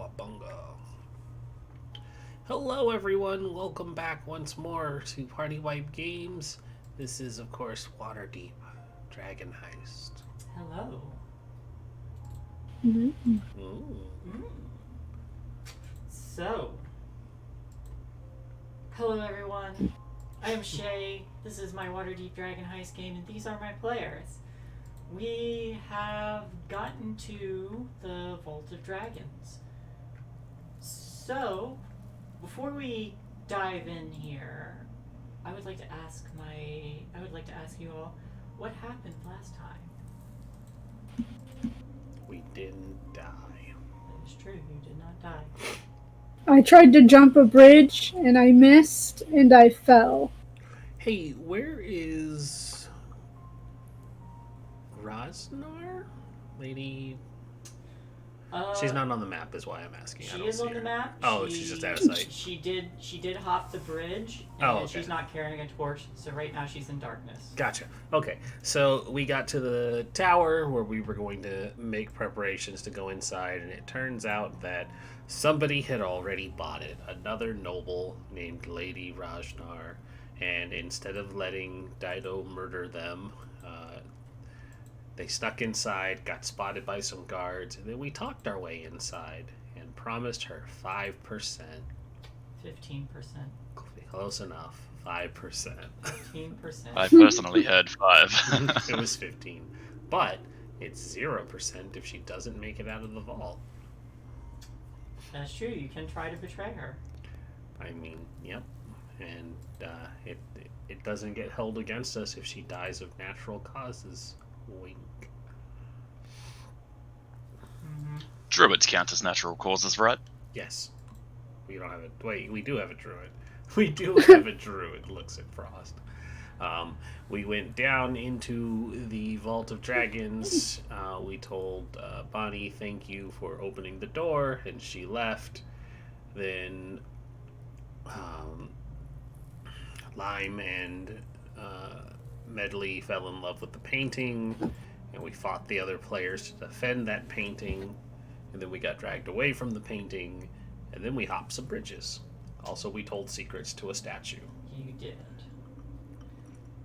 Cowabunga. Hello, everyone. Welcome back once more to Partywipegames. This is, of course, Waterdeep Dragon Heist. Hello. Mm. So, hello everyone. I am Shay. This is my Waterdeep Dragon Heist game, and these are my players. We have gotten to the Vault of Dragons. So, before we dive in here, I would like to ask you all, what happened last time? We didn't die. That is true, you did not die. I tried to jump a bridge, and I missed, and I fell. Hey, where is Rosnar? Lady... she's not on the map, is why I'm asking. She is on the map. Oh, she's just out of sight. She did hop the bridge, and she's not carrying a torch, so right now she's in darkness. Gotcha. Okay, so we got to the tower where we were going to make preparations to go inside, and it turns out that somebody had already bought it. Another noble named Lady Rajnar, and instead of letting Dido murder them, they snuck inside, got spotted by some guards, and then we talked our way inside and promised her 5%. 15%. Close enough. 5%. 15%. I personally heard 5. It was 15. But it's 0% if she doesn't make it out of the vault. That's true. You can try to betray her. I mean, yep. And it doesn't get held against us if she dies of natural causes. Wink. Druids count as natural causes, right? Yes. We don't have a... Wait, we do have a druid. We do have a druid, looks at Frost. We went down into the Vault of Dragons. We told Bonnie, thank you for opening the door, and she left. Then Lime and Medley fell in love with the painting, and we fought the other players to defend that painting, and then we got dragged away from the painting, and then we hopped some bridges. Also, we told secrets to a statue. You did.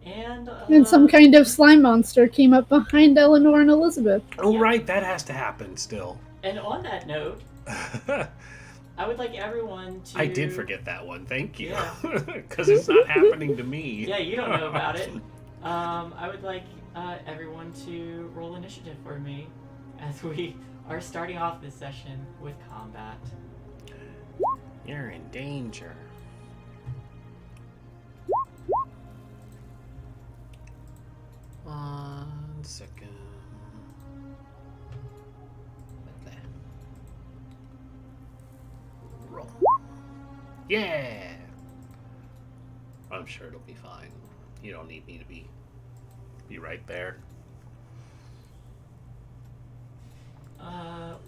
And some kind of slime monster came up behind Eleanor and Elizabeth. Oh, yeah. Right, that has to happen still. And on that note, I would like everyone to... I did forget that one, thank you. Because it's not happening to me. Yeah, you don't know about it. I would like everyone to roll initiative for me as we are starting off this session with combat. You're in danger. One second. Roll. Yeah! I'm sure it'll be fine. You don't need me to be right there.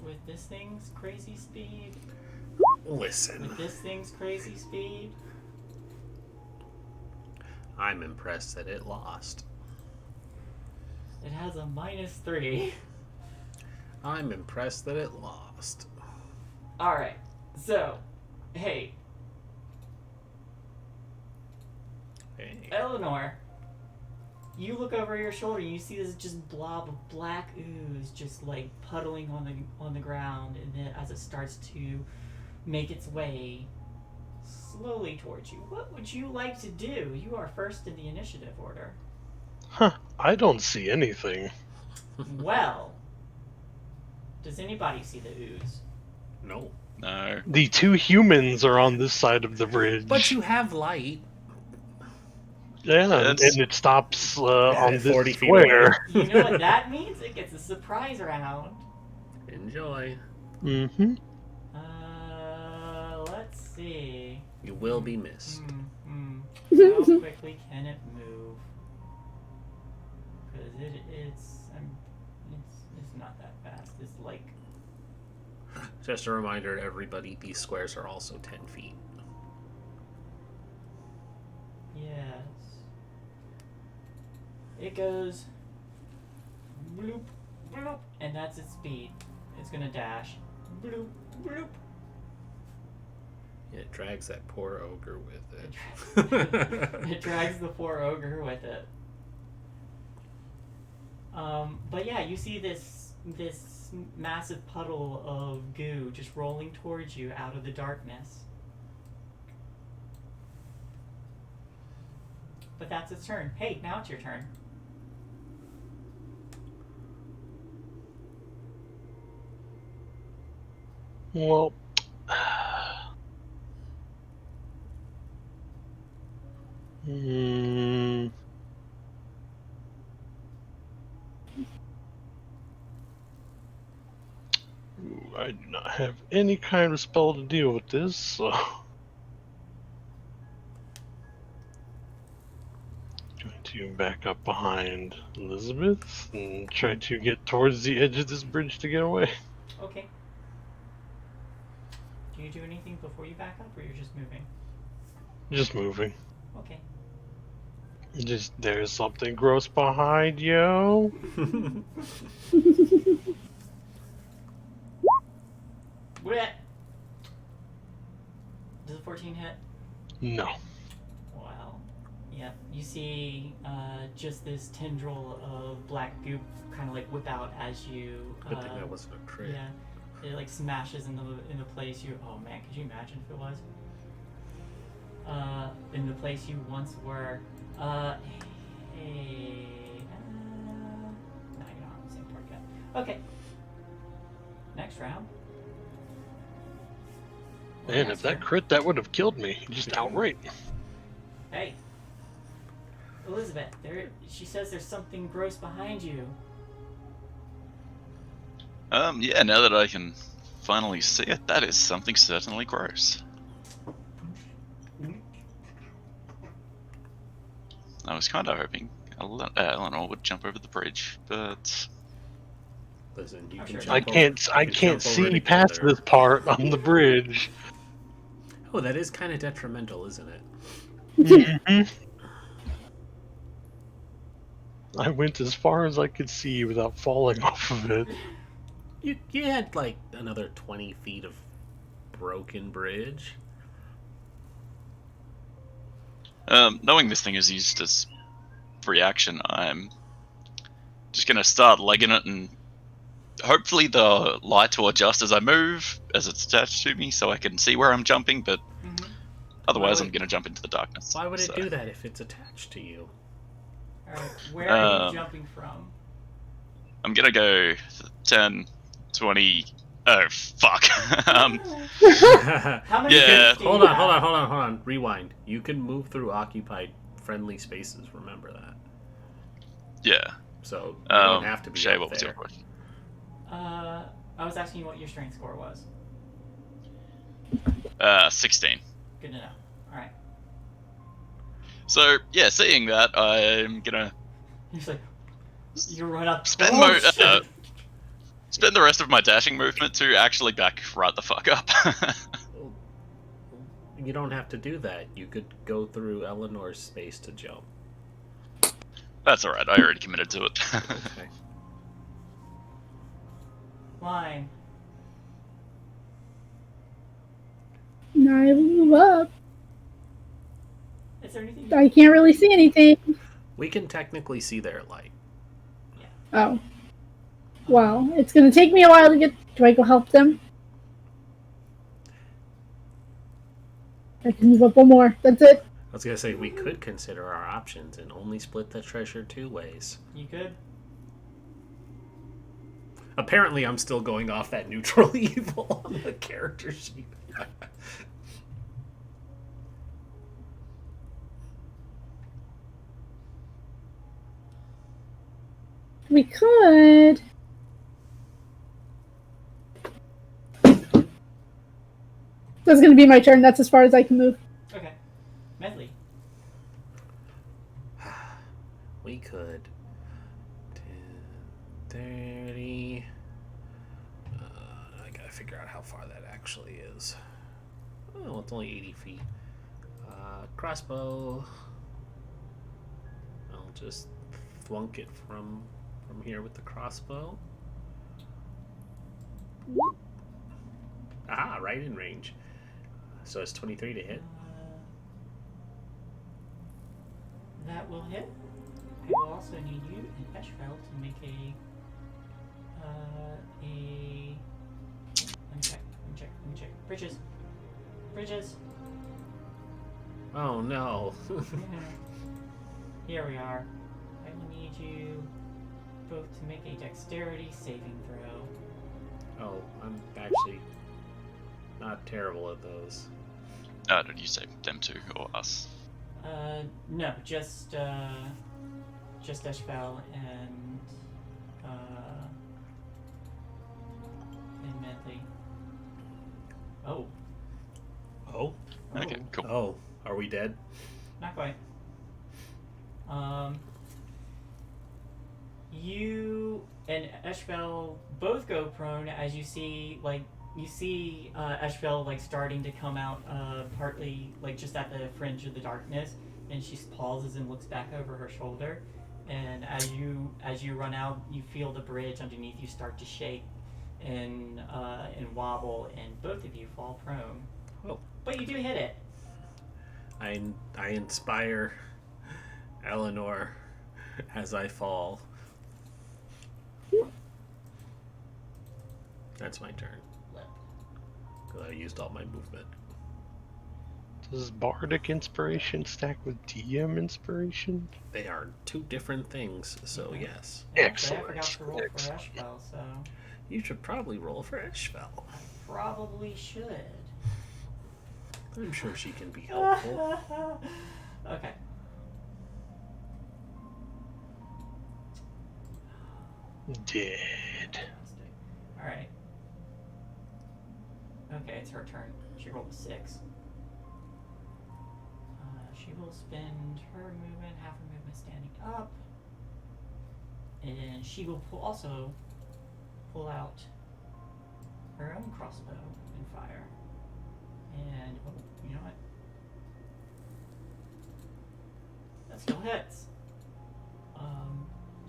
With this thing's crazy speed. Listen. With this thing's crazy speed. I'm impressed that it lost. It has a -3. I'm impressed that it lost. Alright, so, hey. Eleanor, you look over your shoulder and you see this just blob of black ooze just like puddling on the ground, and then as it starts to make its way slowly towards you. What would you like to do? You are first in the initiative order. I don't see anything. Well, does anybody see the ooze? No. No. The two humans are on this side of the bridge. But you have light. Yeah, and it stops on this 40 feet square. You know what that means? It gets a surprise round. Enjoy. Mm-hmm. Let's see. You will be missed. How quickly can it move? Because it's not that fast. It's like... Just a reminder to everybody, these squares are also 10 feet. Yes. It goes... bloop, bloop, and that's its speed. It's gonna dash. bloop, bloop. It drags that poor ogre with it. It drags the poor ogre with it. But yeah, you see this massive puddle of goo just rolling towards you out of the darkness. But that's its turn. Hey, now it's your turn. Well, hmm. Ooh, I do not have any kind of spell to deal with this, so. Going to back up behind Elizabeth and try to get towards the edge of this bridge to get away. Okay. Do you do anything before you back up, or you're just moving? Just moving. Okay. Just there's something gross behind you. Blech. Does a 14 hit? No. Wow. Yep. You see just this tendril of black goop kind of like whip out as you. Good thing that wasn't a crit. Yeah. It like smashes in the place you. Oh man, could you imagine if it was? In the place you once were. Hey. No, you're not on the same part yet. Okay. Next round. Man, if that crit, that would have killed me. Just outright. Hey. Elizabeth, she says there's something gross behind you. Yeah, now that I can finally see it, that is something certainly gross. I was kind of hoping Eleanor would jump over the bridge, but Listen, you I'm can sure. jump I can't. over, I you can can't jump over see past together. this part on the bridge. Oh, that is kind of detrimental, isn't it? Mhm. I went as far as I could see without falling off of it. You had like another 20 feet of broken bridge. knowing this thing is used as reaction, I'm just gonna start legging it, and hopefully the light will adjust as I move, as it's attached to me, so I can see where I'm jumping, but otherwise I'm gonna jump into the darkness. Why would it do that if it's attached to you? Alright, where are you jumping from? I'm gonna go 10, 20... Oh, fuck. How many Yeah. feet do Hold you on, have? hold on. Rewind. You can move through occupied friendly spaces, remember that. Yeah. So you don't have to be Shay, up what was there. your question? I was asking you what your strength score was. 16. Good to know. Alright. So, yeah, seeing that, I'm gonna He's like, you run up. spend Oh, shit! spend the rest of my dashing movement to actually back right the fuck up. You don't have to do that. You could go through Eleanor's space to jump. That's alright, I already committed to it. Okay. Line. Now I move up. Is there anything? I can't really see anything. We can technically see their light. Oh. Well, it's gonna take me a while to get. Do I go help them? I can move up one more. That's it. I was gonna say we could consider our options and only split the treasure 2 ways. You good? Apparently, I'm still going off that neutral evil on the character sheet. We could. That's gonna be my turn. That's as far as I can move. Okay. Medley. We could. 10, 30. I gotta figure out how far that actually is. Oh, it's only 80 feet. Crossbow. I'll just thwunk it from here with the crossbow. right in range. So it's 23 to hit. That will hit. I will also need you and Eshfel to make a. Let me check. Bridges. Oh no. Here we are. I will need you both to make a dexterity saving throw. Oh, I'm actually not terrible at those. Did you say them two or us? No, just Eshbel and Medley. Oh. Oh? Okay, cool. Oh, are we dead? Not quite. You and Eshbel both go prone as you see Eshbel like starting to come out partly like just at the fringe of the darkness, and she pauses and looks back over her shoulder, and as you run out, you feel the bridge underneath you start to shake and wobble, and both of you fall prone. Oh. But you do hit it. I inspire Eleanor as I fall. That's my turn. Because I used all my movement. Does Bardic Inspiration stack with DM Inspiration? They are two different things, so Okay. yes. Excellent. I forgot to roll for Eshbel, so You should probably roll for Eshfel. I probably should. I'm sure she can be helpful. Okay. Dead. Alright. Okay, it's her turn. She rolled a 6. She will spend her movement, half her movement standing up. And she will also pull out her own crossbow and fire. And, oh, you know what? That still hits.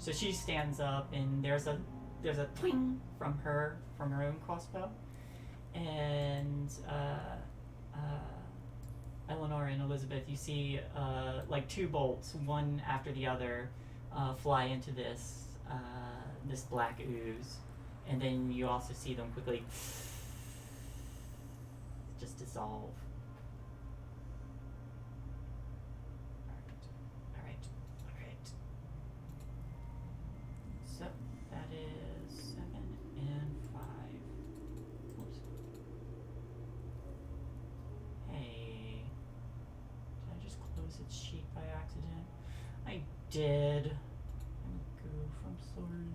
So she stands up, and there's a twing from her own crossbow, and Eleanor and Elizabeth, you see like two bolts, one after the other, fly into this black ooze, and then you also see them quickly just dissolve. All right. So that is 7 and 5. Oops. Hey, did I just close its sheet by accident? I did. I'm a goof. I'm sorry.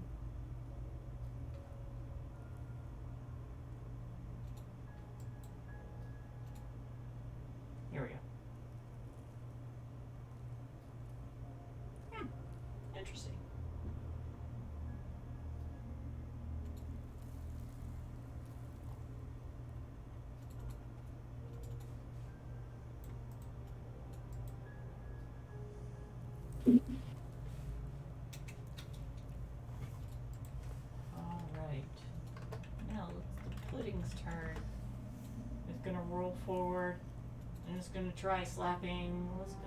Here we go. Interesting. Alright. Now it's the pudding's turn. It's gonna roll forward and it's gonna try slapping Elizabeth.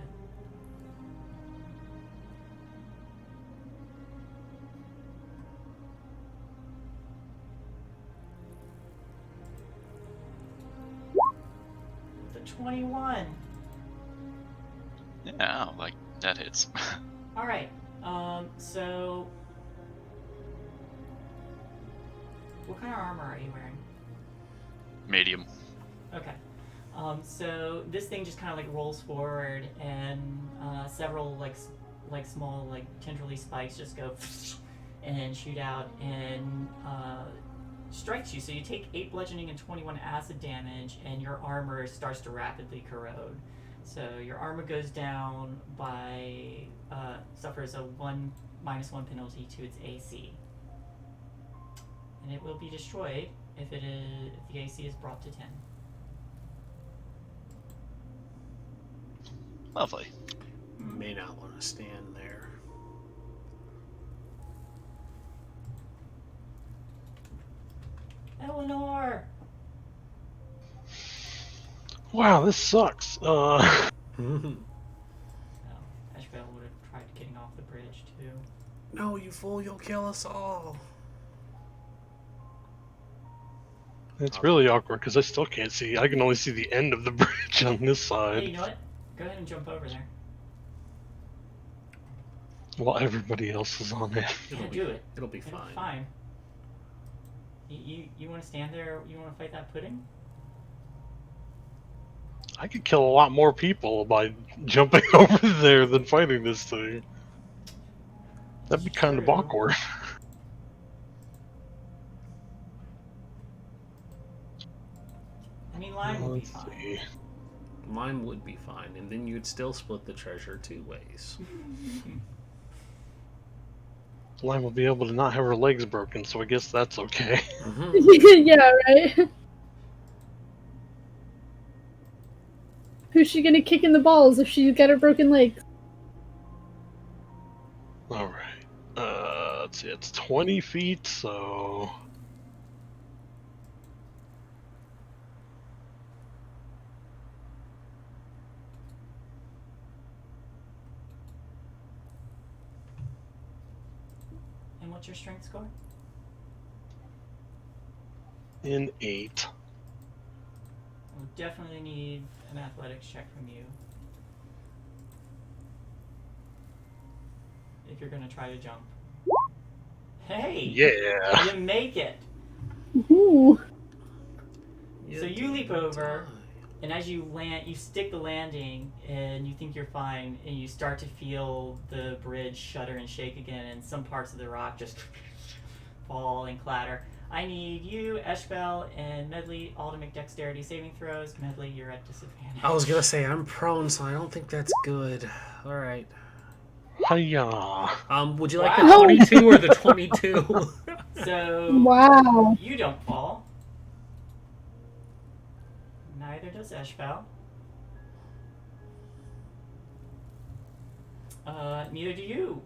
The 21. Yeah, like that hits. Alright. So what kind of armor are you wearing? Medium. Okay. So this thing just kind of like rolls forward, and several like small like tendrily spikes just go and shoot out and strikes you. So you take 8 bludgeoning and 21 acid damage, and your armor starts to rapidly corrode. So your armor goes down by suffers a -1 penalty to its AC, and it will be destroyed if the AC is brought to 10. Lovely. May not want to stand there. Eleanor! Wow, this sucks. No, Ashbel would have tried getting off the bridge too. No, you fool, you'll kill us all. It's really awkward because I still can't see. I can only see the end of the bridge on this Hey, side. you know what? Go ahead and jump over there. While everybody else is on it. Yeah, It'll be, do it. It'll be It'll fine. be fine. You want to stand there? You want to fight that pudding? I could kill a lot more people by jumping over there than fighting this thing. That'd be kind of True. awkward. I mean, Lime will be Let's fine. see. Mine would be fine, and then you'd still split the treasure 2 ways. Lime will be able to not have her legs broken, so I guess that's okay. Yeah, right. Who's she gonna kick in the balls if she's got her broken legs? Alright. Let's see, it's 20 feet, so. And what's your strength score? In 8. We'll definitely need an athletics check from you. If you're gonna try to jump. Hey! Yeah! You make it! Ooh. So you leap over, and as you land, you stick the landing, and you think you're fine, and you start to feel the bridge shudder and shake again, and some parts of the rock just fall and clatter. I need you, Eshbel, and Medley all to make dexterity saving throws. Medley, you're at disadvantage. I was gonna say, I'm prone, so I don't think that's good. Alright. Hiya! Would you like Wow. the 22 or the 22? So, Wow. you don't fall. Neither does Eshbel. Neither do you.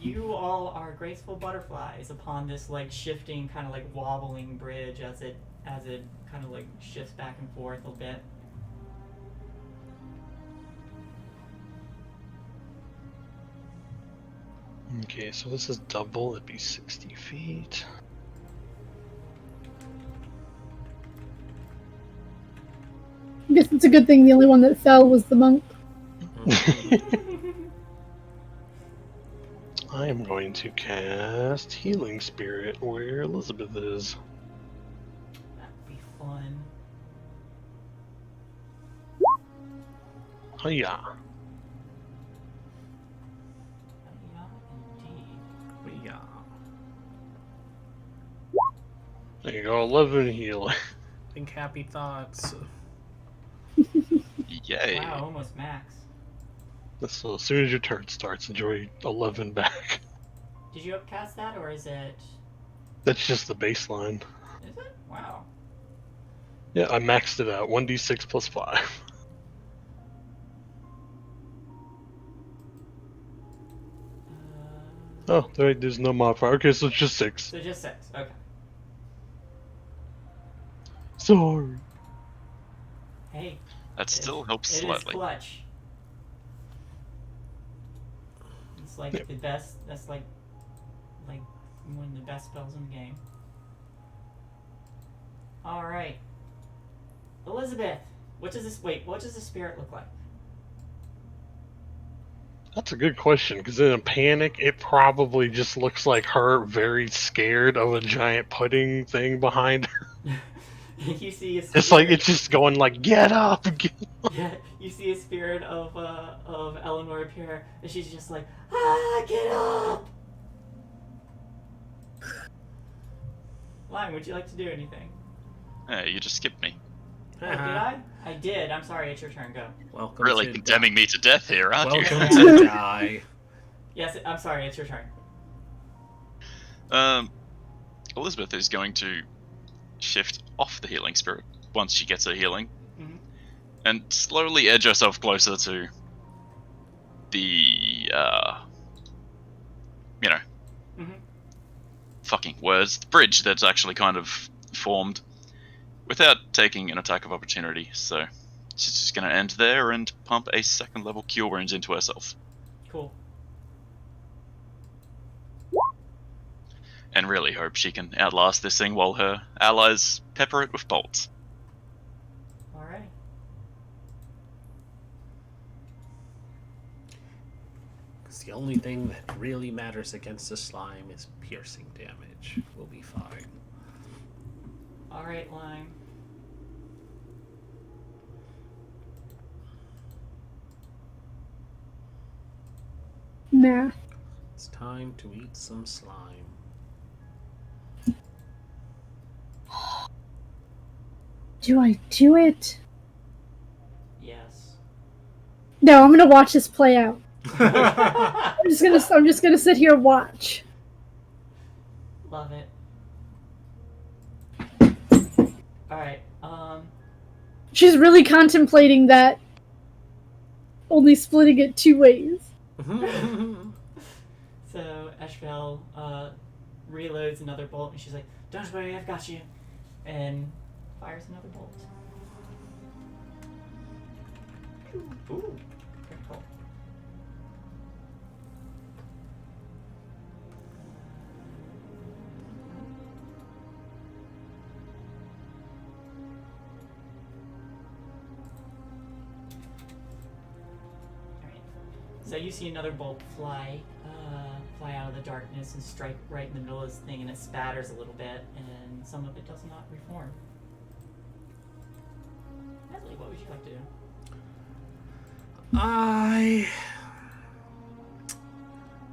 You all are graceful butterflies upon this like shifting, kind of like wobbling bridge as it kind of like shifts back and forth a bit. Okay, so this is double, it'd be 60 feet. I guess it's a good thing the only one that fell was the monk. I am going to cast Healing Spirit where Elizabeth is. That'd be fun. Hiya! Yeah, indeed. Yeah. There you go, 11 healing. Think happy thoughts. Yay. Wow, almost max. So as soon as your turn starts, enjoy 11 back. Did you upcast that, or is it? That's just the baseline. Is it? Wow. Yeah, I maxed it out. 1d6 plus 5. Oh, there's no modifier. Okay, so it's just 6. So just 6. Okay. Sorry. Hey. That still helps It is slightly. clutch. It's like Yep. the best. That's like one of the best spells in the game. All right, Elizabeth. What does this? Wait. What does the spirit look like? That's a good question, because in a panic, it probably just looks like her very scared of a giant pudding thing behind her. You see a spirit. It's like, it's just going like, get up! Get up. Yeah, you see a spirit of Eleanor appear, and she's just like, get up! Lime, would you like to do anything? Hey, you just skipped me. Oh, did I? I did. I'm sorry. It's your turn. Go. Welcome Really to condemning me to death here, aren't you? Welcome to die. Yes, I'm sorry. It's your turn. Elizabeth is going to shift off the healing spirit once she gets her healing, Mhm. and slowly edge herself closer to the, Mhm. fucking words, the bridge that's actually kind of formed, without taking an attack of opportunity. So she's just going to end there and pump a 2nd level Cure Wounds into herself. Cool. And really hope she can outlast this thing while her allies pepper it with bolts. Alright. Because the only thing that really matters against the slime is piercing damage. We'll be fine. Alright, Lime. Nah. It's time to eat some slime. Do I do it? Yes. No, I'm gonna watch this play out. Love I'm just gonna sit here and watch. it. Alright, She's really contemplating that. Only splitting it 2 ways. so Ashbel reloads another bolt and she's like, "Don't worry, I've got you." And fires another bolt. Ooh, critical. Alright. So you see another bolt fly out of the darkness and strike right in the middle of this thing, and it spatters a little bit, and some of it does not reform. Natalie, what would you like to do?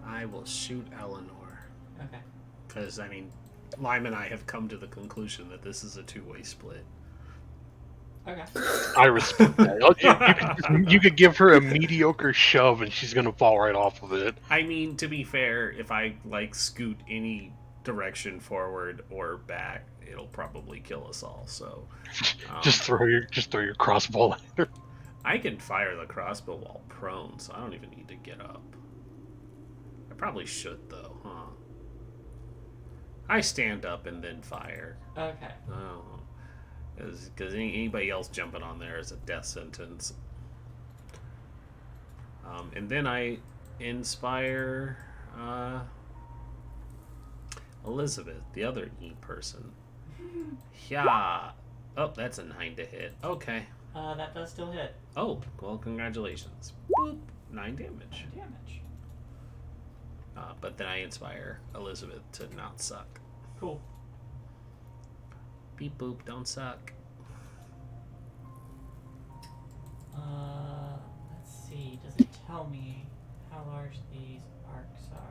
I will shoot Eleanor. Okay. Because, I mean, Lime and I have come to the conclusion that this is a 2-way split. Okay. I respect that. You could give her a mediocre shove and she's gonna fall right off of it. I mean, to be fair, if I, like, scoot any direction forward or back, it'll probably kill us all, so... Just throw your crossbow at her. I can fire the crossbow while prone, so I don't even need to get up. I probably should, though, huh? I stand up and then fire. Okay. Oh. Because anybody else jumping on there is a death sentence. And then I inspire Elizabeth, the other E person. Yeah. Oh, that's a 9 to hit. Okay. That does still hit. Oh, well, congratulations. Boop. 9 damage. Damage. But then I inspire Elizabeth to not suck. Cool. Beep boop, don't suck. Let's see. Does it tell me how large these arches are?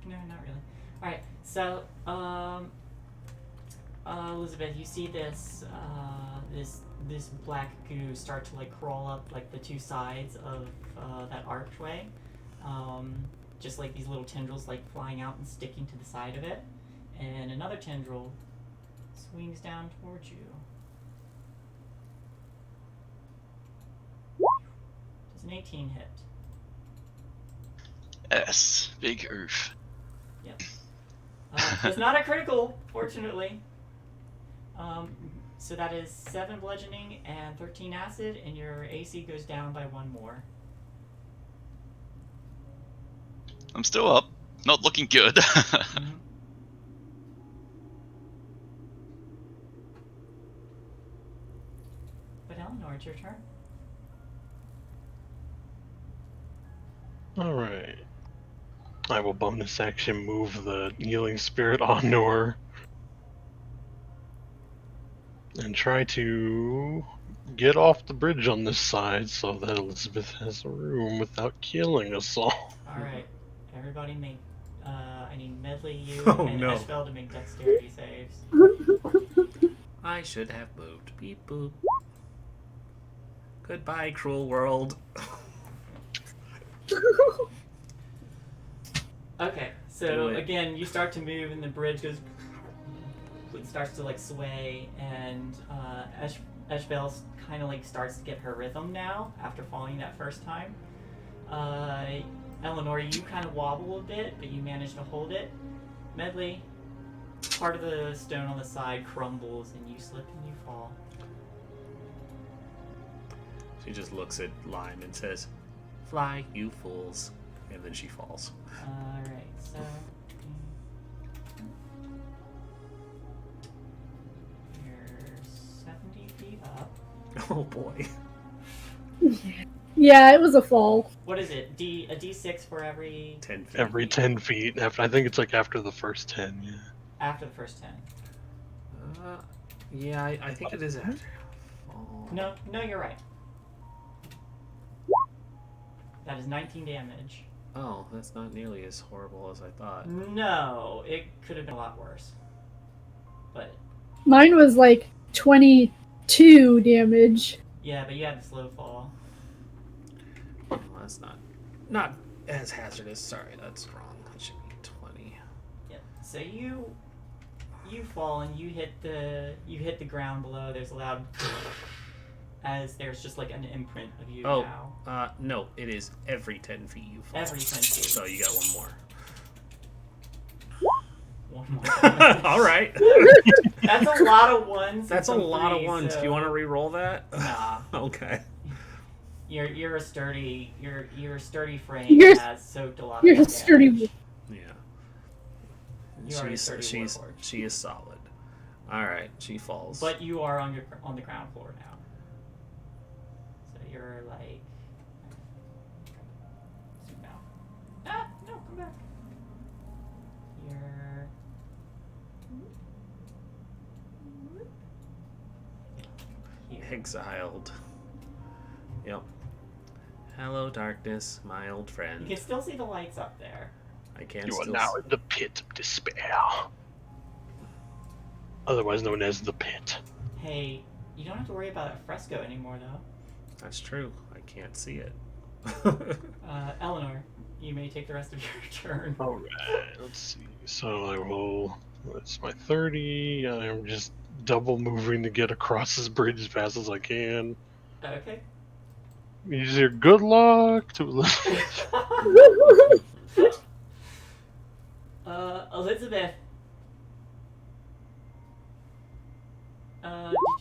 No, not really. Alright, so, Elizabeth, you see this, this black goo start to, like, crawl up, like, the 2 sides of, that archway. Just like these little tendrils, like, flying out and sticking to the side of it. And another tendril swings down towards you. Does an 18 hit? Yes, big oof. Yep. It's not a critical, fortunately. So that is 7 bludgeoning and 13 acid, and your AC goes down by 1 more. I'm still up. Not looking good. Mm-hmm. But Eleanor, it's your turn. Alright. I will bonus action move the healing spirit onto her. And try to get off the bridge on this side so that Elizabeth has room without killing us all. Alright. Everybody make I need Medley, you, Oh, and no. Eshbel to make dexterity saves. I should have moved. Beep boop. Goodbye, cruel world. Okay, Do so it. again, you start to move and the bridge goes it starts to like sway, and Eshbel kind of like starts to get her rhythm now after falling that first time. Eleanor, you kind of wobble a bit, but you manage to hold it. Medley, part of the stone on the side crumbles, and you slip and you fall. She just looks at Lime and says, "Fly, you fools," and then she falls. Alright, so. You're 70 feet up. Oh boy. Yeah, it was a fall. What is it? A D6 for every. 10 feet. Every 10 feet. After, I think it's like after the first 10, yeah. After the first 10. Yeah, I think it is after. Oh. No, you're right. That is 19 damage. Oh, that's not nearly as horrible as I thought. No, it could have been a lot worse. But. Mine was like 22 damage. Yeah, but you had the slow fall. Well, that's not as hazardous. Sorry, that's wrong. That should be 20. Yep. So you fall and you hit the ground below. There's a loud as there's just like an imprint of you now. No, it is every 10 feet you fall. Every 10 feet. So you got one more. One more. All right. That's a lot of ones. That's a lot of ones. So... Do you want to re-roll that? Nah. Okay. You're a sturdy frame You're- that has soaked a lot You're of a damage. sturdy. Yeah. You are a sturdy warlord. She is solid. All right, she falls. But you are on the ground floor now. So you're like zoom out. No, come back. You're here. exiled. Yep. Hello, darkness, my old friend. You can still see the lights up there. I can't You are still now in the pit of despair. Otherwise known as the pit. Hey, you don't have to worry about that fresco anymore, though. That's true. I can't see it. Eleanor, you may take the rest of your turn. Alright, let's see. So I roll. That's my 30. I'm just double moving to get across this bridge as fast as I can. Okay. Use your good luck to Elizabeth.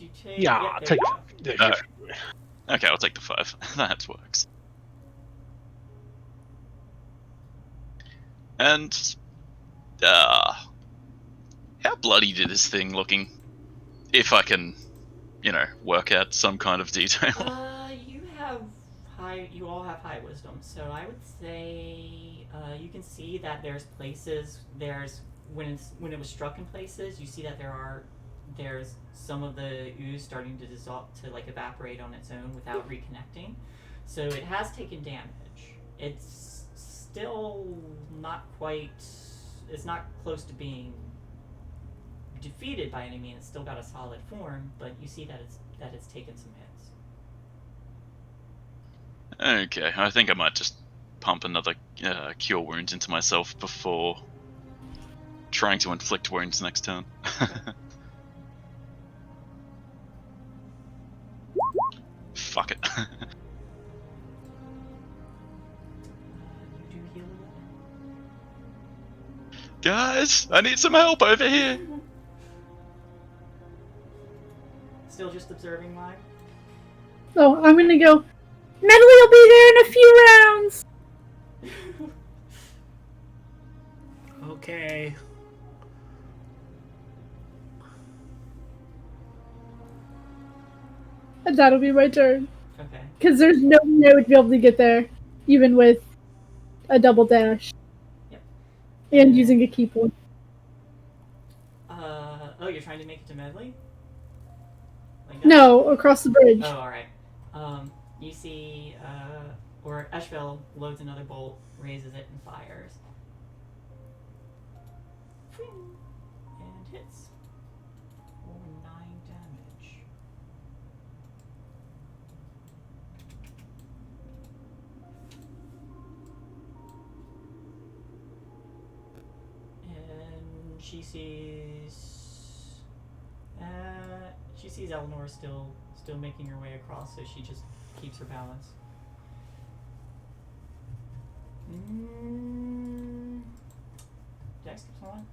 Did you take? Yeah, Yep, there take you go. Okay, I'll take the 5. That works. And how bloody did this thing looking? If I can, work out some kind of detail. You all have high wisdom, so I would say you can see that there's places. When it was struck in places, you see that there's some of the ooze starting to dissolve, to like evaporate on its own without reconnecting. So it has taken damage. It's still not quite. It's not close to being defeated by any means. It's still got a solid form, but you see that it's taken some hits. Okay, I think I might just pump another cure wounds into myself before trying to inflict wounds next turn. Fuck it. You do heal a little. Guys, I need some help over here. Still just observing live. So I'm gonna go. Medley will be there in a few rounds. Okay. And that'll be my turn. Okay. Because there's no way I would be able to get there, even with a double dash. Yep. And using a key point. Oh, you're trying to make it to Medley? Like that? No, across the bridge. Oh, alright. You see, or Eshvel loads another bolt, raises it, and fires. And hits. For 9 damage. And she sees She sees Eleanor still making her way across, so she just keeps her balance. Did I skip someone?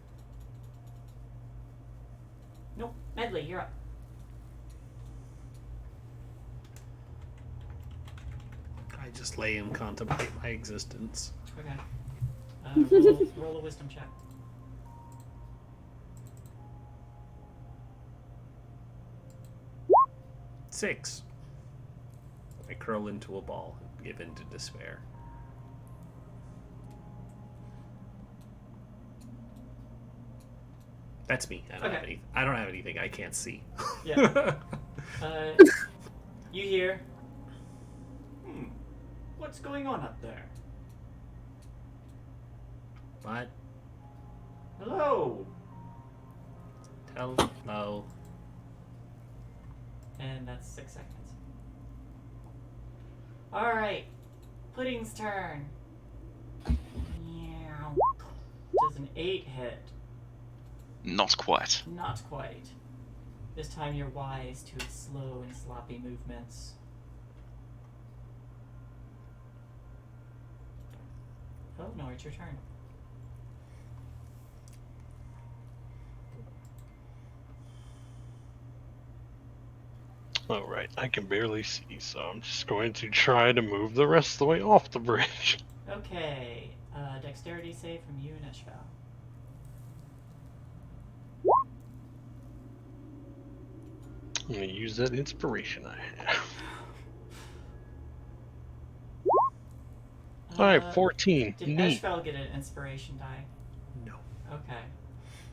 Nope. Medley, you're up. I just lay and contemplate my existence. Okay. Roll a wisdom check. Six. I curl into a ball and give in to despair. That's me. I don't have anything I can't see. Yeah. You hear? What's going on up there? What? Hello. Hello. And that's 6 seconds. Alright. Pudding's turn. Does an 8 hit? Not quite. Not quite. This time you're wise to its slow and sloppy movements. Oh, no, it's your turn. Alright, I can barely see, so I'm just going to try to move the rest of the way off the bridge. Okay, dexterity save from you and Eshval. I'm going to use that inspiration I have. Alright, 14. Did Neat. Eshval get an inspiration die? No. Okay.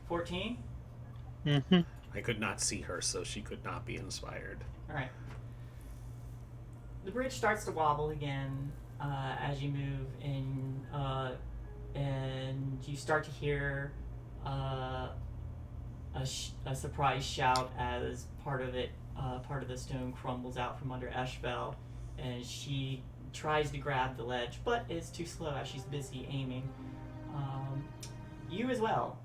14? Mm-hmm. I could not see her, so she could not be inspired. Alright. The bridge starts to wobble again as you move in, and you start to hear a surprise shout as part of the stone crumbles out from under Eshbel, and she tries to grab the ledge, but is too slow as she's busy aiming. You as well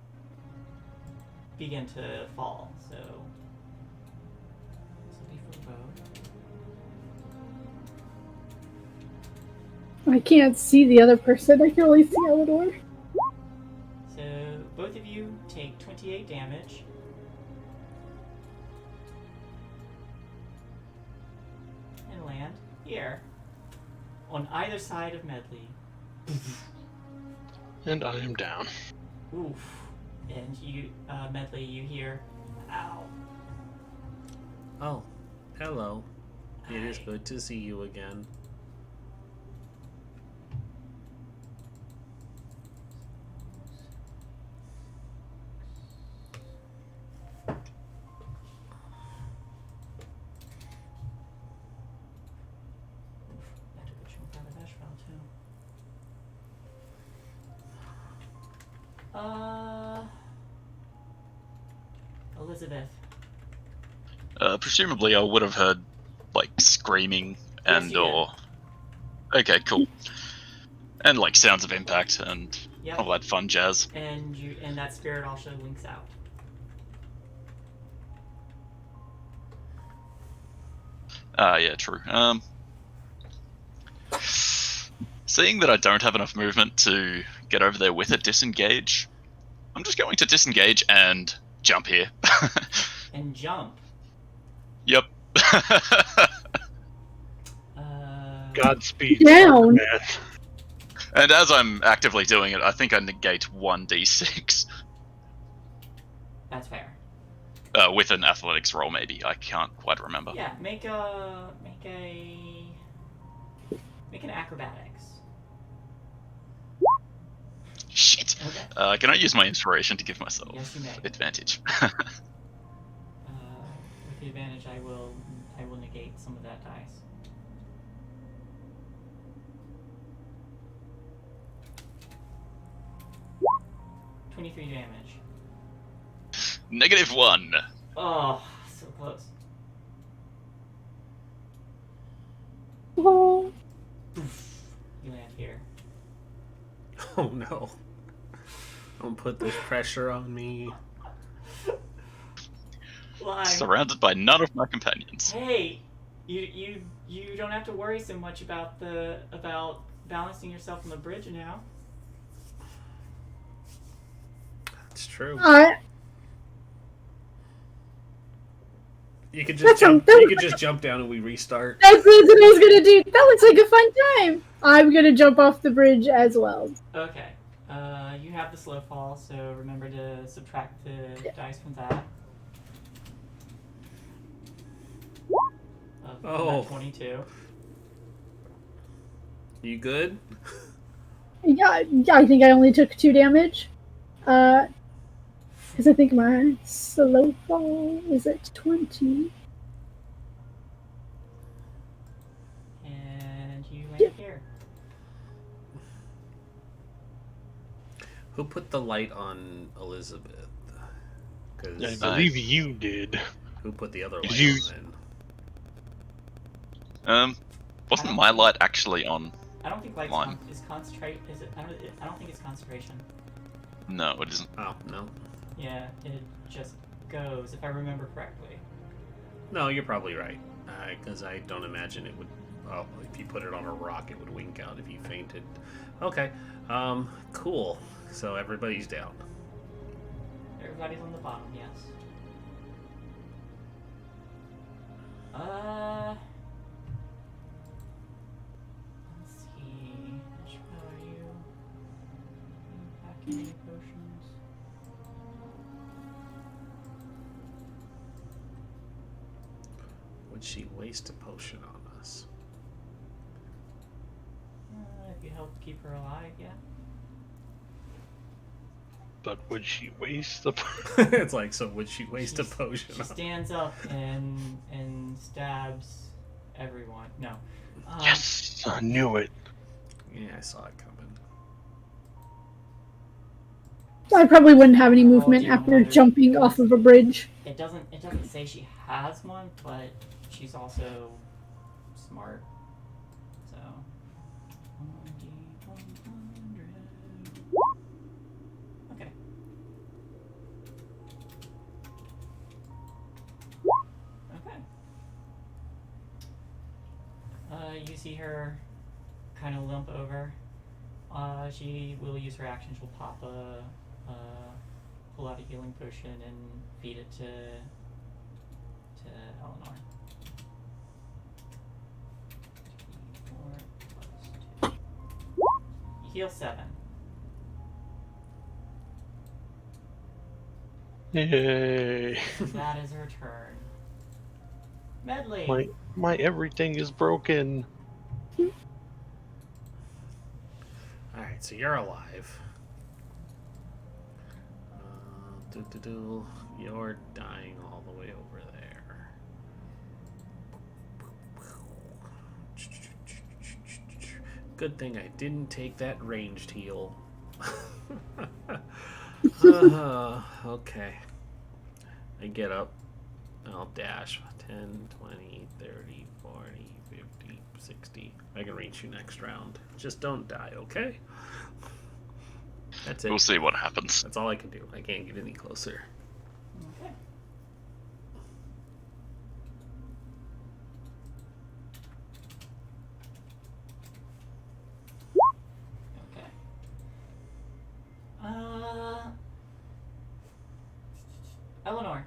begin to fall, so this will be for the bow. I can't see the other person. I can only see Eleanor. So both of you take 28 damage. And land here. On either side of Medley. And I am down. Oof. And you, Medley, you hear, ow. Oh, hello. It is Hi. good to see you again. That took a chunk out of Ashval, too. Elizabeth. Presumably, I would have heard like screaming and Yes, you did. or. Okay, cool. And like sounds of impact and Yep. all that fun jazz. And that spirit also links out. Yeah, true. Seeing that I don't have enough movement to get over there with a disengage, I'm just going to disengage and jump here. And jump. Yep. Godspeed, Down. man. And as I'm actively doing it, I think I negate 1d6 That's fair. with an athletics roll. Maybe I can't quite remember. Yeah, make an acrobatics. Shit. Okay. Can I use my inspiration to give myself Yes, you may. advantage? With the advantage, I will negate some of that dice. $23 damage. -1. Oh, so close. Oh, Oof. You land here. Oh no. Don't put this pressure on me. Lime. Surrounded by none of my companions. Hey, you don't have to worry so much about balancing yourself on the bridge now. It's true. I You could just jump. You could just jump down and we restart. That's what I was gonna do. That looks like a fun time. I'm gonna jump off the bridge as well. Okay. You have the slow fall, so remember to subtract the dice from that. Oh. 22. You good? Yeah, I think I only took 2 damage. Because I think my slow fall is at 20. And you land here. Who put the light on Elizabeth? I Because believe you did. who put the other light You- on then? Wasn't my light actually on? I don't think light's Mine. is concentrate. Is it? I don't think it's concentration. No, it isn't. Oh no. Yeah, it just goes, if I remember correctly. No, you're probably right. Because I don't imagine it would. Oh, if you put it on a rock, it would wink out if you fainted. Okay. Cool. So everybody's down. Everybody's on the bottom, yes. Let's see. How are you? Packing any potions? Would she waste a potion on us? If you help keep her alive, yeah. But would she waste the? It's like, so would she waste a She's- potion? She stands up and stabs everyone. No. Yes, I knew it. Yeah, I saw it coming. I probably wouldn't have any Oh, movement dear after mother. jumping off of a bridge. It doesn't say she has one, but she's also smart. So 100. Okay. Okay. You see her kind of limp over. She will use her action. She'll pop pull out a healing potion and feed it to Eleanor. 4 + 2. You heal 7. Yay! That is her turn. Medley. My everything is broken. Alright, so you're alive. You're dying all the way over there. Good thing I didn't take that ranged heal. Okay. I get up. I'll dash 10, 20, 30, 40, 50, 60. I can reach you next round. Just don't die, okay? That's it. We'll see what happens. That's all I can do. I can't get any closer. Okay. Okay. Eleanor,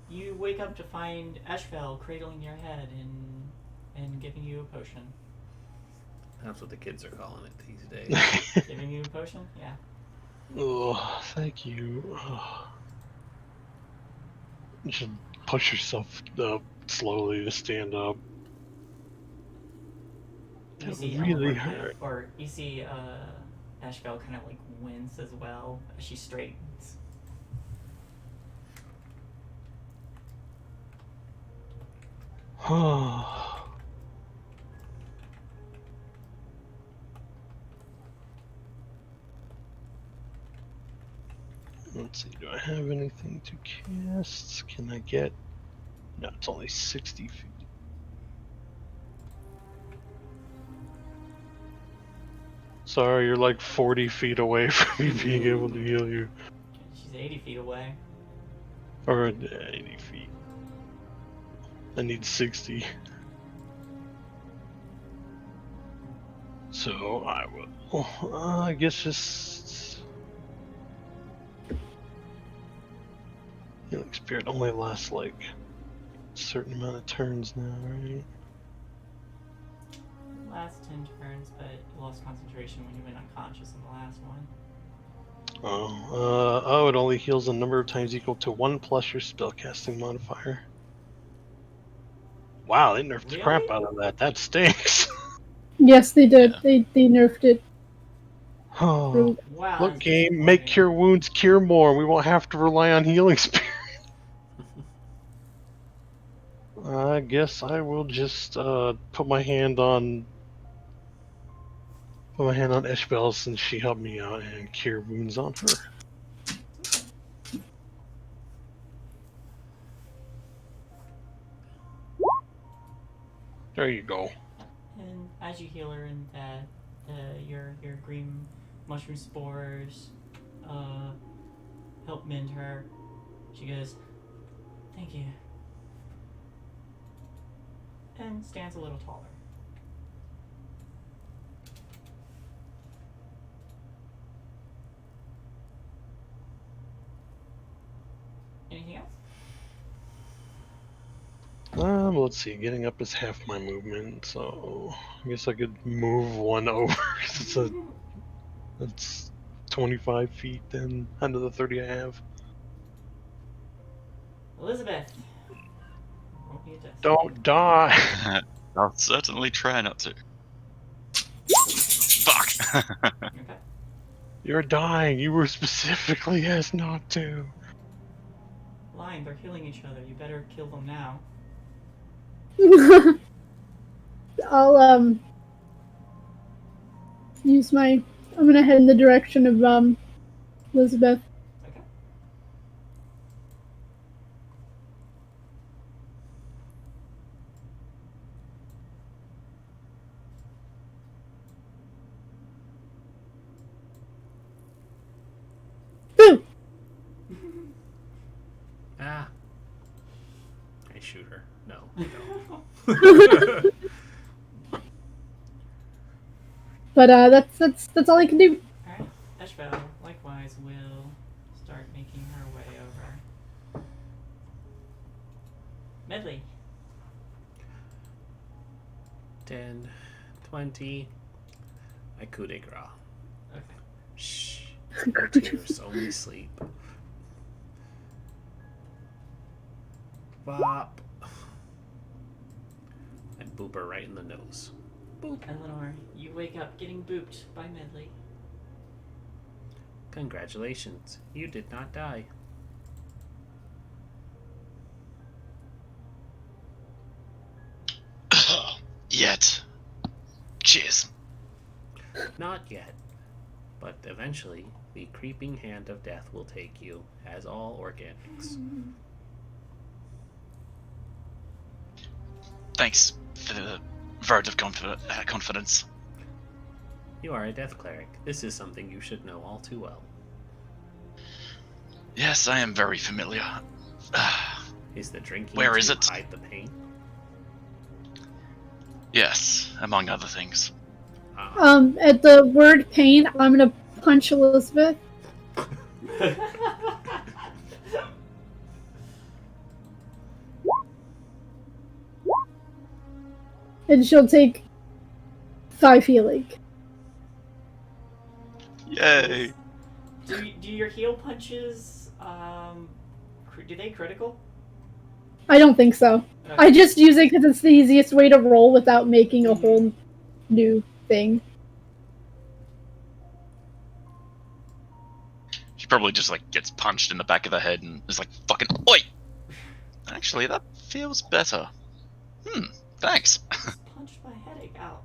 you wake up to find Eshvel cradling your head and giving you a potion. That's what the kids are calling it these days. Giving you a potion? Yeah. Oh, thank you. Oh. You should push yourself up slowly to stand up. You That see really Eleanor kind hurt. of, or you see Eshvel kind of like wince as well as she straightens. Let's see, do I have anything to cast? Can I get... No, it's only 60 feet. Sorry, you're like 40 feet away from me being able to heal you. She's 80 feet away. Or 80 feet. I need 60. So I will. I guess just. Healing Spirit only lasts like a certain amount of turns now, right? Last 10 turns, but you lost concentration when you went unconscious in the last one. Oh, it only heals a number of times equal to 1 plus your spellcasting modifier. Wow, they nerfed the crap Really? out of that. That stinks. Yes, they did. Yeah. They nerfed it. Oh, Wow, look, that's game, make disappointing. cure wounds cure more. We won't have to rely on healing spirit. I guess I will just put my hand on Ishbel since she helped me out and cure wounds on her. There you go. And as you heal her and that, your green mushroom spores help mend her, she goes, "Thank you," and stands a little taller. Anything else? Let's see. Getting up is half my movement, so I guess I could move one over. That's 25 feet then under the 30 I have. Elizabeth, roll me a death. Don't die. I'll certainly try not to. Fuck. Okay. You're dying. You were specifically asked not to. Lying, they're healing each other. You better kill them now. I'll use my. I'm gonna head in the direction of Elizabeth. Okay. Boo! Ah. I shoot her. No, I don't. But that's all I can do. Alright. Eshbel, likewise, will start making her way over. Medley. 10, 20. I coup de grace. Okay. Shh. Her tears only sleep. Bop. I boop her right in the nose. Boop. Eleanor, you wake up getting booped by Medley. Congratulations. You did not die. Yet. Cheers. Not yet. But eventually, the creeping hand of death will take you, as all organics. Thanks for the vote of confidence. You are a death cleric. This is something you should know all too well. Yes, I am very familiar. Is the drinking Where to is it? hide the pain? Yes, among other things. At the word pain, I'm gonna punch Elizabeth. And she'll take 5 healing. Yay! Do your heal punches, do they critical? I don't think so. Okay. I just use it because it's the easiest way to roll without making a whole new thing. She probably just like gets punched in the back of the head and is like, fucking oi! Actually, that feels better. Thanks. Just punched my headache out.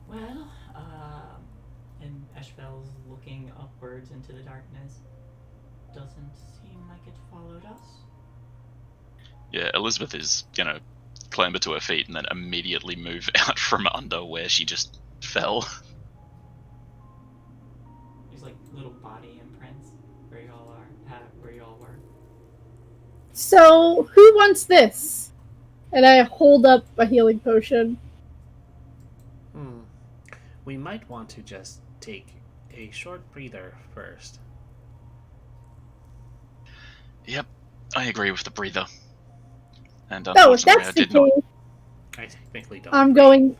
Well, and Eshbel's looking upwards into the darkness. Doesn't seem like it followed us. Yeah, Elizabeth is gonna clamber to her feet and then immediately move out from under where she just fell. There's like little body imprints where y'all are, where y'all were. So, who wants this? And I hold up a healing potion. We might want to just take a short breather first. Yep, I agree with the breather. And Oh, if unfortunately, I that's the did not. case, I technically don't. I'm agree.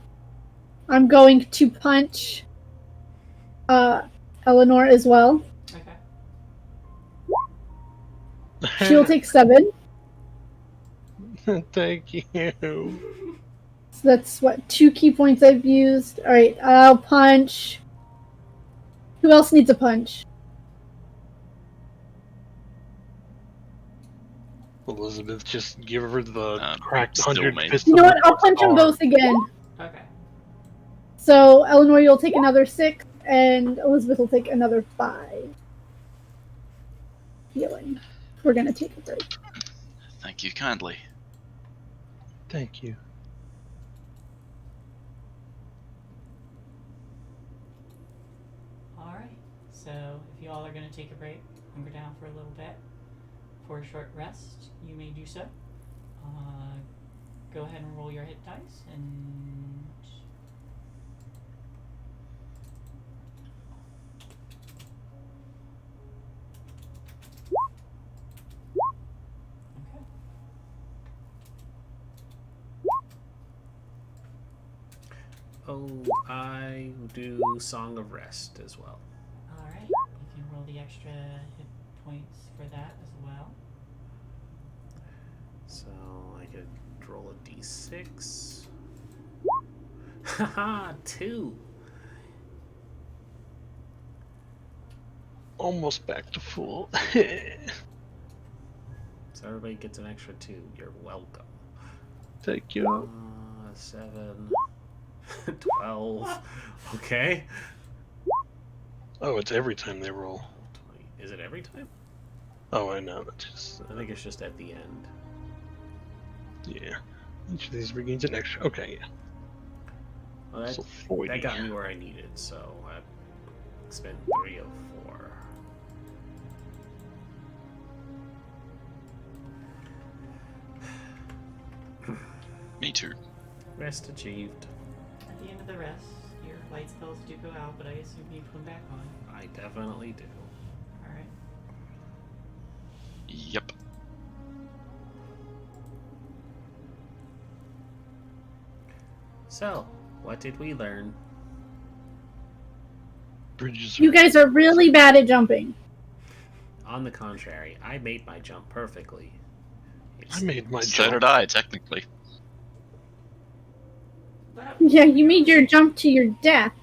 going to punch Eleanor as well. Okay. She'll take 7. Thank you. So that's what 2 key points I've used. All right, I'll punch. Who else needs a punch? Elizabeth, just give her the cracked still 100 me. fist. You know what? I'll punch them both again. Okay. So Eleanor, you'll take another 6, and Elizabeth will take another 5. Healing. We're gonna take a break. Thank you kindly. Thank you. Alright. So, if you all are going to take a break, hunker down for a little bit, for a short rest, you may do so. Go ahead and roll your hit dice, and... Okay. Oh, I do Song of Rest as well. Alright. You can roll the extra hit points for that as well. So I could roll a d6. Haha, 2. Almost back to full. So everybody gets an extra 2. You're welcome. Thank you. 7, 12. Okay. Oh, it's every time they roll. 20. Is it every time? Oh, I know. That's just I think it's just at the end. yeah. Each of these regains an extra. Okay, yeah. Well, So 40. that got me where I needed, so I spent 3 of 4. Me too. Rest achieved. At the end of the rest, your light spells do go out, but I assume you put them back on. I definitely do. Alright. Yep. So, what did we learn? Bridges. You guys are really bad at jumping. On the contrary, I made my jump perfectly. I made my So jump. did I, technically. Yeah, you made your jump to your death.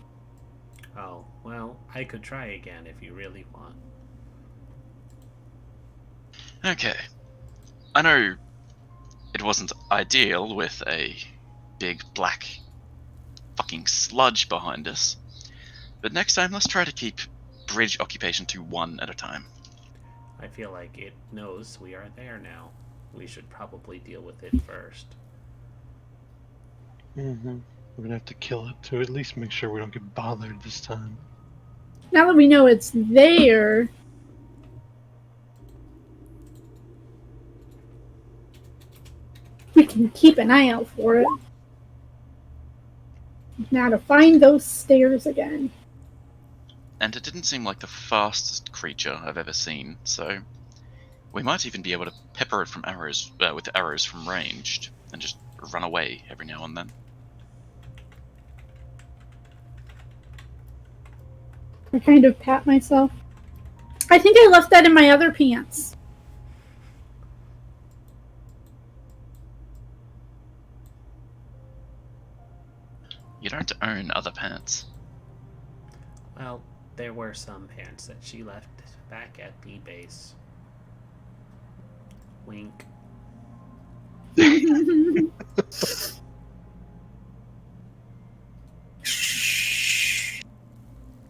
Oh, well, I could try again if you really want. Okay. I know it wasn't ideal with a big black fucking sludge behind us, but next time let's try to keep bridge occupation to 1 at a time. I feel like it knows we are there now. We should probably deal with it first. Mm-hmm. We're gonna have to kill it to at least make sure we don't get bothered this time. Now that we know it's there, we can keep an eye out for it. Now to find those stairs again. And it didn't seem like the fastest creature I've ever seen, so we might even be able to pepper it from arrows with arrows from ranged and just run away every now and then. I kind of pat myself. I think I left that in my other pants. You don't own other pants. Well, there were some pants that she left back at the base. Wink.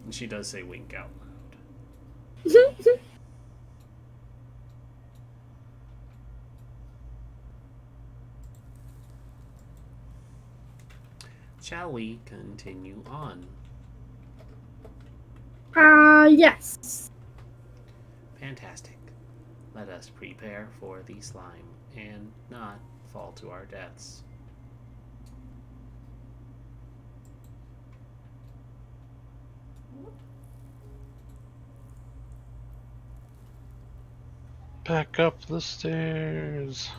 And she does say wink out loud. Shall we continue on? Yes. Fantastic. Let us prepare for the slime and not fall to our deaths. Back up the stairs.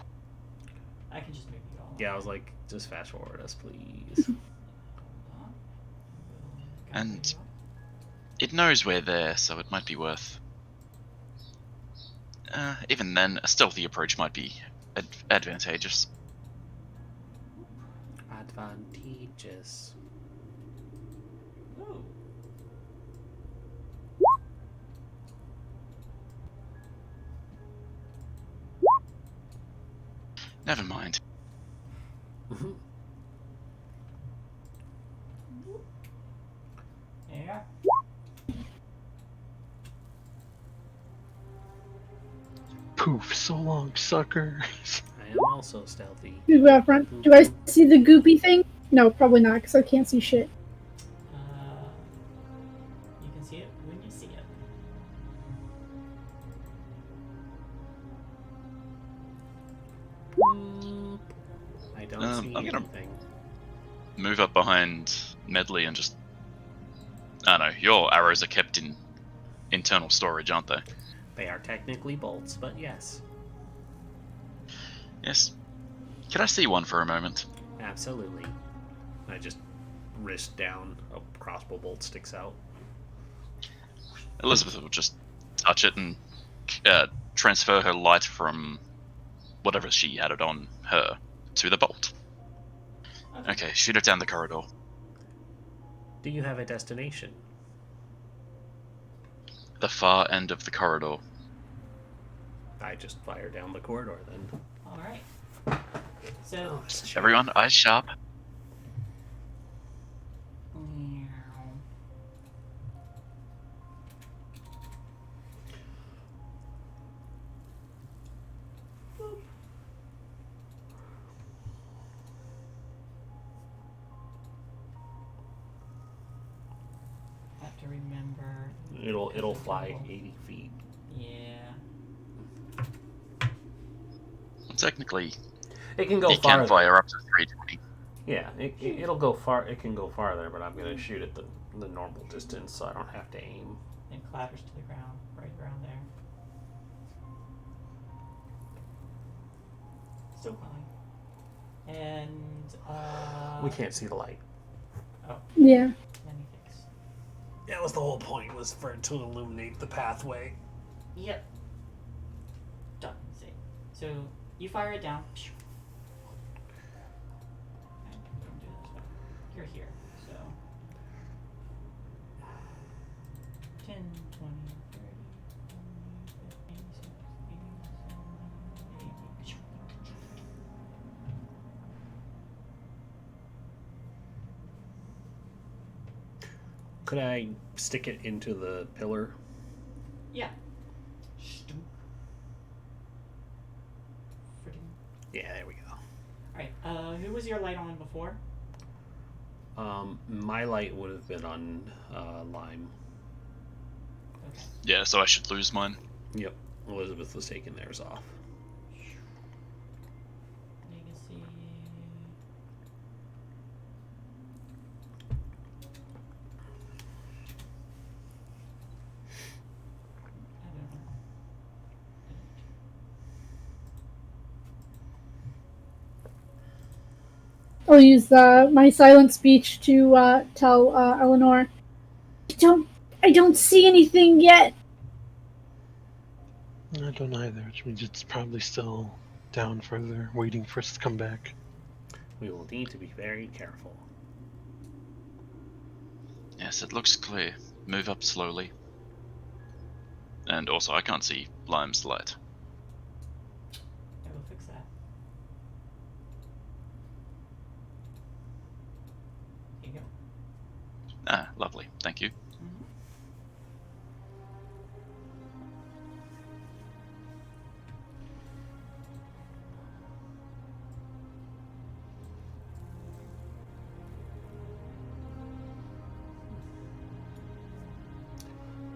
I can just move you all. Yeah, I was like, just fast forward us, please. Hold on. We'll And- gather you up. It knows we're there, so it might be worth. Even then, a stealthy approach might be advantageous. Advantageous. Ooh. Never mind. Yeah. Poof, so long, sucker. I am also stealthy. Who's go out front? Do I see the goopy thing? No, probably not, because I can't see shit. You can see it when you see it. I don't see I'm gonna- anything. Move up behind Medley and just. I don't know, your arrows are kept in internal storage, aren't they? They are technically bolts, but yes, Yes. Can I see one for a moment? absolutely. I just wrist down, a crossbow bolt sticks out. Elizabeth will just touch it and transfer her light from whatever she had it on her to the bolt. Okay, shoot it down the corridor. Do you have a destination? The far end of the corridor. I just fire down the corridor then. All right. So. Everyone, eyes sharp. Have to remember. It'll fly 80 feet. Yeah. Technically, It can go you farther. can fire up to 320. Yeah, it'll go far. It can go farther, but I'm gonna shoot at the normal distance, so I don't have to aim. And clatters to the ground, right around there. Still flying. And We can't see the light. Yeah. let me fix. That was the whole point, was for it to illuminate the pathway. Yep. Done. See. So you fire it down. Okay, don't do this, but you're here. So 10, 20, 30, 40, 50, 60, 70, 80. Could I stick it into the pillar? Yeah. Stunk. Friggin'. Yeah, there we go. Alright, who was your light on before? My light would have been on Lime. Okay. Yeah, so I should lose mine. Yep. Elizabeth was taking theirs off. Legacy. I don't know. I'll use my silent speech to tell Eleanor. I don't see anything yet. I don't either, which means it's probably still down further, waiting for us to come back. We will need to be very careful. Yes, it looks clear. Move up slowly. And also, I can't see Lime's light. I will fix that. Here you go. Ah, lovely. Thank you.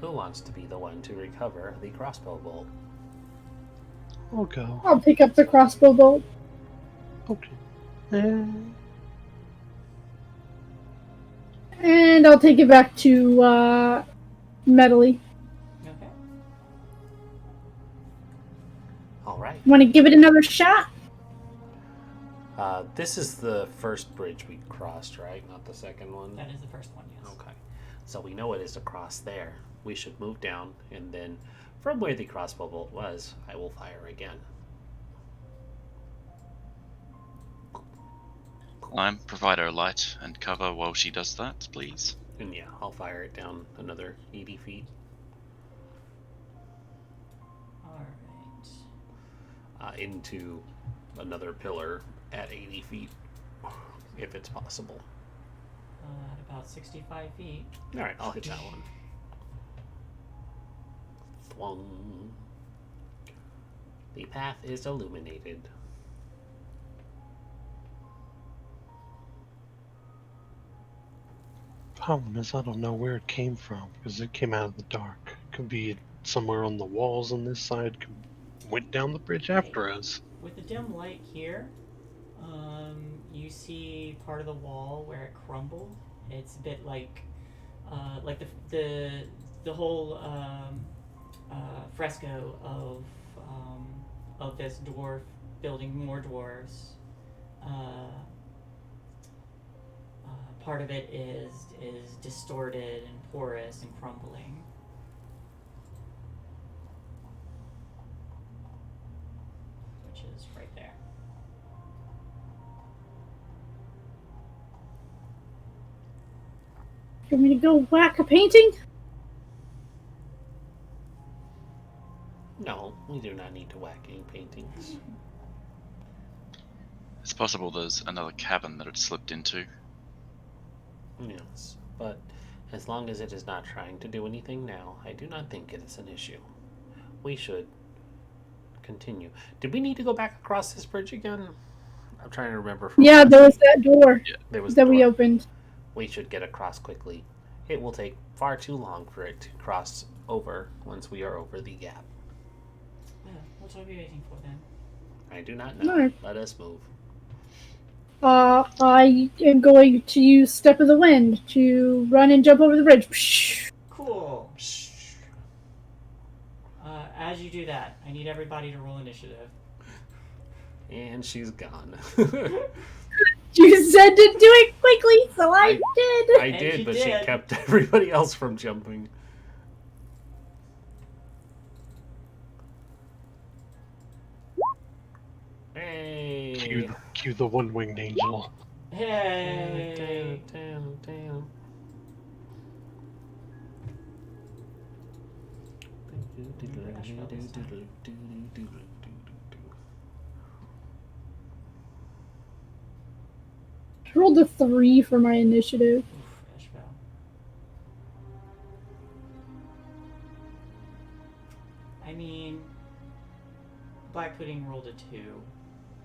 Who wants to be the one to recover the crossbow bolt? I'll go. I'll pick up the crossbow bolt. Okay. Eh, And I'll take it back to Medley. Okay. All right. Want to give it another shot? This is the first bridge we crossed, right? Not the second one? That is the first one, yes. Okay. So we know it is across there. We should move down, and then from where the crossbow bolt was, I will fire again. Lime, provide her light and cover while she does that, please. And yeah, I'll fire it down another 80 feet. Alright. Into another pillar at 80 feet, if it's possible. At about 65 feet. All right, I'll hit that one. Thwung. The path is illuminated. problem is, I don't know where it came from because it came out of the dark. Could be somewhere on the walls on this side. Went down the bridge after us. With the dim light here, you see part of the wall where it crumbled. It's a bit like the whole fresco of this dwarf building more dwarves. Part of it is distorted and porous and crumbling. Which is right there. You want me to go whack a painting? No, we do not need to whack any paintings. It's possible there's another cabin that it slipped into. Yes, but as long as it is not trying to do anything now, I do not think it is an issue. We should continue. Did we need to go back across this bridge again? I'm trying to remember. Yeah, there was that door There was that the we door. opened. We should get across quickly. It will take far too long for it to cross over once we are over the gap. Yeah, what are we waiting for then? I do not know. No. Let us move. I am going to use Step of the Wind to run and jump over the bridge. Psh. Cool. As you do that, I need everybody to roll initiative. And she's gone. You said to do it quickly, so I did. I And did, she but did. she kept everybody else from jumping. Hey! Cue the one-winged angel. Hey! Damn. I rolled a 3 for my initiative. Oof, Ishbel. I mean, Black Pudding rolled a 2,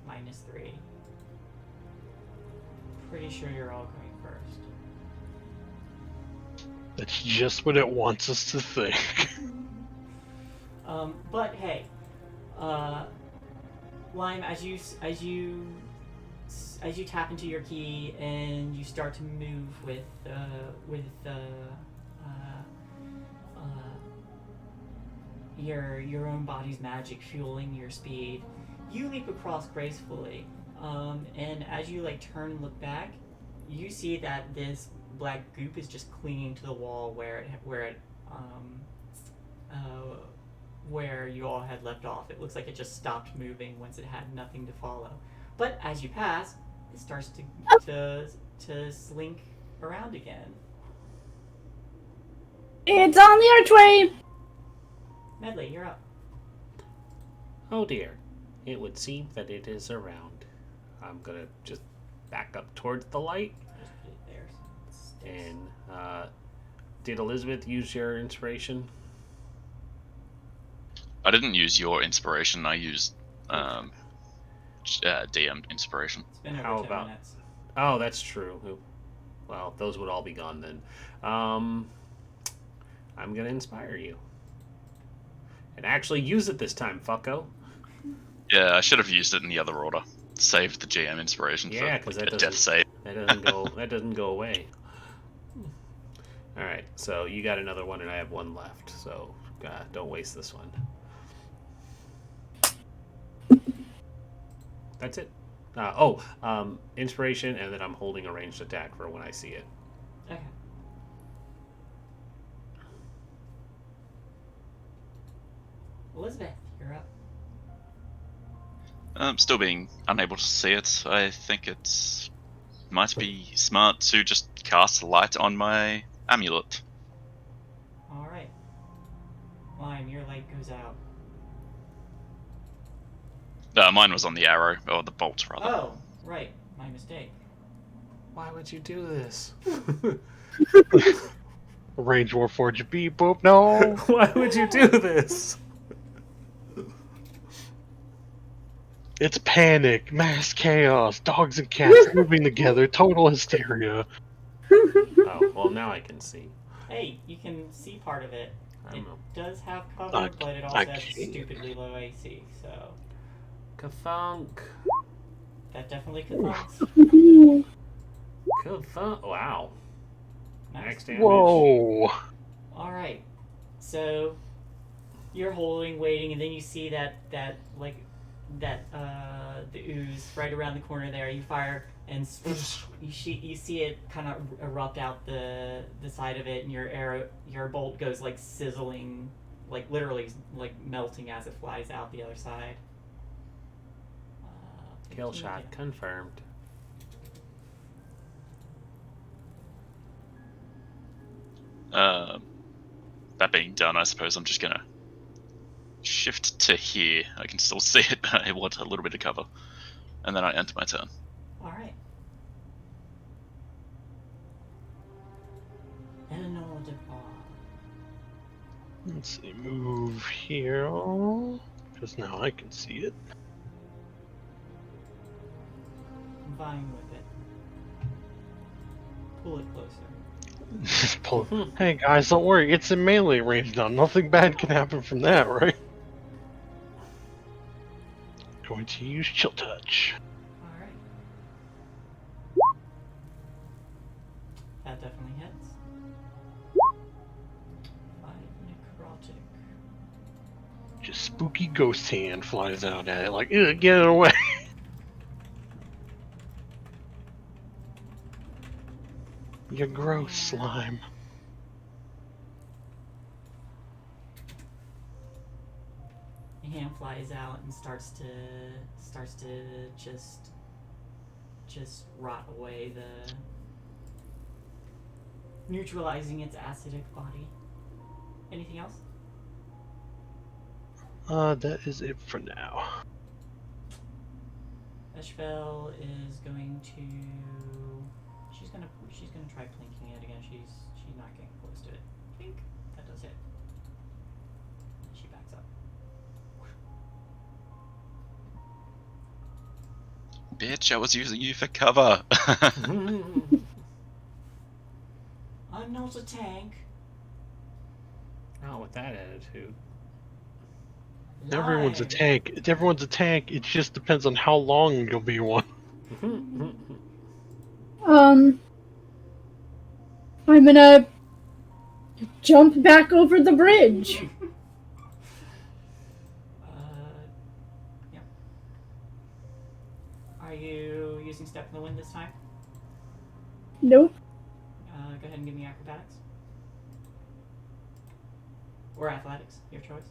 minus 3. Pretty sure you're all going first. That's just what it wants us to think. But hey, Lime, as you tap into your key and you start to move with your own body's magic fueling your speed, you leap across gracefully. And as you turn and look back, you see that this black goop is just clinging to the wall where you all had left off. It looks like it just stopped moving once it had nothing to follow. But as you pass, it starts to slink around again. It's on the archway. Medley, you're up. Oh dear. It would seem that it is around. I'm gonna just back up towards the light. Just put it there. So it sticks. And did Elizabeth use your inspiration? I didn't use your inspiration, I used DM inspiration. It's been over How 10 about- minutes. Oh, that's true. Well, those would all be gone then. I'm gonna inspire you. And actually use it this time, fucko. Yeah, I should have used it in the other order. Saved the GM inspiration Yeah, for because like, that a death doesn't save. that doesn't go away. All right, so you got another one, and I have one left. So don't waste this one. That's it. Inspiration, and then I'm holding a ranged attack for when I see it. Okay. Elizabeth, you're up. Still being unable to see it. I think it might be smart to just cast light on my amulet. All right. Lime, your light goes out. Mine was on the arrow, or the bolt, rather. Oh, right. My mistake. Why would you do this? Range Warforged beep boop. No. Why would you do this? It's panic, mass chaos, dogs and cats moving together, total hysteria. Oh, well, now I can see. Hey, you can see part of it. I It don't know. does have cover, I- but it also I has a can't. stupidly low AC, so Kafunk. that definitely could last. Kafunk. Wow. Nice. Max damage. Whoa. Alright. So you're holding, waiting, and then you see the ooze right around the corner there. You fire and you see it kind of erupt out the side of it, and your bolt goes like sizzling, like literally like melting as it flies out the other side. Kill 15 shot damage. confirmed. That being done, I suppose I'm just gonna shift to here. I can still see it, but I want a little bit of cover. And then I enter my turn. Alright. Eleanor Depart. Let's see, move here. Because now I can see it. Vying with it. Pull it closer. Just pull. Hey guys, don't worry. It's in melee range now. Nothing bad can happen from that, right? Going to use Chill Touch. Alright. That definitely hits. 5 necrotic. Just spooky ghost hand flies out at it like, ugh, get it away. You gross slime. Your hand flies out and starts to just rot away the neutralizing its acidic body. Anything else? That is it for now. Eshvel is going to. She's gonna try plinking it again. She's not getting close to it. Plink. That does hit. She backs up. Bitch, I was using you for cover. I'm not a tank. Oh, with that attitude. Everyone's a Lime. tank. Everyone's a tank. It just depends on how long you'll be one. I'm gonna jump back over the bridge. Yeah. Are you using Step in the Wind this time? Nope. Go ahead and give me acrobatics. Or athletics, your choice.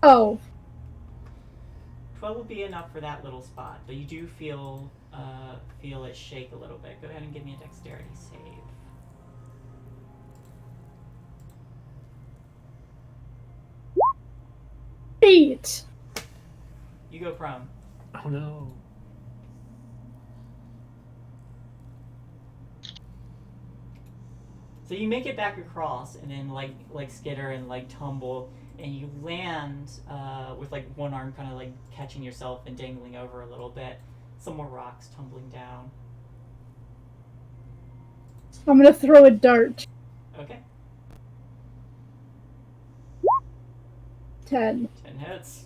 Oh, 12 will be enough for that little spot, but you do feel it shake a little bit. Go ahead and give me a dexterity save. eight. You go prone. Oh no. So you make it back across, and then like skitter and like tumble, and you land with like one arm kind of like catching yourself and dangling over a little bit. Some more rocks tumbling down. I'm gonna throw a dart. Okay. 10. 10 hits.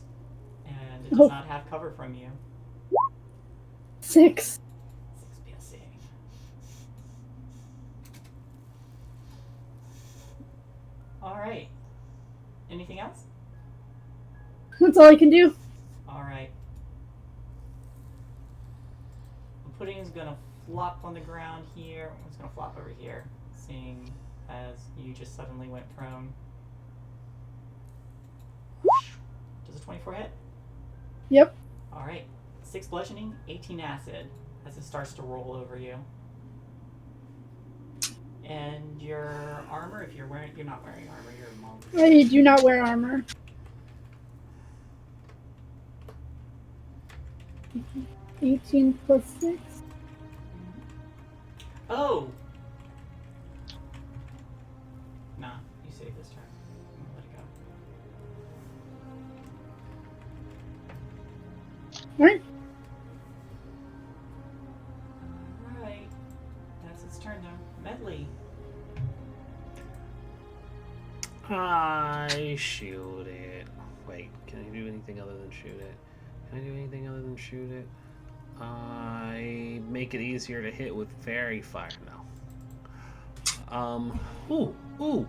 And it does Oh. not have cover from you. 6. 6 piercing. Alright. Anything else? That's all I can do. Alright. The pudding is gonna flop on the ground here. It's gonna flop over here, seeing as you just suddenly went prone. Does a 24 hit? Yep. Alright. 6 bludgeoning, 18 acid as it starts to roll over you. And your armor, if you're not wearing armor, you're a monk. I do not wear armor. 18 plus 6. Oh! Nah, you save this turn. I'm gonna let it go. Alright. Alright. That's its turn now. Medley. I shoot it. Wait, can I do anything other than shoot it? Can I do anything other than shoot it? I make it easier to hit with fairy fire. No. Ooh.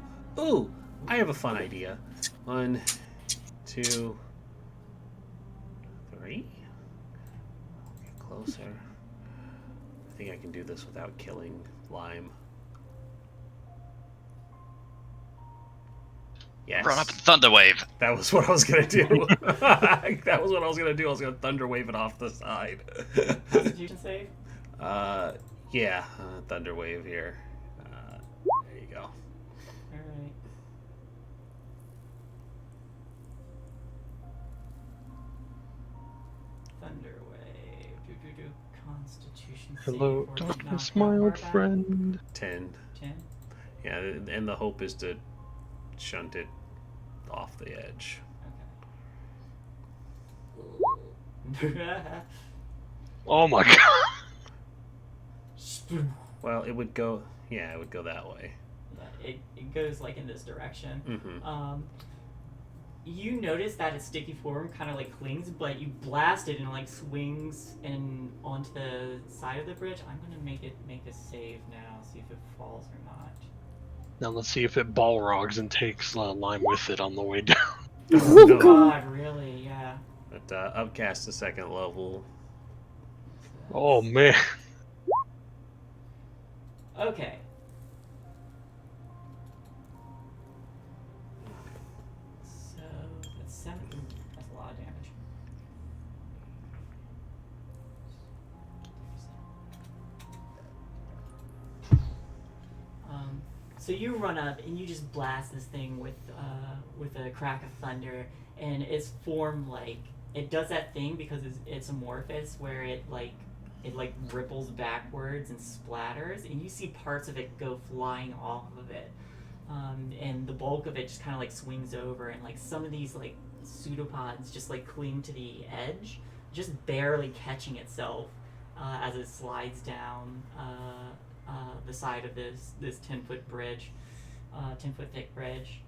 I have a fun idea. 1, 2, 3. Get closer. I think I can do this without killing Lime. Yes. Run up and thunderwave. That was what I was gonna do. That was what I was gonna do. I was gonna thunder wave it off the side. Constitution save? Yeah, thunder wave here. There you go. Alright. Thunder wave. Constitution save. Hello, or darkness, not my old far back. friend. 10. 10. Yeah, and the hope is to shunt it off the edge. Okay. Oh my god. Well, it would go. Yeah, it would go that way. Yeah, it goes like in this direction. Mm-hmm. You notice that its sticky form kind of like clings, but you blast it and it like swings and onto the side of the bridge. I'm gonna make a save now, see if it falls or not. Now let's see if it balrogs and takes Lime with it on the way down. Oh, No. God. Really? Yeah. But upcast to 2nd level. Oh man. Okay. So that's 7. That's a lot of damage. So you run up and you just blast this thing with a crack of thunder, and its form like it does that thing because it's amorphous where it ripples backwards and splatters, and you see parts of it go flying off of it, and the bulk of it just kind of like swings over, and like some of these like pseudopods just like cling to the edge, just barely catching itself as it slides down the side of this 10-foot bridge, 10-foot thick bridge.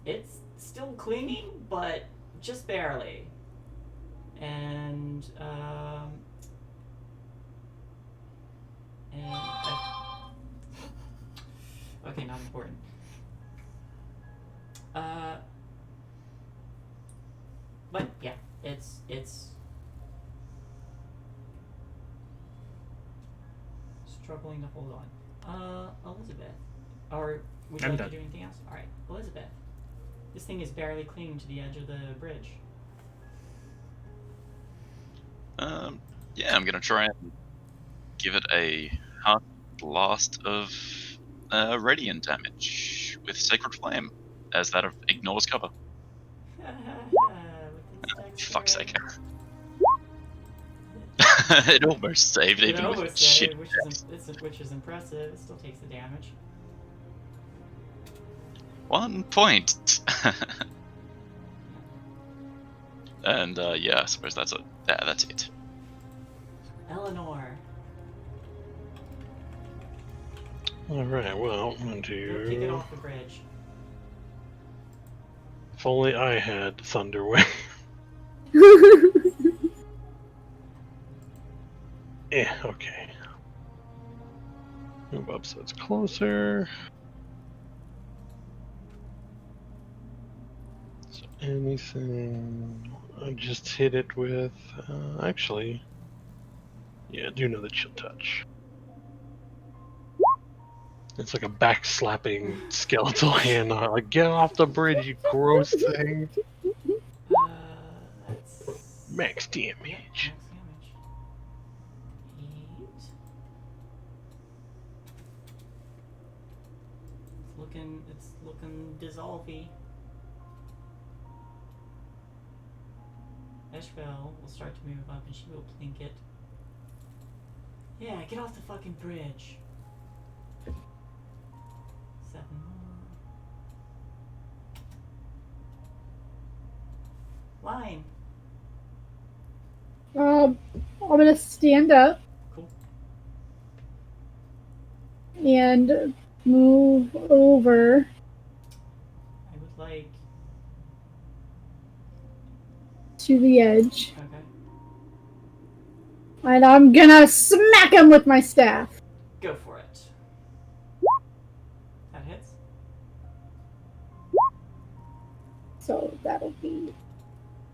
It's still clinging, but just barely. And okay, not important. But yeah, it's struggling to hold on. Elizabeth, or would you I'm like done. to do anything else? All right, Elizabeth. This thing is barely clinging to the edge of the bridge. Yeah, I'm gonna try and give it a hard blast of radiant damage with Sacred Flame, as that ignores cover. Fuck's sake. It almost saved, It even with almost shit. saved, which is impressive. It still takes the damage. 1 point. And yeah, I suppose that's it. Yeah, that's it. Eleanor, Alright, well, I'm going go kick it to off the bridge. If only I had Thunderwave. Okay. Move up so it's closer. So anything... I just hit it with... actually... Yeah, do another chill touch. It's like a backslapping skeletal hand. Like, get off the bridge, you gross thing. That's Max yep, damage. max damage. 8. It's looking dissolvey. Eshbel will start to move up and she will plink it. Yeah, get off the fucking bridge. 7 more. Line. I'm gonna stand up Cool. and move over. I would like. To the edge. Okay. And I'm gonna smack him with my staff. Go for it. That hits. So that'll be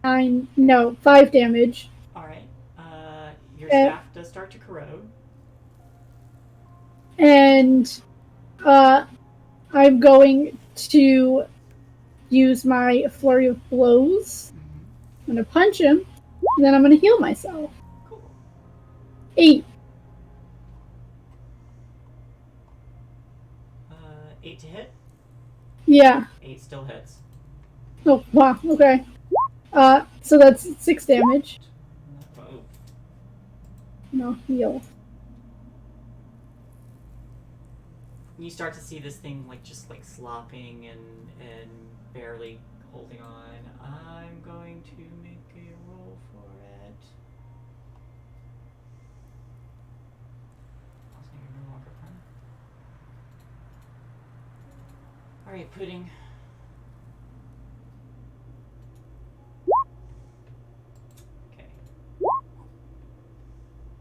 5 damage. Alright. Your staff does start to corrode. And I'm going to use my flurry of blows. I'm gonna punch him, and then I'm gonna heal myself. Cool. 8. 8 to hit. Yeah. 8 still hits. Oh, wow, okay. So that's 6 damage. Oh. No, heal. You start to see this thing just slopping and barely holding on. I'm going to make a roll for it. Also, you're no longer prone. Alright, pudding. Okay.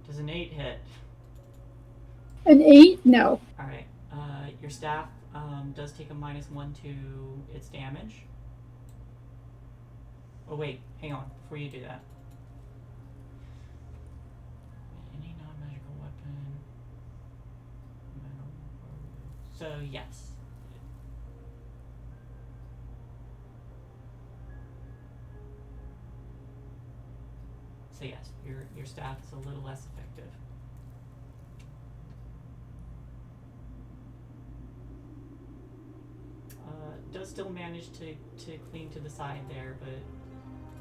Does an 8 hit? An 8? No. Alright. Your staff does take a -1 to its damage. Oh wait, hang on, before you do that. Any non-magical weapon. So yes. So yes, your staff is a little less effective. Does still manage to cling to the side there, but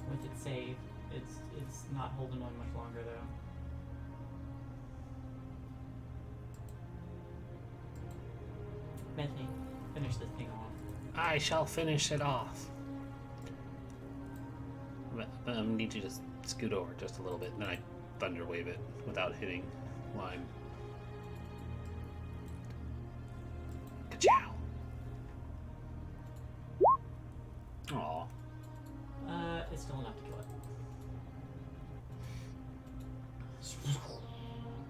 with its save, it's not holding on much longer though. Medley, finish this thing off. I shall finish it off. But I need you to scoot over just a little bit, and then I thunder wave it without hitting Lime. Ka-chow. Aw. It's still enough to kill it.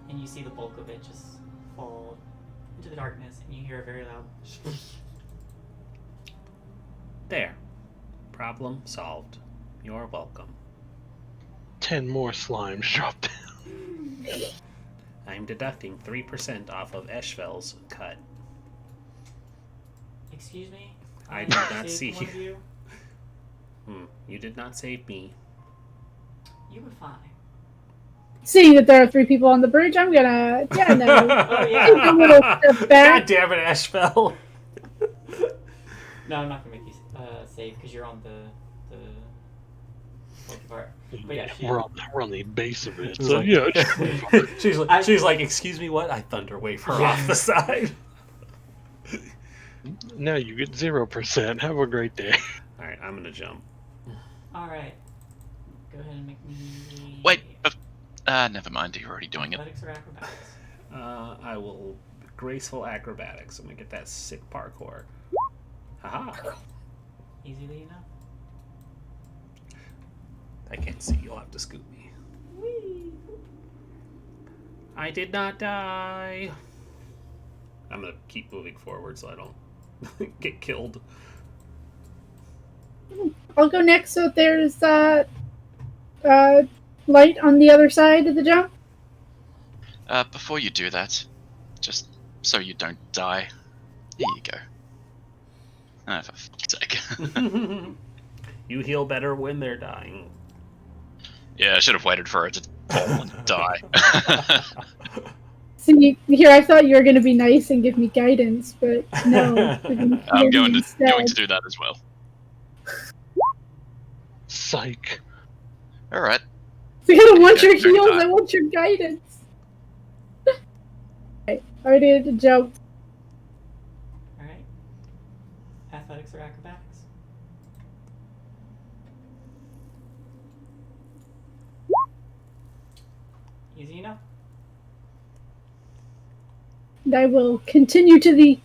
And you see the bulk of it just fall into the darkness, and you hear a very loud. There. Problem solved. You're welcome. 10 more slimes drop down. I'm deducting 3% off of Eshvel's cut. Excuse me? I did not saved see one of you. You did not save me. You were fine. Seeing that there are 3 people on the bridge, I'm gonna... Yeah, no. Oh, yeah. Take a little step back. God damn it, Eshvel. No, I'm not gonna make you save because you're on the part. But yeah, We're on the base of it. It's So like- yeah, she's like, excuse me, what? I thunder wave her off the side. now you get 0%. Have a great day. All right, I'm gonna jump. All right. Go ahead and make me. Wait, never mind. You're already doing it. Athletics or acrobatics? I will graceful acrobatics. I'm gonna get that sick parkour. Haha. Easily enough. I can't see. You'll have to scoop me. Whee! I did not die. I'm gonna keep moving forward so I don't get killed. I'll go next so there's light on the other side of the jump. Before you do that, just so you don't die, here you go. Ah, for fuck's sake. You heal better when they're dying. Yeah, I should have waited for it to fall and die. See, here I thought you were going to be nice and give me guidance, but no. I'm going to do that as well. Psych. Alright. I don't want Yeah, your very heals, fine. I want your guidance. Okay, I already had to jump. Alright. Athletics or acrobatics? Easy enough. And I will continue to the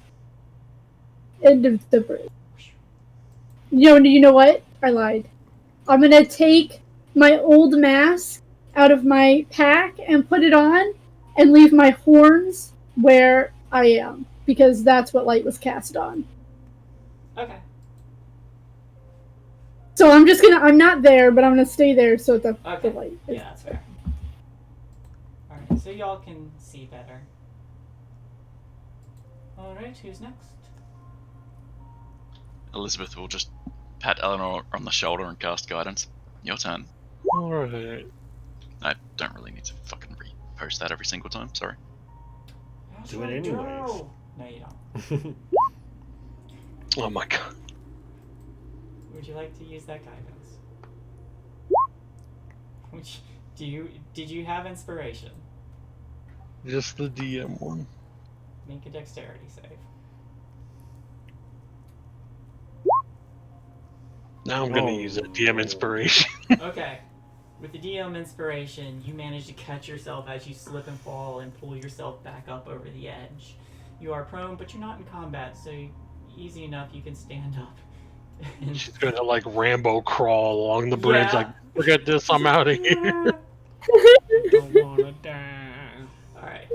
end of the bridge. You know what? I lied. I'm gonna take my old mask out of my pack and put it on and leave my horns where I am, because that's what light was cast on. Okay. So I'm not there, but I'm gonna stay there so the Okay. light. Yeah, that's fair. Alright, so y'all can see better. Alright, who's next? Elizabeth will just pat Eleanor on the shoulder and cast guidance. Your turn. Alright. I don't really need to fucking repost that every single time, sorry. Do it anyways. No, you don't. Oh my god. Would you like to use that guidance? Did you have inspiration? Just the DM one. Make a dexterity save. Now I'm gonna use a DM inspiration. Okay. With the DM inspiration, you manage to catch yourself as you slip and fall and pull yourself back up over the edge. You are prone, but you're not in combat, so easy enough you can stand up. She's gonna like Rambo crawl along the bridge, Yeah. like, forget this, I'm out of here. Don't wanna die. Alright.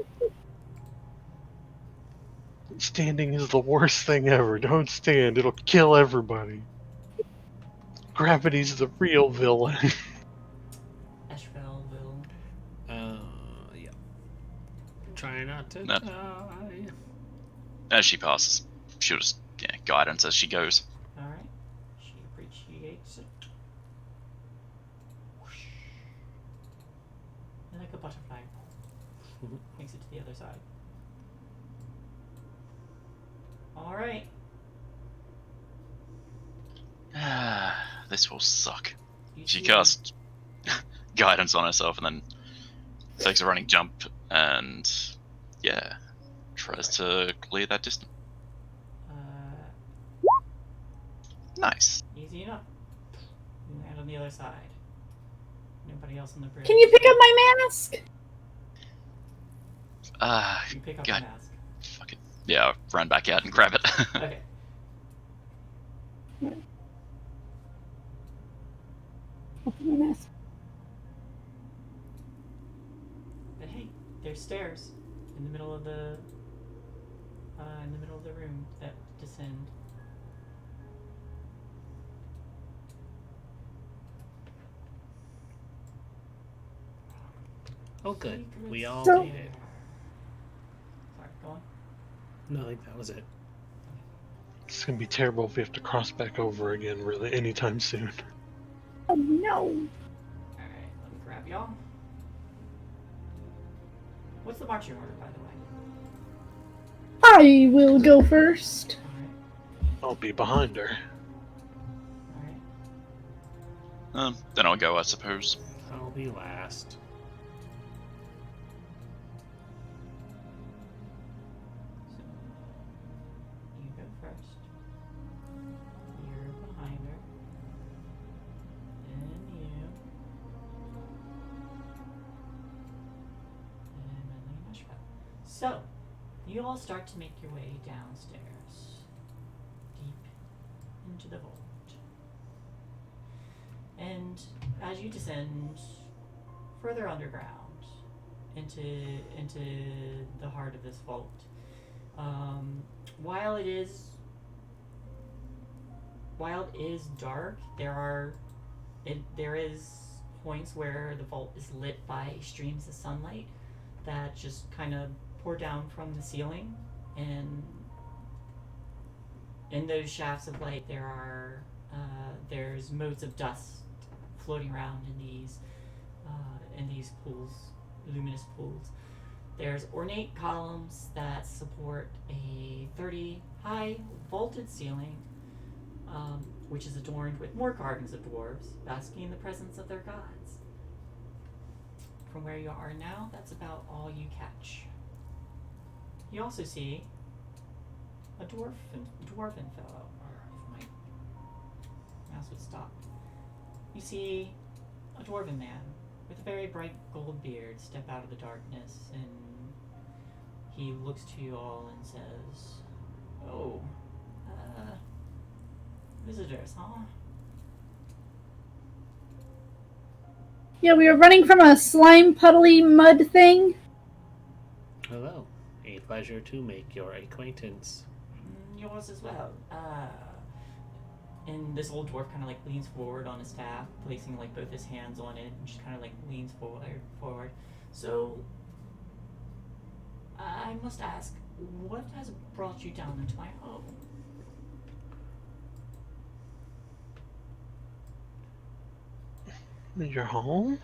Standing is the worst thing ever. Don't stand, it'll kill everybody. Gravity's the real villain. Eshvel will. Yeah. Try not to No. die. As she passes, she'll just guidance as she goes. Alright. She appreciates it. Whoosh. And like a butterfly. Makes it to the other side. Alright. This will suck. You She see- casts guidance on herself and then takes a running jump and tries to clear that distance. Nice. Easy enough. You land on the other side. Nobody else on the bridge. Can you pick up my mask? You pick up God. the mask. Fuck it. Yeah, I'll run back out and grab it. Okay. Open my mask. But hey, there's stairs in the middle of the room that descend. Oh, good. We all So- made it. Sorry, go on. No, I think that was it. It's gonna be terrible if we have to cross back over again, really, anytime soon. Oh no. Alright, let me grab y'all. What's the marching order, by the way? I will go first. Alright, I'll be behind her. alright. Then I'll go, I suppose. I'll be last. So, you go first. You're behind her. Then you. And Melanie and Ashbel. So, you all start to make your way downstairs. Deep into the vault. And as you descend further underground into the heart of this vault, while it is dark, there is points where the vault is lit by streams of sunlight that just kind of pour down from the ceiling, and in those shafts of light there's motes of dust floating around in these pools, luminous pools. There's ornate columns that support a 30 high vaulted ceiling, which is adorned with more carvings of dwarves basking in the presence of their gods. From where you are now, that's about all you catch. You also see a dwarven fellow, or if my mouse would stop. You see a dwarven man with a very bright gold beard step out of the darkness, and he looks to you all and says, "Oh, visitors, huh?" Yeah, we were running from a slime puddly mud thing. Hello. A pleasure to make your acquaintance. Yours as well. And this old dwarf kind of like leans forward on his staff, placing like both his hands on it, and just kind of like leans forward. So, I must ask, what has brought you down into my home? Your home?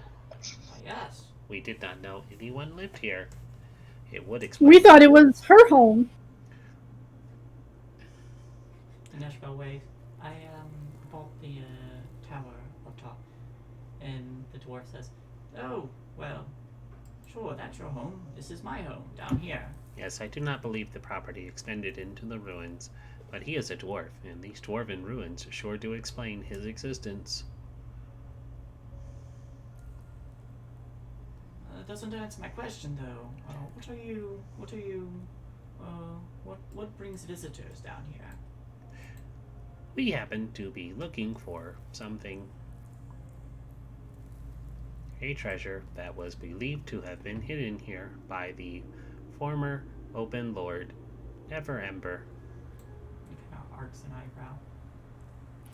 Yes. We did not know anyone lived here. It would explain. We thought it was her home. Neshbel waves. I bought the tower up top, and the dwarf says, "Oh, well, sure, that's your home. This is my home down here." Yes, I do not believe the property extended into the ruins, but he is a dwarf, and these dwarven ruins sure do explain his existence. That doesn't answer my question, though. What brings visitors down here? We happen to be looking for something. A treasure that was believed to have been hidden here by the former Open Lord, Never Ember. He kind of arcs an eyebrow.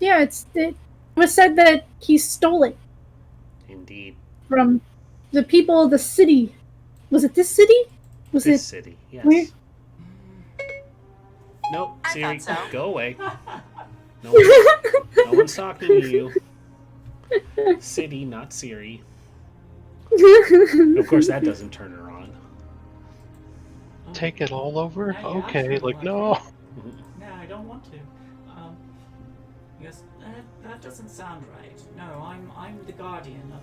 Yeah, it was said that he stole it Indeed. from the people of the city. Was it this city? Was This it city, yes. where? Nope, I Siri, thought so. go away. No one's talking to you. City, not Siri. Of course, that doesn't turn her on. Take it all over? Now you Okay, actually like, want no. to. No, I don't want to. Because that doesn't sound right. No, I'm the guardian of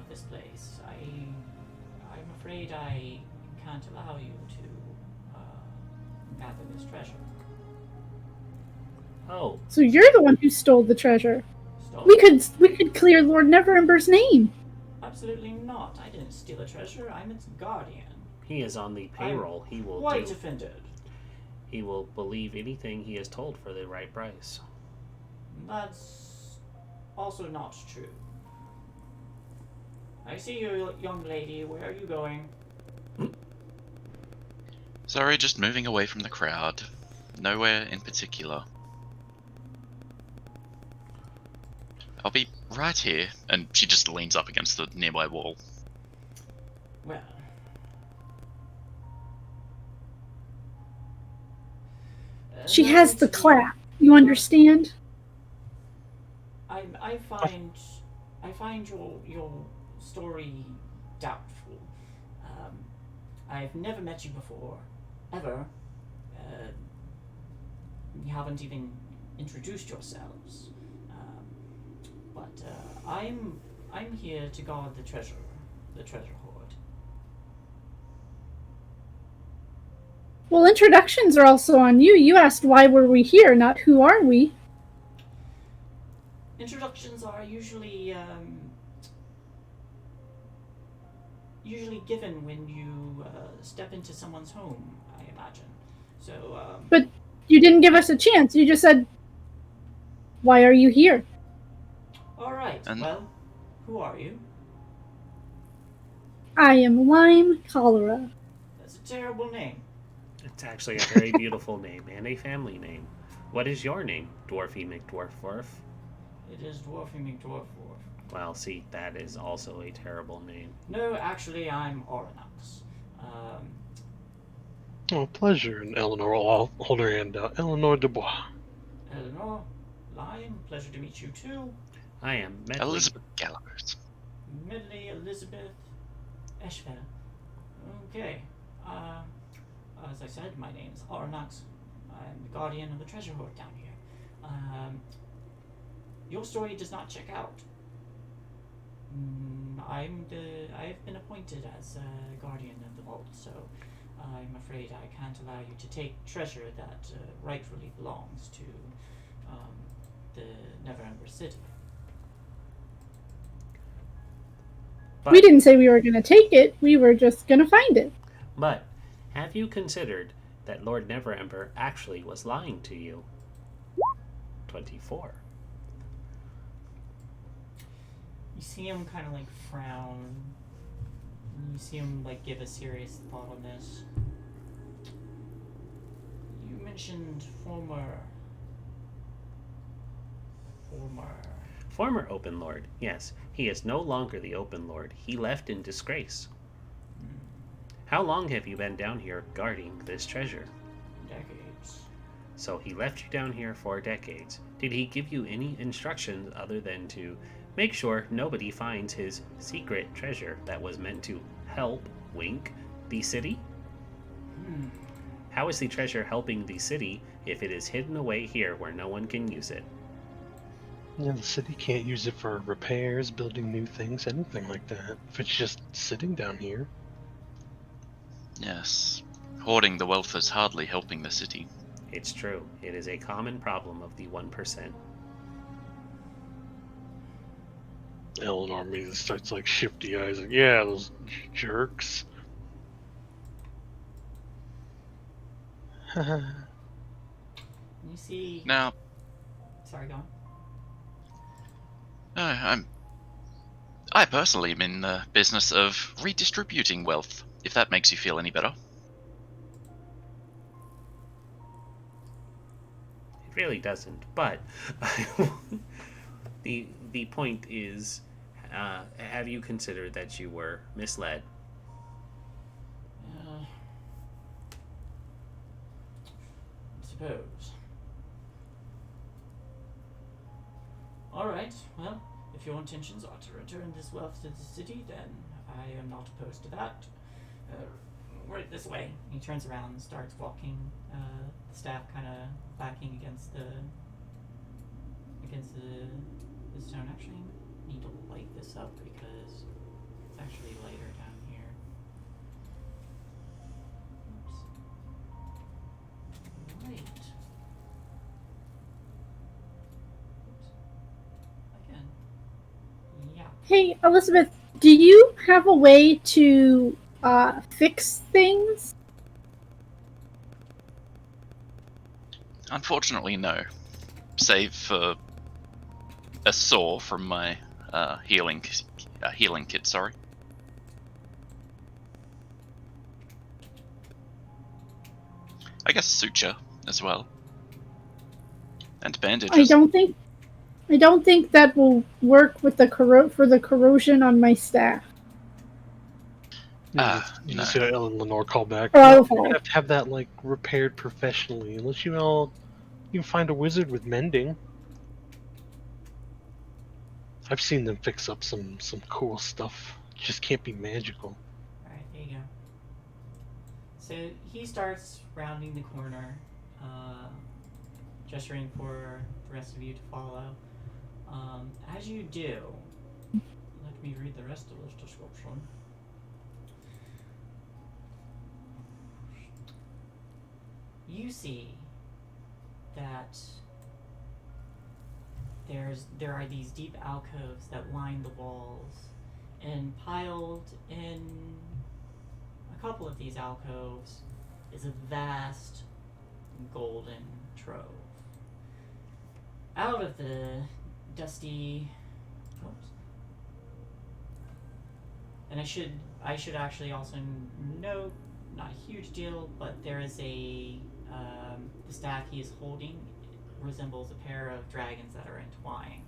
this place. I'm afraid I can't allow you to gather this treasure. Oh, So you're the one who stole the treasure. Stole? We could clear Lord Neverember's name. Absolutely not. I didn't steal a treasure. I'm its guardian. he is on the payroll. He will Quite offended. He will believe anything he is told for the right price. That's also not true. I see you, young lady. Where are you going? Sorry, just moving away from the crowd. Nowhere in particular. I'll be right here. And she just leans up against the nearby wall. Well, She not has going the to be- clap. You understand? I find your story doubtful. I've never met you before, ever. You haven't even introduced yourselves. But I'm here to guard the treasure hoard. Well, introductions are also on you. You asked why were we here, not who are we. Introductions are usually given when you step into someone's home, I imagine. So, But you didn't give us a chance. You just said, why are you here? all right. Right. And- Well, who are you? I am Lime Cholera. That's a terrible name. It's actually a very beautiful name and a family name. What is your name, Dwarfy McDwarfworf? It is Dwarfy McDwarfworf. Well, see, that is also a terrible name. No, actually, I'm Oranax. Um, Oh, pleasure. And Eleanor will hold her hand out. Eleanor Dubois. Eleanor, Lion, pleasure to meet you too. I am Medley. Elizabeth Gallagher's. Medley Elizabeth Eshfeld. Okay. As I said, my name is Oranax. I'm the guardian of the treasure hoard down here. Your story does not check out. I've been appointed as guardian of the vault, so I'm afraid I can't allow you to take treasure that rightfully belongs to the Neverember City. But, We didn't say we were going to take it. We were just going to find it. But have you considered that Lord Neverember actually was lying to you? 24. You see him kind of like frown. You see him like give a serious thought on this. You mentioned former Former Open Lord, yes. He is no longer the Open Lord. He left in disgrace. How long have you been down here guarding this treasure? decades. So he left you down here for decades. Did he give you any instructions other than to make sure nobody finds his secret treasure that was meant to help, wink, the city? How is the treasure helping the city if it is hidden away here where no one can use it? Yeah, the city can't use it for repairs, building new things, anything like that. If it's just sitting down here. Yes. Hoarding the wealth is hardly helping the city. It's true. It is a common problem of the 1%. Eleanor immediately starts like shifty eyes, like, yeah, those jerks. You see. Now, Sorry, go on. I personally am in the business of redistributing wealth, if that makes you feel any better. It really doesn't, but the point is, have you considered that you were misled? I suppose. Alright, well, if your intentions are to return this wealth to the city, then I am not opposed to that. Right this way. He turns around and starts walking, the staff kind of backing against the stone. Actually, I need to light this up because it's actually lighter down here. Oops. Right. Oops. Again. Yeah. Hey, Elizabeth, do you have a way to fix things? Unfortunately, no. Save for a sore from my healing kit. Sorry. I guess suture as well, and bandages. I don't think that will work with the for the corrosion on my staff. You just see Eleanor call back. Or You're I'll gonna fall. have to have that like repaired professionally, unless you can find a wizard with mending. I've seen them fix up some cool stuff. It just can't be magical. Alright, there you go. So he starts rounding the corner, gesturing for the rest of you to follow. As you do, let me read the rest of this description. You see that there are these deep alcoves that line the walls, and piled in a couple of these alcoves is a vast golden trove. Out of the dusty Whoops. And I should actually also note, not a huge deal, but there is the staff he is holding resembles a pair of dragons that are entwined.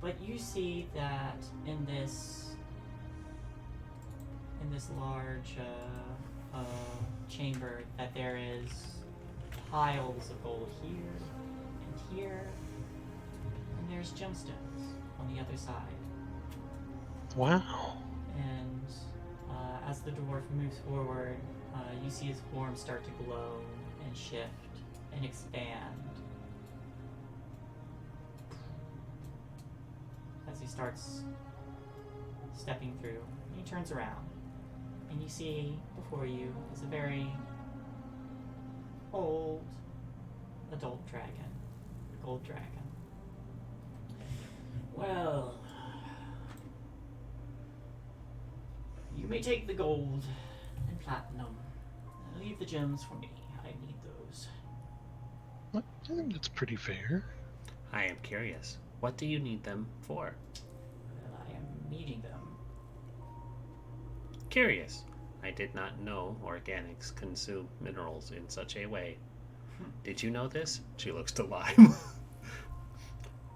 But you see that in this large chamber that there is piles of gold here and here, and there's gemstones on the other side. Wow. And as the dwarf moves forward, you see his form start to glow and shift and expand as he starts stepping through. And he turns around, and you see before you is a very old adult dragon, a gold dragon. Well, you may take the gold and platinum. Leave the gems for me. I need those. I think that's pretty fair. I am curious. What do you need them for? Well, I am needing them. Curious. I did not know organics consume minerals in such a way. Did you know this? She looks to Lime.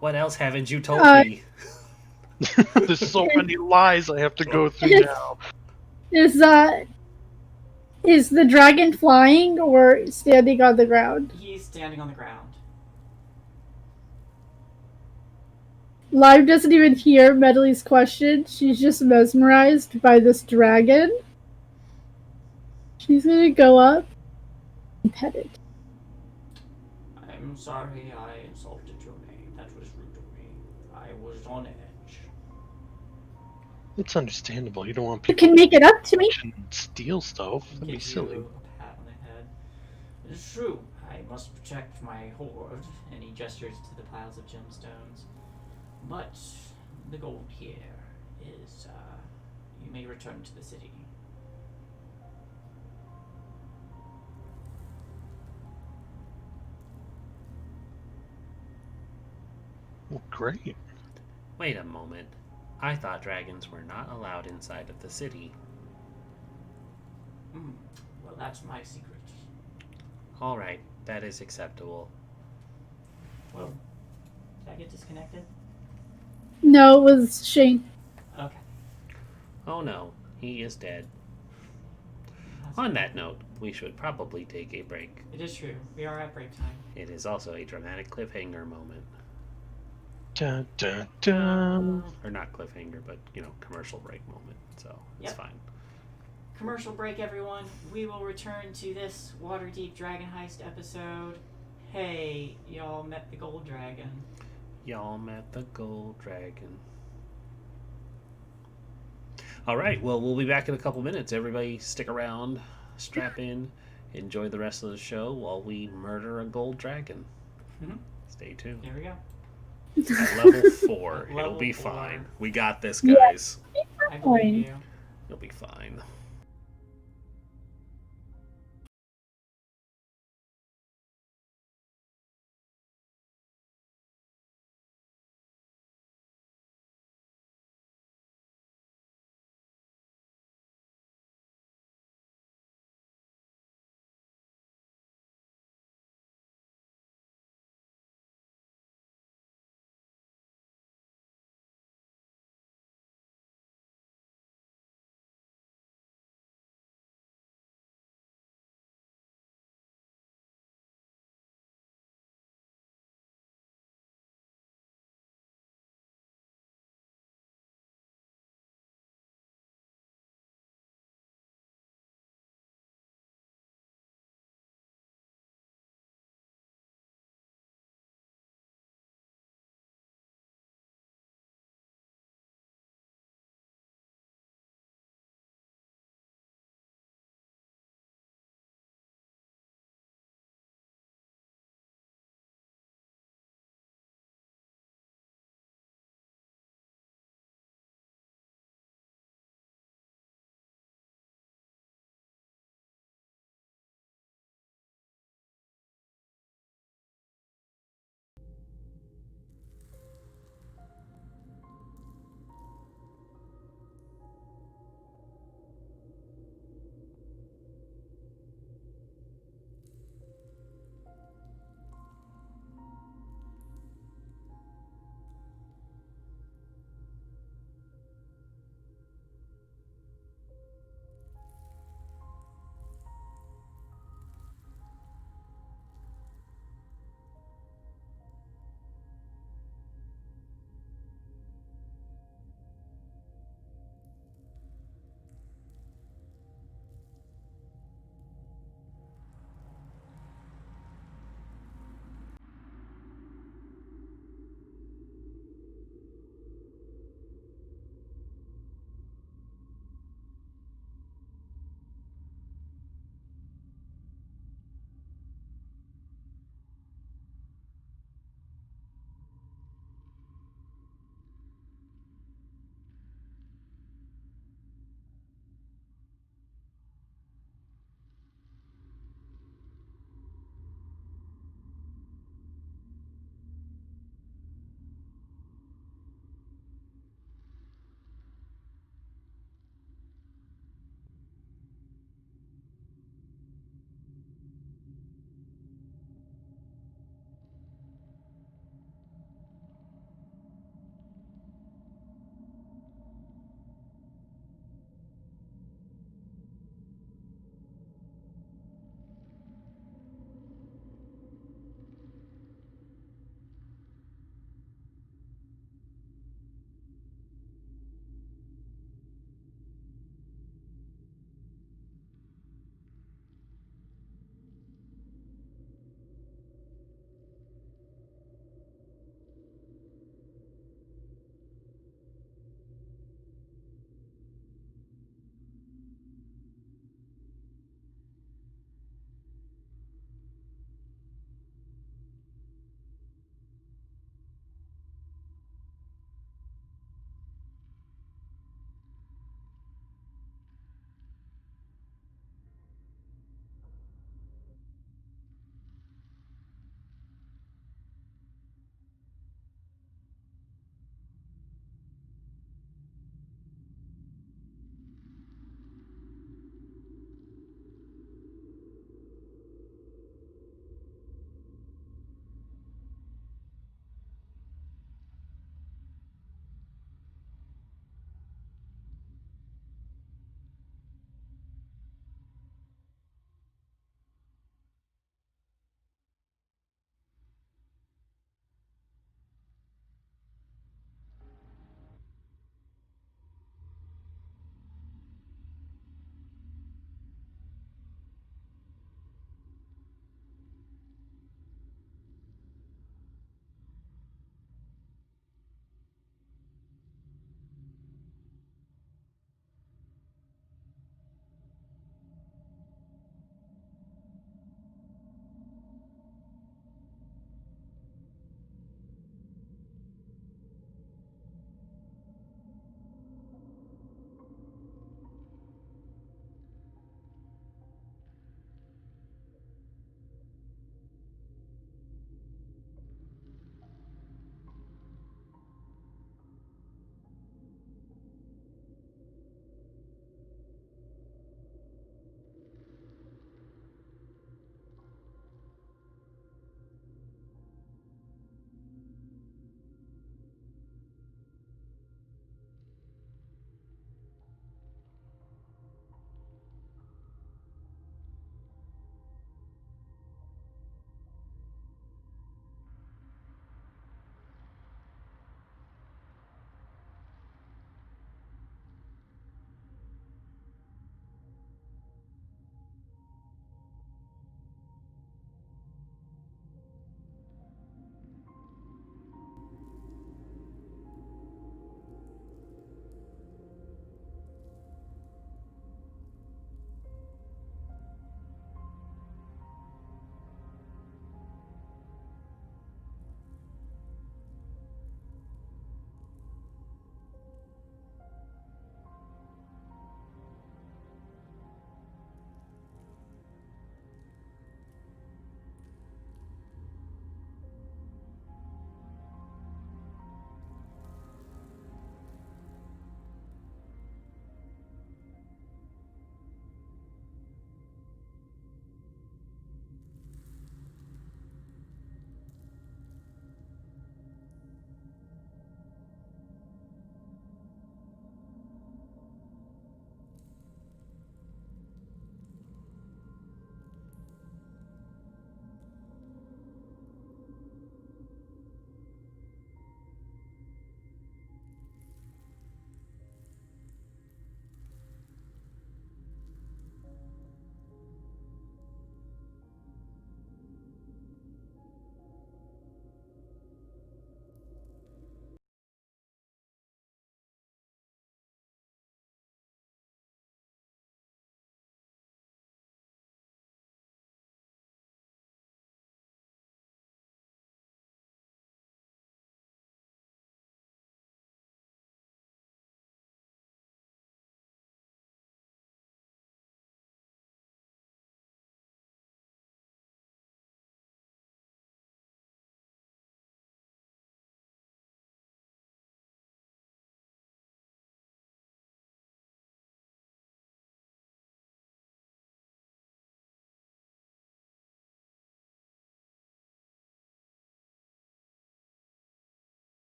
What else haven't you told me? There's so many lies I have to go through now. Is the dragon flying or standing on the ground? He's standing on the ground. Lime doesn't even hear Medley's question. She's just mesmerized by this dragon. She's gonna go up and pet it. I'm sorry I insulted your name. That was rude of me. I was on edge. It's understandable. You don't want You people can make it up to me. to steal stuff. That'd be Gives silly. you a pat on the head. It's true. I must protect my hoard. And he gestures to the piles of gemstones. But the gold here is, you may return to the city. Well, great. Wait a moment. I thought dragons were not allowed inside of the city. Well, that's my secret. Alright, that is acceptable. Well, did I get disconnected? No, it was Shane. Okay. Oh no, he is dead. That's On that note, we should probably take a break. It is true. We are at break time. It is also a dramatic cliffhanger moment. Dun, dun, dun. Or not cliffhanger, but, commercial break moment. So, it's Yep. fine. Commercial break, everyone. We will return to this Waterdeep Dragon Heist episode. Hey, y'all met the gold dragon. Y'all met the gold dragon. Alright, well, we'll be back in a couple minutes. Everybody stick around, strap in, enjoy the rest of the show while we murder a gold dragon. Mhm. Stay tuned. Here we go. At level 4, At it'll level be 4. fine. We got this, guys. I believe Fine. you. It'll be fine.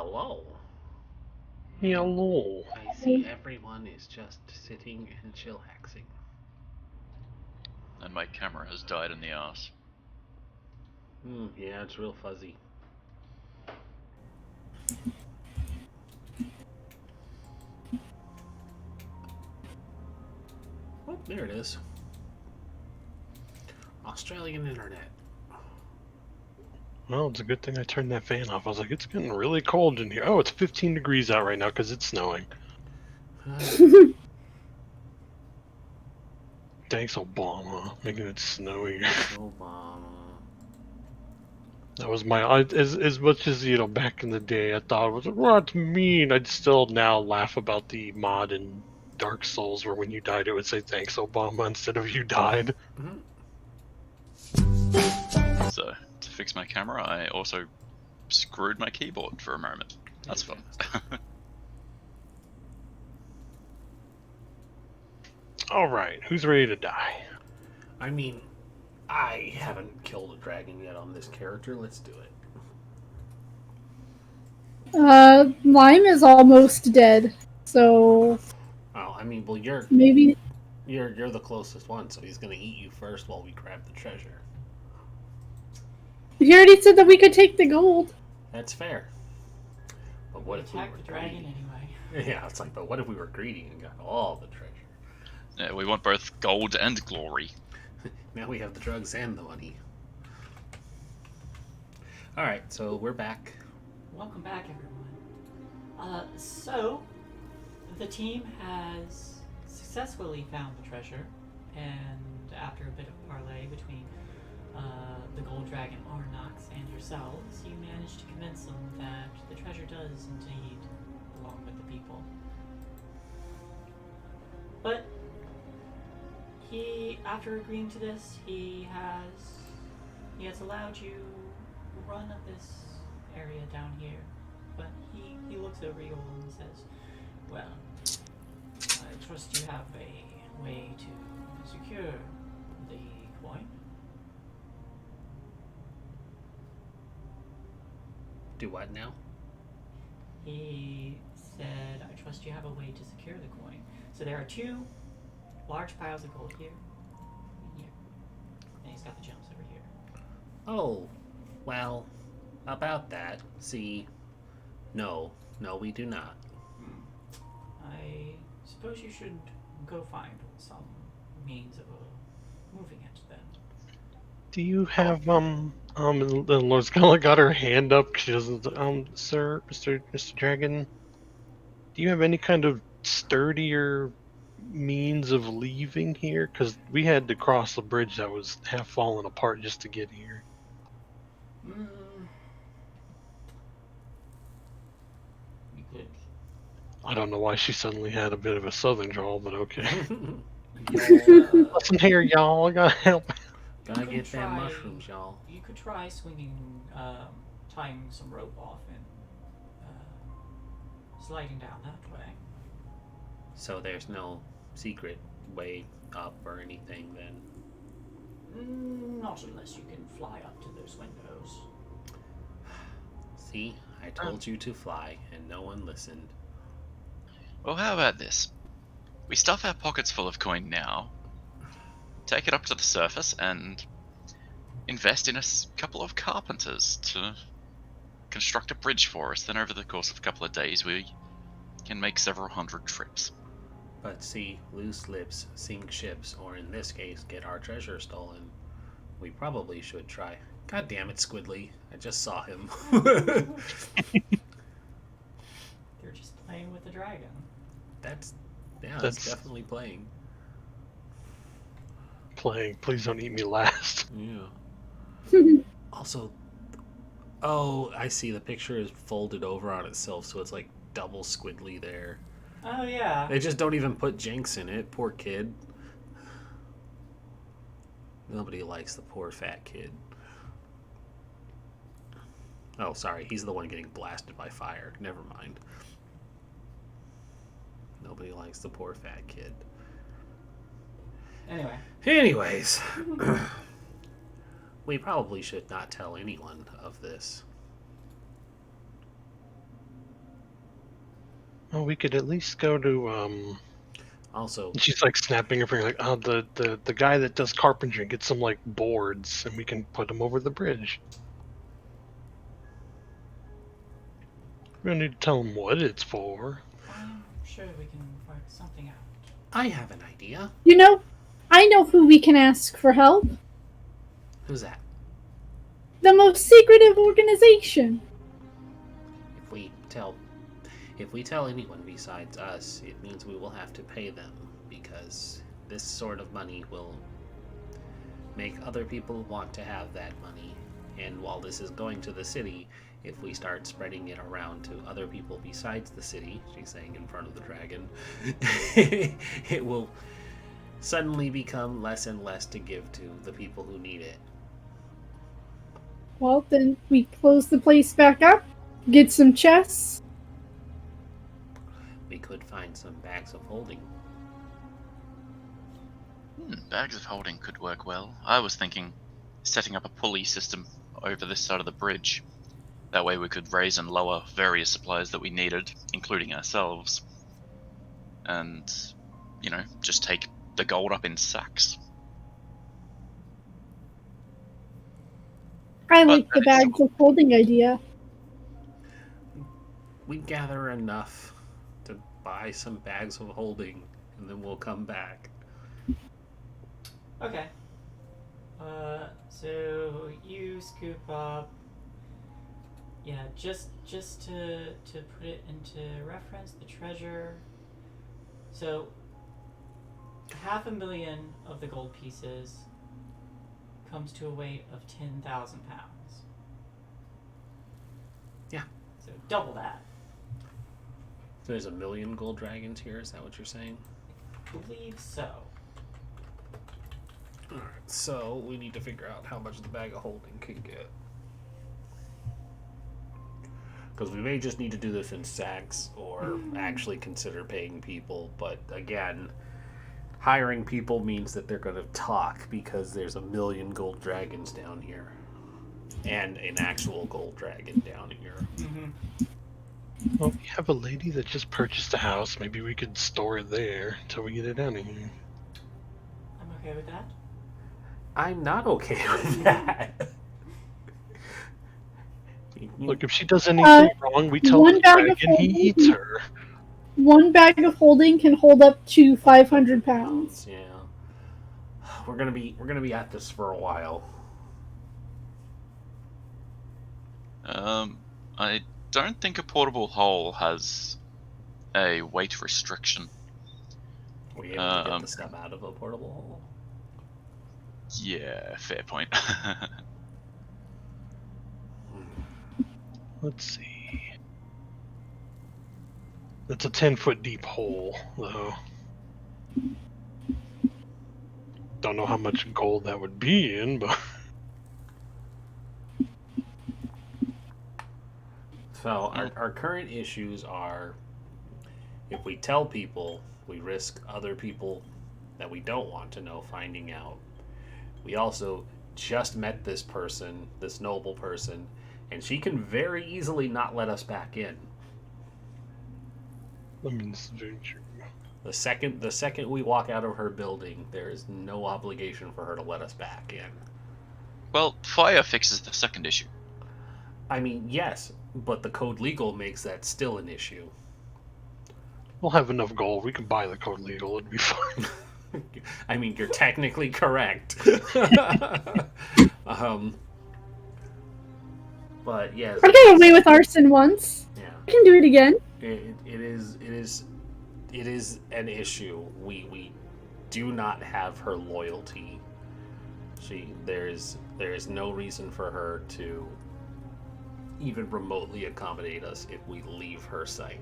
Hello. Hello. I see everyone is just sitting and chillaxing. And my camera has died in the ass. Yeah, it's real fuzzy. Oh, there it is. Australian internet. Well, it's a good thing I turned that fan off. I was like, it's getting really cold in here. Oh, it's 15 degrees out right now because it's snowing. Thanks, Obama, making it snowy. Obama. That was my as much as back in the day I thought it was what mean. I'd still now laugh about the mod in Dark Souls where when you died it would say thanks Obama instead of you died. So, to fix my camera, I also screwed my keyboard for a moment. That's fun. All right, who's ready to die? I mean, I haven't killed a dragon yet on this character. Let's do it. Lime is almost dead, so Oh, I mean, well, you're maybe. the closest one, so he's gonna eat you first while we grab the treasure. He already said that we could take the gold. That's fair. But what if we attack were the dragon greedy? anyway? Yeah, it's like, but what if we were greedy and got all the treasure? Yeah, we want both gold and glory. Now we have the drugs and the money. Alright, so we're back. Welcome back, everyone. So, the team has successfully found the treasure, and after a bit of parley between the gold dragon Arnox and yourselves, you managed to convince them that the treasure does indeed belong with the people. But after agreeing to this, he has allowed you run of this area down here. But he looks over you all and says, "Well, I trust you have a way to secure the coin." Do what now? He said, "I trust you have a way to secure the coin." So there are two large piles of gold here and here. And he's got the gems over here. Oh, well, about that. See, no, we do not. I suppose you should go find some means of moving it then. Do you have the Lord's Gala got her hand up. She doesn't. Sir, Mr. Dragon, do you have any kind of sturdier means of leaving here? Because we had to cross the bridge that was half falling apart just to get here. You could. I don't know why she suddenly had a bit of a southern drawl, but okay. Y'all, Listen here, y'all. I gotta help. gotta could get them try- mushrooms, y'all. You could try swinging, tying some rope off and sliding down that way. So there's no secret way up or anything then? Not unless you can fly up to those windows. See, I told you to fly and no one listened. Well, how about this? We stuff our pockets full of coin now, take it up to the surface, and invest in a couple of carpenters to construct a bridge for us. Then over the course of a couple of days, we can make several hundred trips. But see, loose lips sink ships, or in this case, get our treasure stolen. We probably should try. God damn it, Squidly. I just saw him. You're just playing with the dragon. That's That's- definitely playing. Playing. Please don't eat me last. Yeah. Also, oh, I see. The picture is folded over on itself, so it's like double Squidly there. Oh yeah. They just don't even put Jinx in it. Poor kid. Nobody likes the poor fat kid. Oh, sorry. He's the one getting blasted by fire. Never mind. Nobody likes the poor fat kid. Anyway. Anyways, we probably should not tell anyone of this. Well, we could at least go to Also, and she's like snapping her finger, like, oh, the guy that does carpentry, get some like boards, and we can put them over the bridge. We don't need to tell him what it's for. I'm sure we can work something out. I have an idea. You know, I know who we can ask for help. Who's that? The most secretive organization. If we tell anyone besides us, it means we will have to pay them, because this sort of money will make other people want to have that money. And while this is going to the city, if we start spreading it around to other people besides the city, she's saying in front of the dragon, it will suddenly become less and less to give to the people who need it. Well, then we close the place back up, get some chests. We could find some bags of holding. Bags of holding could work well. I was thinking setting up a pulley system over this side of the bridge. That way we could raise and lower various supplies that we needed, including ourselves. And, you know, just take the gold up in sacks. I like the bags of holding idea. We gather enough to buy some bags of holding, and then we'll come back. Okay. So you scoop up. Yeah, just to put it into reference, the treasure. So 500,000 of the gold pieces comes to a weight of 10,000 pounds. Yeah. So double that. So there's 1 million gold dragons here, is that what you're saying? I believe so. Alright, so we need to figure out how much the bag of holding can get. Because we may just need to do this in sacks, or actually consider paying people, but again, hiring people means that they're going to talk, because there's 1 million gold dragons down here. And an actual gold dragon down here. Mm-hmm. Well, we have a lady that just purchased a house. Maybe we could store it there until we get it out of here. I'm okay with that. I'm not okay with that. Look, if she does anything wrong, we tell the dragon he eats her. One bag of holding can hold up to 500 pounds. Yeah. We're gonna be at this for a while. I don't think a portable hole has a weight restriction. Were you able to get the stuff out of a portable hole? Yeah, fair point. Let's see. That's a 10-foot deep hole, though. Don't know how much gold that would be in, but... So our current issues are, if we tell people, we risk other people that we don't want to know finding out. We also just met this person, this noble person, and she can very easily not let us back in. I mean, this is very true. The second we walk out of her building, there is no obligation for her to let us back in. Well, fire fixes the second issue. I mean, yes, but the code legal makes that still an issue. We'll have enough gold. We can buy the code legal. It'd be fine. I mean, you're technically correct. But yes, I got away with arson once. yeah, I can do it again. it is an issue. We do not have her loyalty. There is no reason for her to even remotely accommodate us if we leave her sight.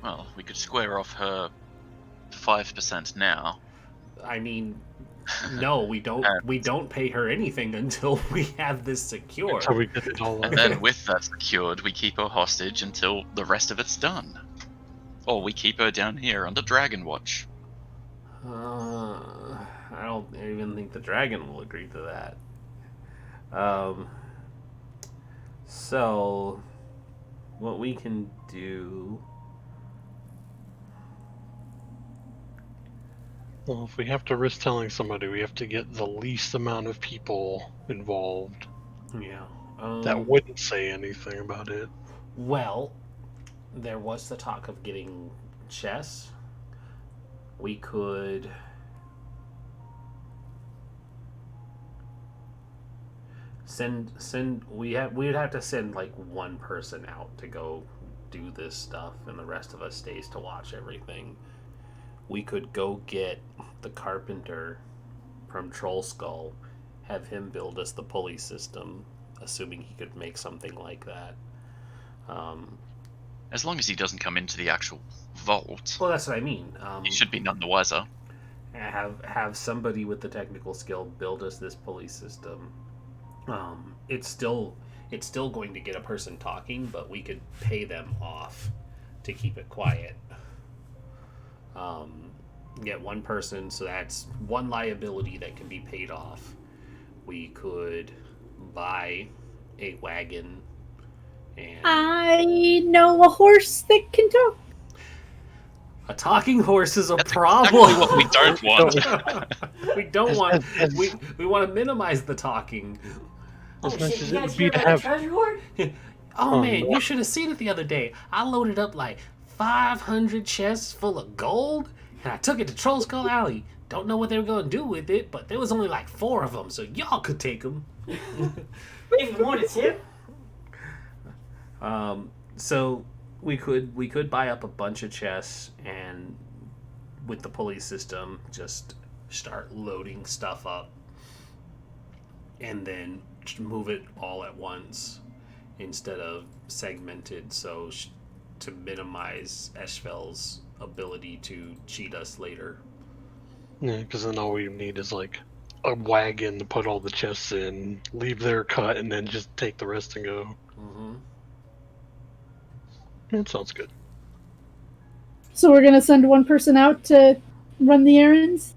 Well, we could square off her 5% now. I mean, no, we don't pay her anything until we have this secured. Until we get it all And then with that secured, we keep her hostage until the rest of it's done. Or we keep her down here under Dragon Watch. I don't even think the dragon will agree to that. So what we can do. Well, if we have to risk telling somebody, we have to get the least amount of people involved Yeah. that wouldn't say anything about it. Well, there was the talk of getting chess. We could send we would have to send like one person out to go do this stuff and the rest of us stays to watch everything. We could go get the carpenter from Troll Skull, have him build us the pulley system, assuming he could make something like that. As long as he doesn't come into the actual vault, Well, that's what I mean. he should be none the wiser. Have somebody with the technical skill build us this pulley system. It's still going to get a person talking, but we could pay them off to keep it quiet. Get one person, so that's one liability that can be paid off. We could buy a wagon and I know a horse that can talk. a talking horse is a That's problem. exactly what we don't want. We don't want. As- We want to minimize the talking. Oh As nice shit, as you it guys would hear be to about the have, treasure hoard? Oh man, no. you should have seen it the other day. I loaded up like 500 chests full of gold, and I took it to Troll Skull Alley. Don't know what they were going to do with it, but there was only like 4 of them, so y'all could take them. If you wanted to. So we could buy up a bunch of chests and with the pulley system just start loading stuff up and then just move it all at once instead of segmented, so to minimize Eshvel's ability to cheat us later. yeah, because then all we need is like a wagon to put all the chests in, leave their cut, and then just take the rest and go. Mm-hmm. That sounds good. So we're gonna send one person out to run the errands.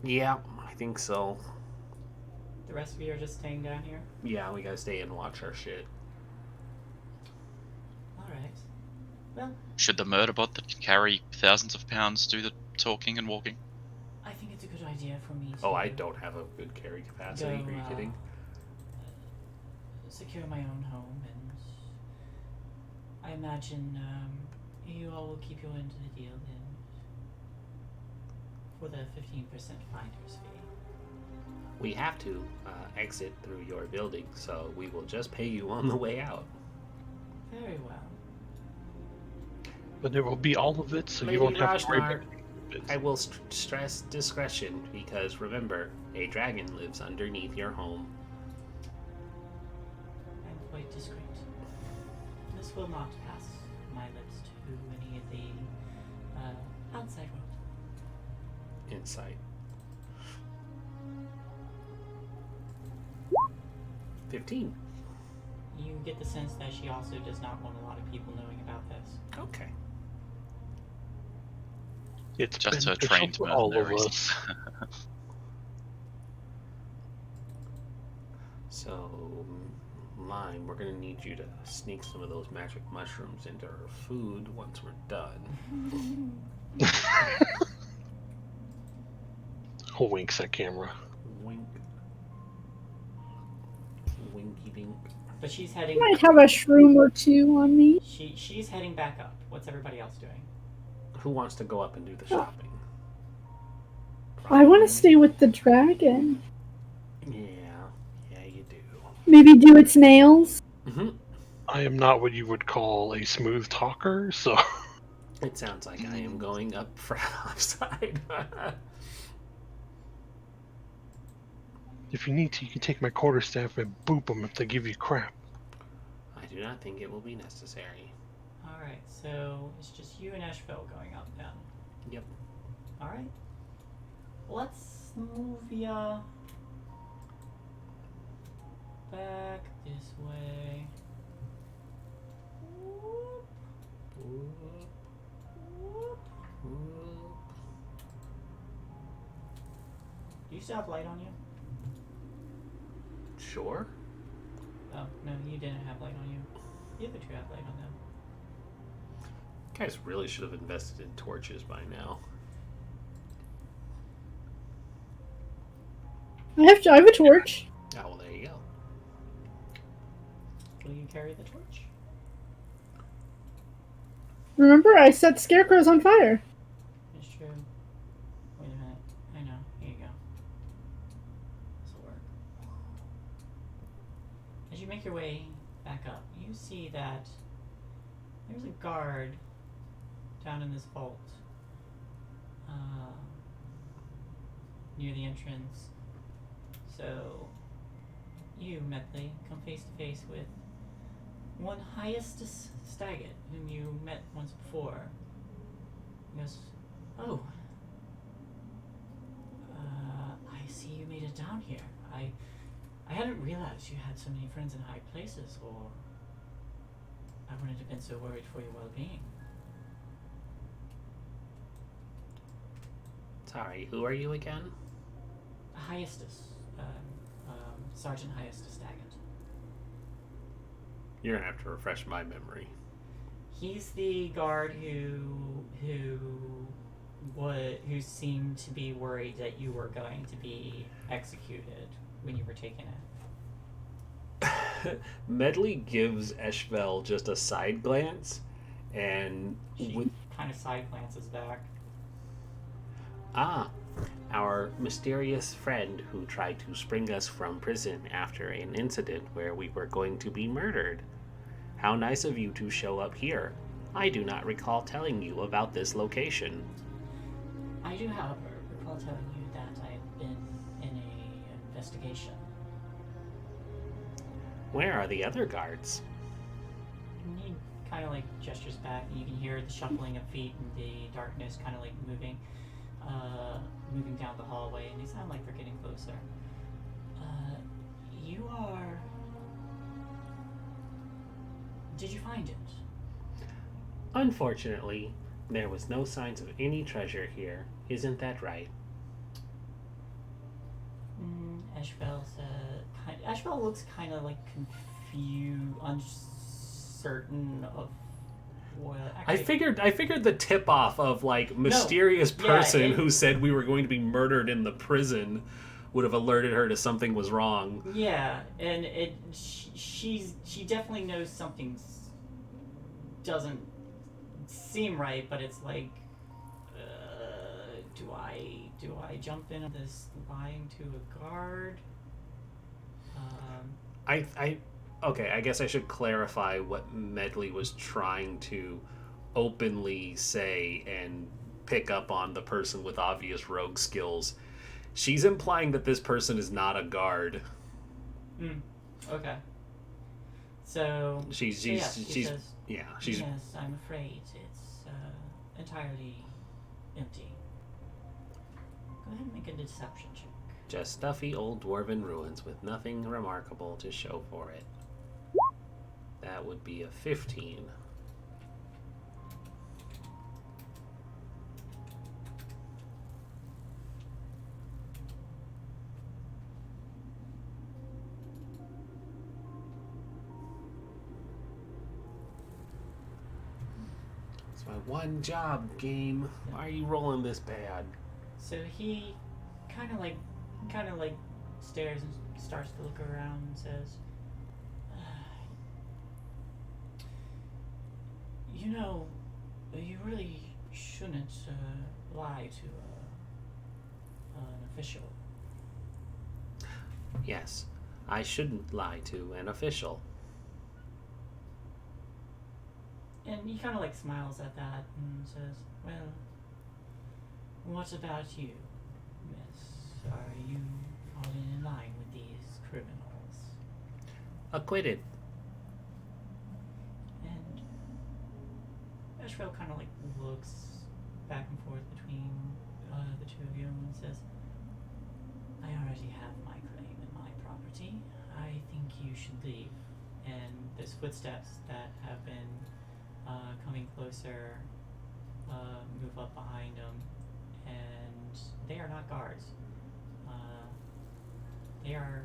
Yeah, I think so. The rest of you are just staying down here? Yeah, we gotta stay and watch our shit. Alright. Well, Should the murderbot that can carry thousands of pounds do the talking and walking? I think it's a good idea for me to Oh, I don't have a good carry capacity. go, Are you kidding? secure my own home, and I imagine you all will keep your end of the deal then for the 15% finder's fee. We have to exit through your building, so we will just pay you on the way out. Very well. But it will be all of it, so Lady you won't have to worry Rajnar, about it. I will stress discretion because remember, a dragon lives underneath your home. I'm quite discreet. This will not pass my lips to any of the outside world. Insight. 15. You get the sense that she also does not want a lot of people knowing about this. Okay. It's Just her beneficial trained for all of mercenaries. us. So, Lime, we're gonna need you to sneak some of those magic mushrooms into her food once we're done. Winks at camera. Wink. Winky dink. But she's heading. Might have a shroom or two on me. She's heading back up. What's everybody else doing? Who wants to go up and do the shopping? I want to stay with the dragon. Yeah, you do. Maybe do its nails. Mm-hmm. I am not what you would call a smooth talker, so It sounds like I am going up for offside. if you need to, you can take my quarterstaff and boop them if they give you crap. I do not think it will be necessary. Alright, so it's just you and Eshville going up then. Yep. Alright. Let's move ya back this way. Whoop, whoop. Do you still have light on you? Sure. Oh, no, you didn't have light on you. The other two have light on them. Guys really should have invested in torches by now. I have a torch. Oh, well, there you go. Will you carry the torch? Remember, I set scarecrows on fire. It's true. Wait a minute. I know. Here you go. This will work. As you make your way back up, you see that there's a guard down in this vault near the entrance. So, you, Medley, come face to face with one Heist Staggett, whom you met once before. He goes, "Oh, I see you made it down here. I hadn't realized you had so many friends in high places, or I wouldn't have been so worried for your well-being." Sorry, who are you again? Hiestus, Sergeant Hiestus Daggett. You're gonna have to refresh my memory. He's the guard who seemed to be worried that you were going to be executed when you were taken in. Medley gives Eshvel just a side glance, and She kind of side glances back. Our mysterious friend who tried to spring us from prison after an incident where we were going to be murdered. How nice of you to show up here. I do not recall telling you about this location. I do, however, recall telling you that I've been in an investigation. Where are the other guards? And he kind of like gestures back, and you can hear the shuffling of feet in the darkness, kind of like moving down the hallway, and they sound like they're getting closer. You are... Did you find it? Unfortunately, there was no signs of any treasure here. Isn't that right? Ashbel looks kind of like confused, uncertain of what. Actually, I figured the tip off of like mysterious person who said we were going to be murdered in the prison would have alerted her to something was wrong. Yeah, and she definitely knows something doesn't seem right, but it's like, do I jump in this lying to a guard? Okay, I guess I should clarify what Medley was trying to openly say and pick up on the person with obvious rogue skills. She's implying that this person is not a guard. Okay. So she's says, yes, I'm afraid it's entirely empty. Go ahead and make a deception check. just stuffy old dwarven ruins with nothing remarkable to show for it. That would be a 15. It's my one job, game. Why are you rolling this bad? So he kind of like stares and starts to look around and says, "You know, you really shouldn't lie to an official." Yes, I shouldn't lie to an official. And he kind of like smiles at that and says, "Well, what about you, miss? Are you falling in line with these criminals?" Acquitted. And Ashrael kind of like looks back and forth between the two of you and says, "I already have my claim in my property. I think you should leave." And there's footsteps that have been coming closer, move up behind him, and they are not guards. They are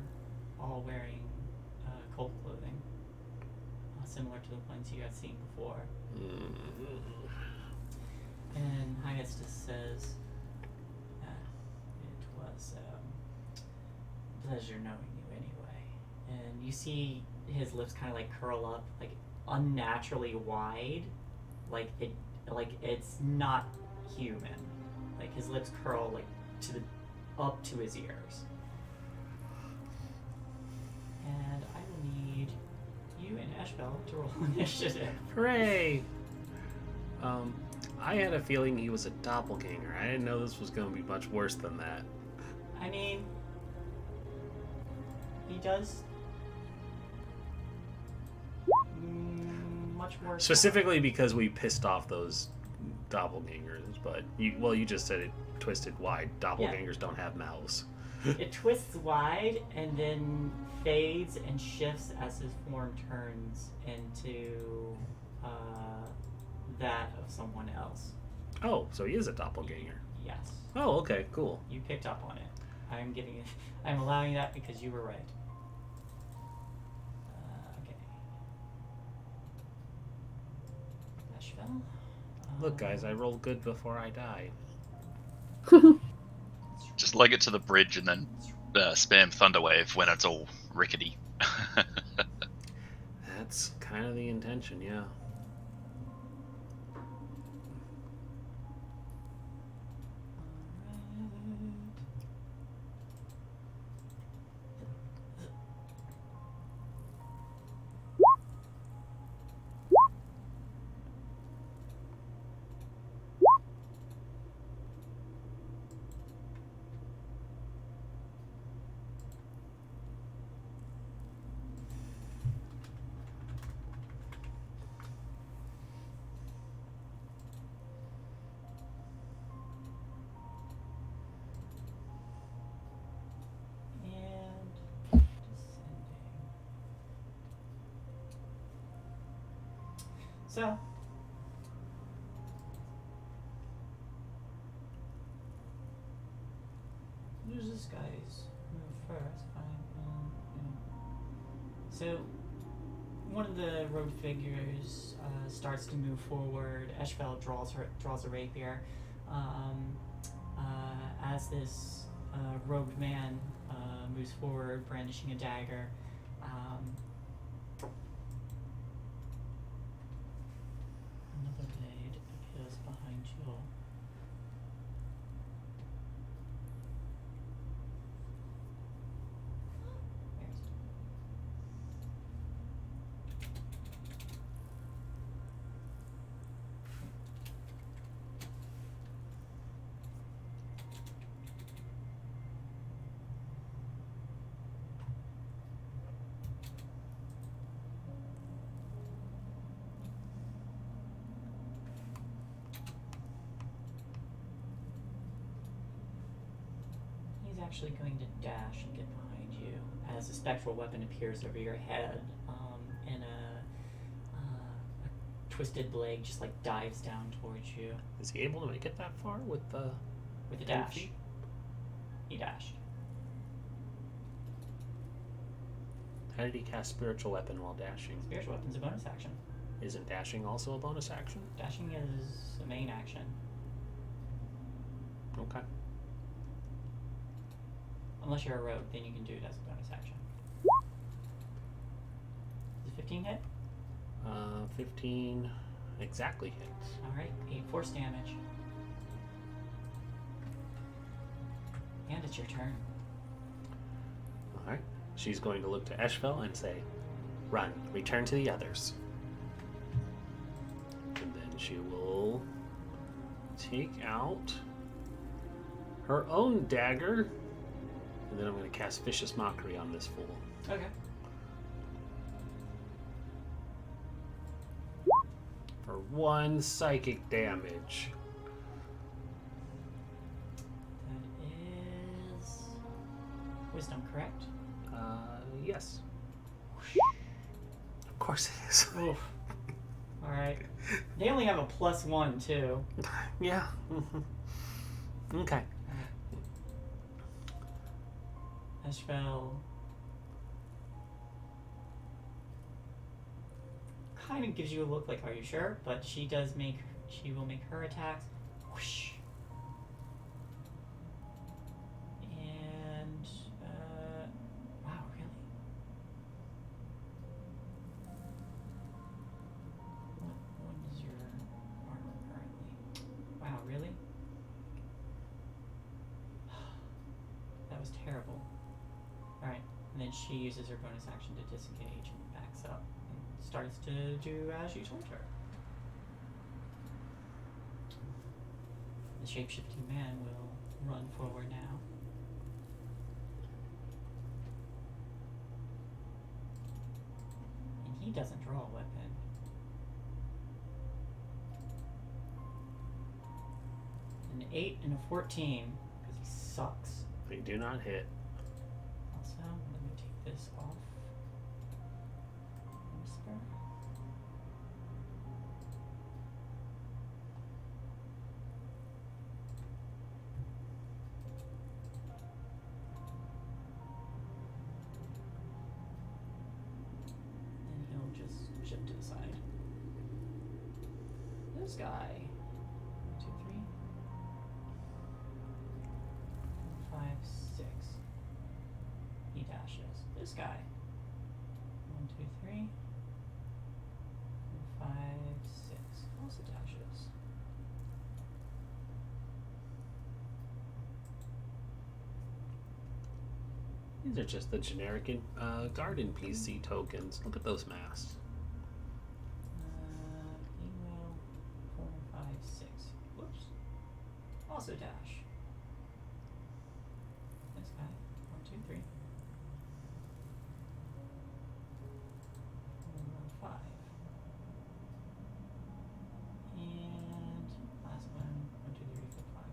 all wearing cult clothing. similar to the ones you had seen before. Mm. And Heist just says, it was a pleasure knowing you anyway. And you see his lips kind of like curl up, like unnaturally wide, like it's not human. Like his lips curl like up to his ears. And I will need you and Ashbel to roll initiative. Hooray! I had a feeling he was a doppelganger. I didn't know this was going to be much worse than that. I mean, he does much worse. Specifically because we pissed off those doppelgangers, but you just said it twisted wide. Doppelgangers don't have mouths. It twists wide and then fades and shifts as his form turns into that of someone else. Oh, so he is a doppelganger. Yes. Oh, okay, cool. You picked up on it. I'm allowing that because you were right. Okay. Asheville. Look, guys, I rolled good before I die. Just leg it to the bridge and then spam Thunderwave when it's all rickety. That's kind of the intention, yeah. So, who's this guy's move first? So, one of the rogue figures starts to move forward. Eshfeld draws a rapier. As this robed man moves forward, brandishing a dagger. Another blade appears behind you. He's actually going to dash and get behind you as a spectral weapon appears over your head, and a twisted blade just like dives down towards you Is he able to make it that far with the with a 10 dash. feet? He dashed. How did he cast spiritual weapon while dashing? Spiritual weapon's a bonus action. Isn't dashing also a bonus action? Dashing is a main action. Okay. Unless you're a rogue, then you can do it as a bonus action. Does 15 hit? 15 exactly hits. Alright, 8 force damage. And it's your turn. Alright. She's going to look to Eshfel and say, "Run, return to the others." And then she will take out her own dagger. And then I'm going to cast Vicious Mockery on this fool. Okay. For 1 psychic damage. That is wisdom, correct? Yes. Of course it is. Oof. Alright. They only have a +1 too. Yeah. Okay. Ashbel kind of gives you a look like, are you sure? But she will make her attacks. Whoosh. And, wow, really? What is your armor currently? Wow, really? That was terrible. Alright, and then she uses her bonus action to disengage and backs up and starts to do as you told her. The shape-shifting man will run forward now. And he doesn't draw a weapon. An 8 and a 14, because he sucks. They do not hit. Also, let me take this off. Whisper. And he'll just shift to the side. This guy. 1, 2, 3. 4, 5, 6. He dashes. This guy. 1, 2, 3. 4, 5, 6. Also dashes. These are just the generic garden PC tokens. Look at those masks. He will 4, 5, 6. Whoops. Also dash. This guy. 1, 2, 3. 4, 5. And last one. 1, 2, 3, 4, 5.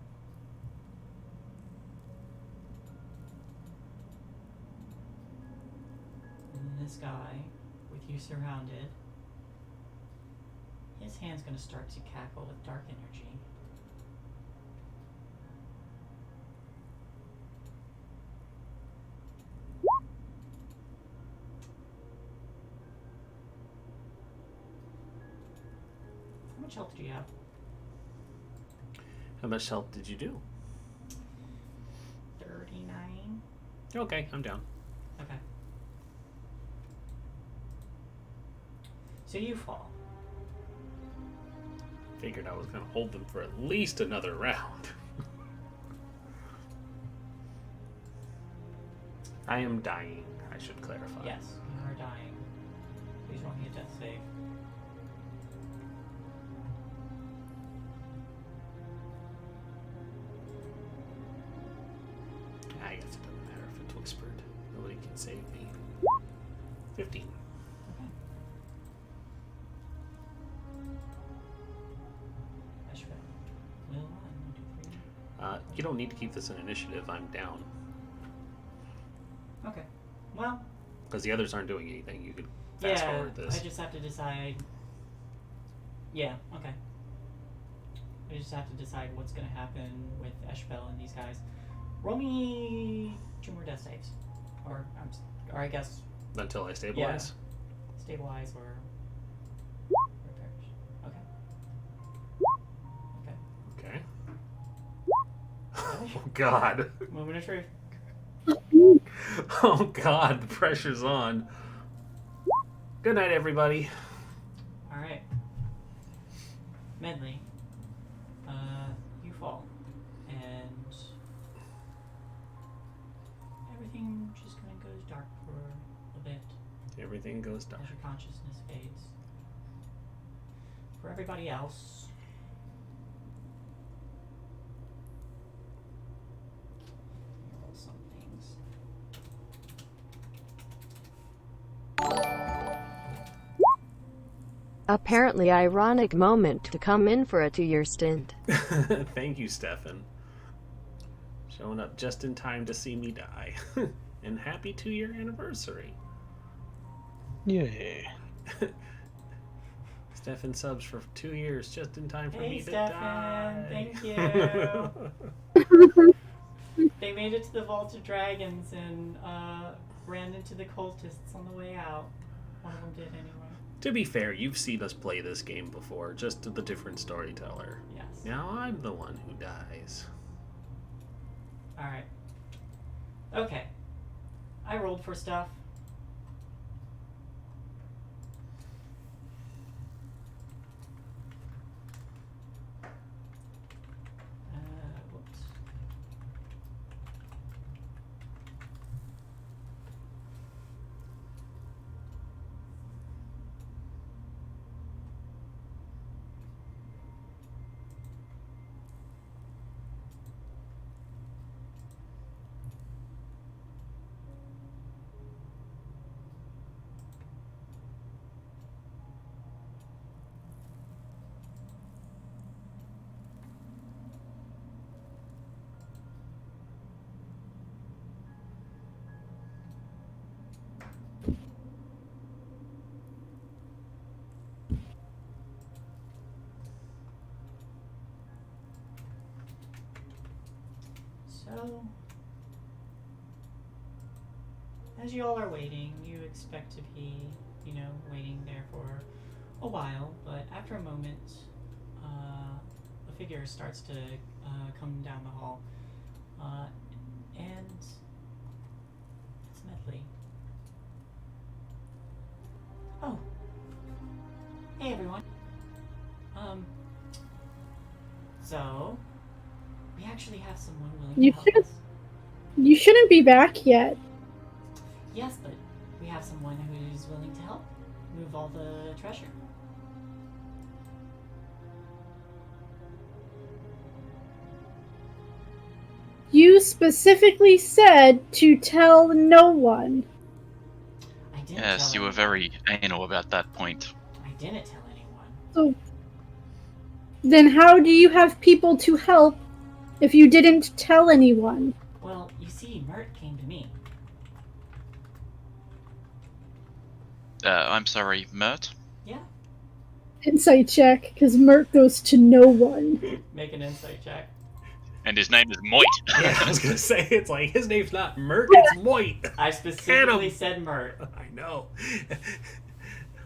And this guy, with you surrounded, his hand's going to start to cackle with dark energy. How much health do you have? How much health did you do? 39. Okay, I'm down. Okay. So you fall. Figured I was going to hold them for at least another round. I am dying, I should clarify. Yes, you are dying. Please roll me a death save. I guess it doesn't matter if it's whispered. Nobody can save me. 15. Okay. Ashford. Will 1, 2, 3. You don't need to keep this in initiative. I'm down. Okay. Well, Because the others aren't doing anything. You could fast yeah, forward this. I just have to decide. Yeah, okay. I just have to decide what's going to happen with Eshbel and these guys. Roll me 2 more death saves. Or I guess Until I stabilize. stabilize or perish. Okay. Okay. Oh, God. Moment of truth. Oh, God. The pressure's on. Good night, everybody. Alright. Medley. You fall. And everything just kind of goes dark for a bit Everything goes dark. as your consciousness fades. For everybody else, let me roll some things. Apparently ironic moment to come in for a 2-year stint. Thank you, Stefan. Showing up just in time to see me die. And happy 2-year anniversary. Yay. Stefan subs for 2 years just in time for Hey, me to Stefan, die. thank you. They made it to the Vault of Dragons and ran into the cultists on the way out. One of them did anyway. To be fair, you've seen us play this game before, just the different storyteller. Yes. Now I'm the one who dies. Alright. Okay. I rolled for stuff. Whoops. So, as you all are waiting, you expect to be, waiting there for a while, but after a moment, a figure starts to come down the hall, and it's Medley. Oh, hey everyone. So, we actually have someone willing You to help should- us. You shouldn't be back yet. Yes, but we have someone who's willing to help move all the treasure. You specifically said to tell no one. I didn't Yes, tell you were anyone. very anal about that point. I didn't tell anyone. So then how do you have people to help if you didn't tell anyone? Well, you see, Mert came to me. I'm sorry, Mert? Yeah. Insight check, because Mert goes to no one. Make an insight check. And his name is Moit. Yeah, I was gonna say, it's like, his name's not Mert, it's Moit. I specifically Adam. said Mert. I know.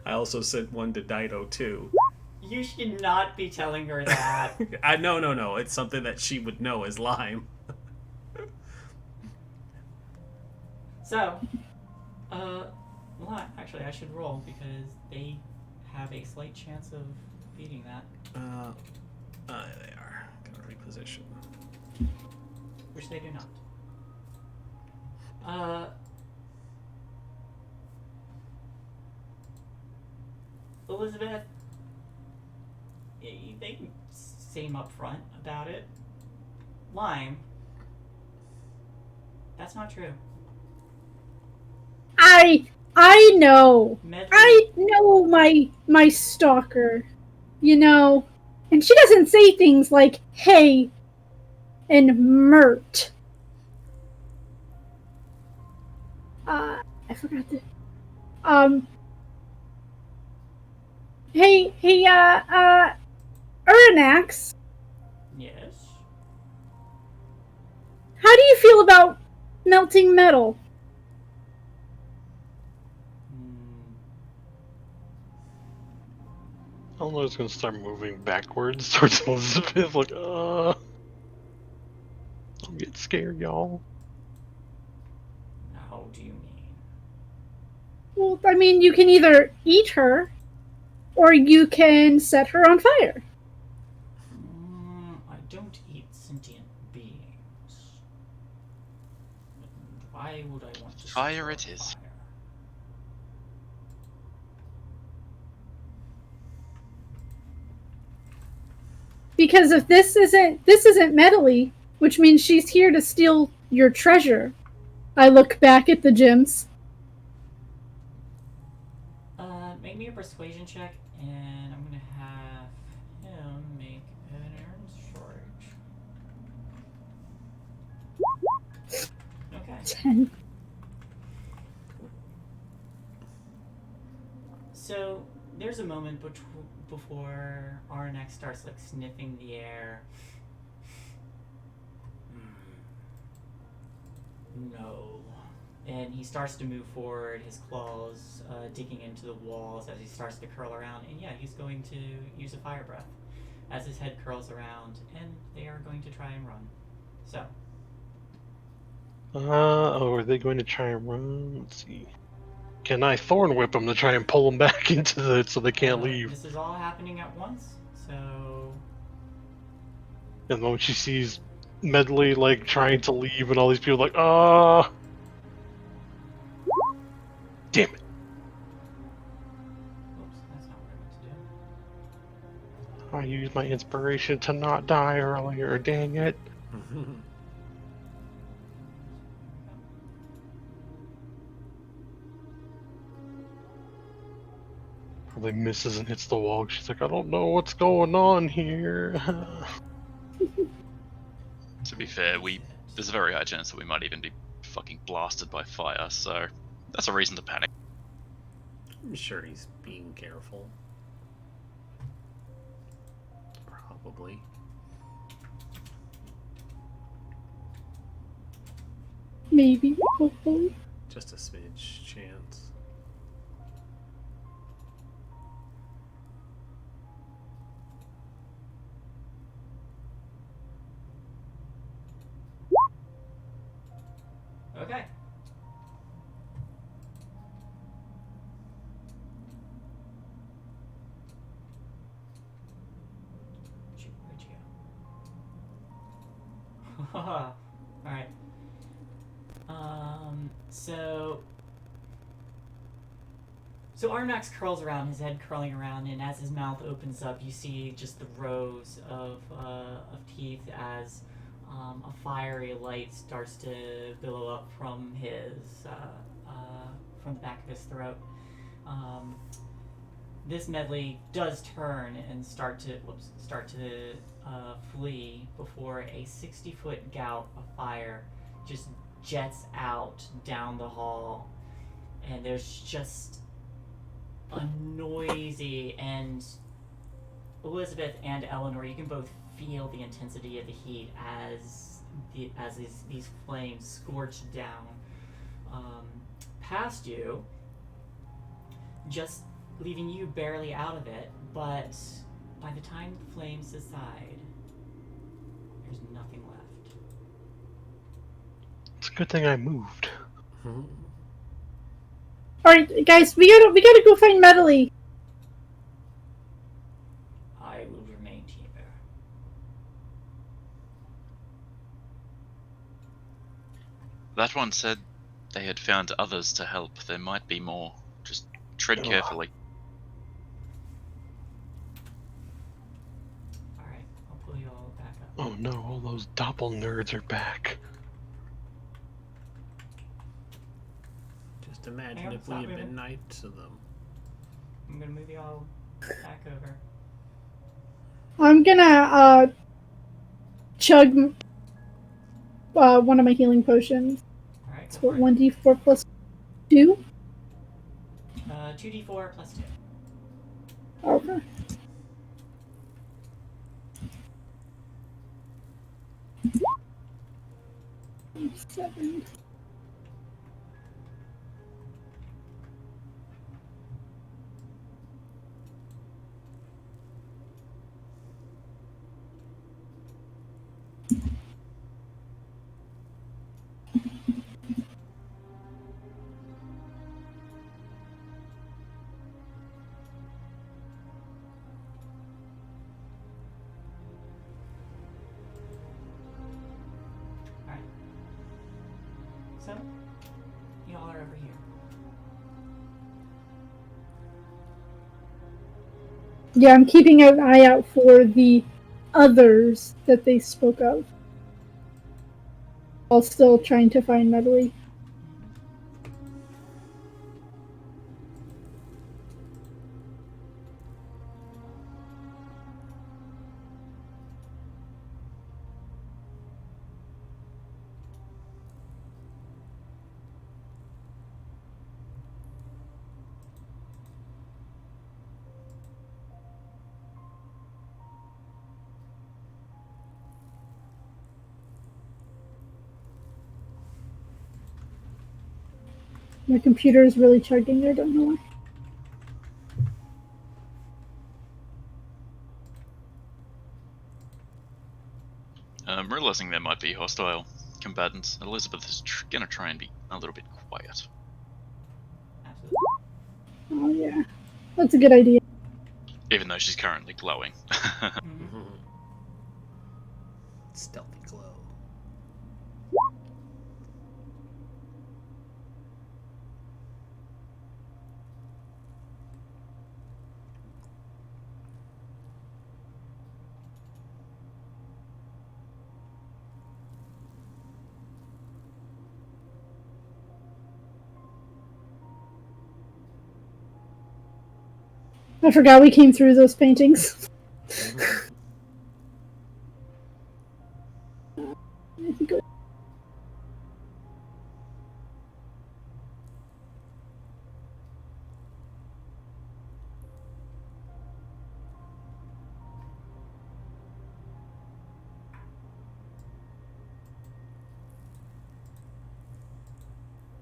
I also sent one to Dido, too. You should not be telling her that. No. It's something that she would know as Lime. So, well, actually, I should roll because they have a slight chance of beating that, There they are. Gotta reposition. which they do not. Elizabeth, they can seem upfront about it. Lime, that's not true. I know. Medley, I know my stalker. And she doesn't say things like hey and Mert. I forgot to Hey, Urinax, yes. how do you feel about melting metal? Elmo's gonna start moving backwards towards Elizabeth, like, I'm getting scared, y'all. How do you mean? Well, I mean, you can either eat her, or you can set her on fire. I don't eat sentient beings. And why would I want to set Fire her it on is. fire? Because if this isn't metally, which means she's here to steal your treasure. I look back at the gems. Make me a persuasion check, and I'm gonna have him make an Aaron's charge. Okay. 10. So there's a moment before RNX starts like sniffing the air. No. and he starts to move forward, his claws digging into the walls as he starts to curl around. And yeah, he's going to use a fire breath as his head curls around, and they are going to try and run. So, Are they going to try and run? Let's see. Can I thorn whip them to try and pull them back into the so they can't leave? this is all happening at once. So, And then when she sees Medley like trying to leave, and all these people like, ah, damn it! oops, that's not what I meant to do. I used my inspiration to not die earlier. Dang it! Probably misses and hits the wall. She's like, I don't know what's going on here. To be fair, there's a very high chance that we might even be fucking blasted by fire, so that's a reason to panic. I'm sure he's being careful. Probably. Maybe, hopefully. Just a smidge chance. Okay. Where'd you go? Alright. So Armax curls around, his head curling around, and as his mouth opens up, you see just the rows of teeth as a fiery light starts to billow up from from the back of his throat. This Medley does turn and start to flee before a 60-foot gout of fire just jets out down the hall, and there's just a noisy, and Elizabeth and Eleanor, you can both feel the intensity of the heat as these flames scorch down past you, just leaving you barely out of it. But by the time the flames subside, there's nothing left. It's a good thing I moved. Alright, guys, we gotta go find Medley. I will remain here. That one said they had found others to help. There might be more. Just tread carefully. Alright, I'll pull you all back up. Oh no, all those doppel nerds are back. Just imagine Hang on, if we stop had moving. been nice to them. I'm gonna move you all back over. I'm gonna chug one of my healing potions. Alright, It's go what, for it. 1d4 plus 2? 2d4 plus 2. Okay. Seven. Alright. So, you all are over here. Yeah, I'm keeping an eye out for the others that they spoke of, while still trying to find Medley. My computer is really chugging. I don't know why. I'm realizing there might be hostile combatants. Elizabeth is gonna try and be a little bit quiet. Absolutely. Oh yeah, that's a good idea. Even though she's currently glowing. Mm-hmm. Stealthy glow. I forgot we came through those paintings. I think it-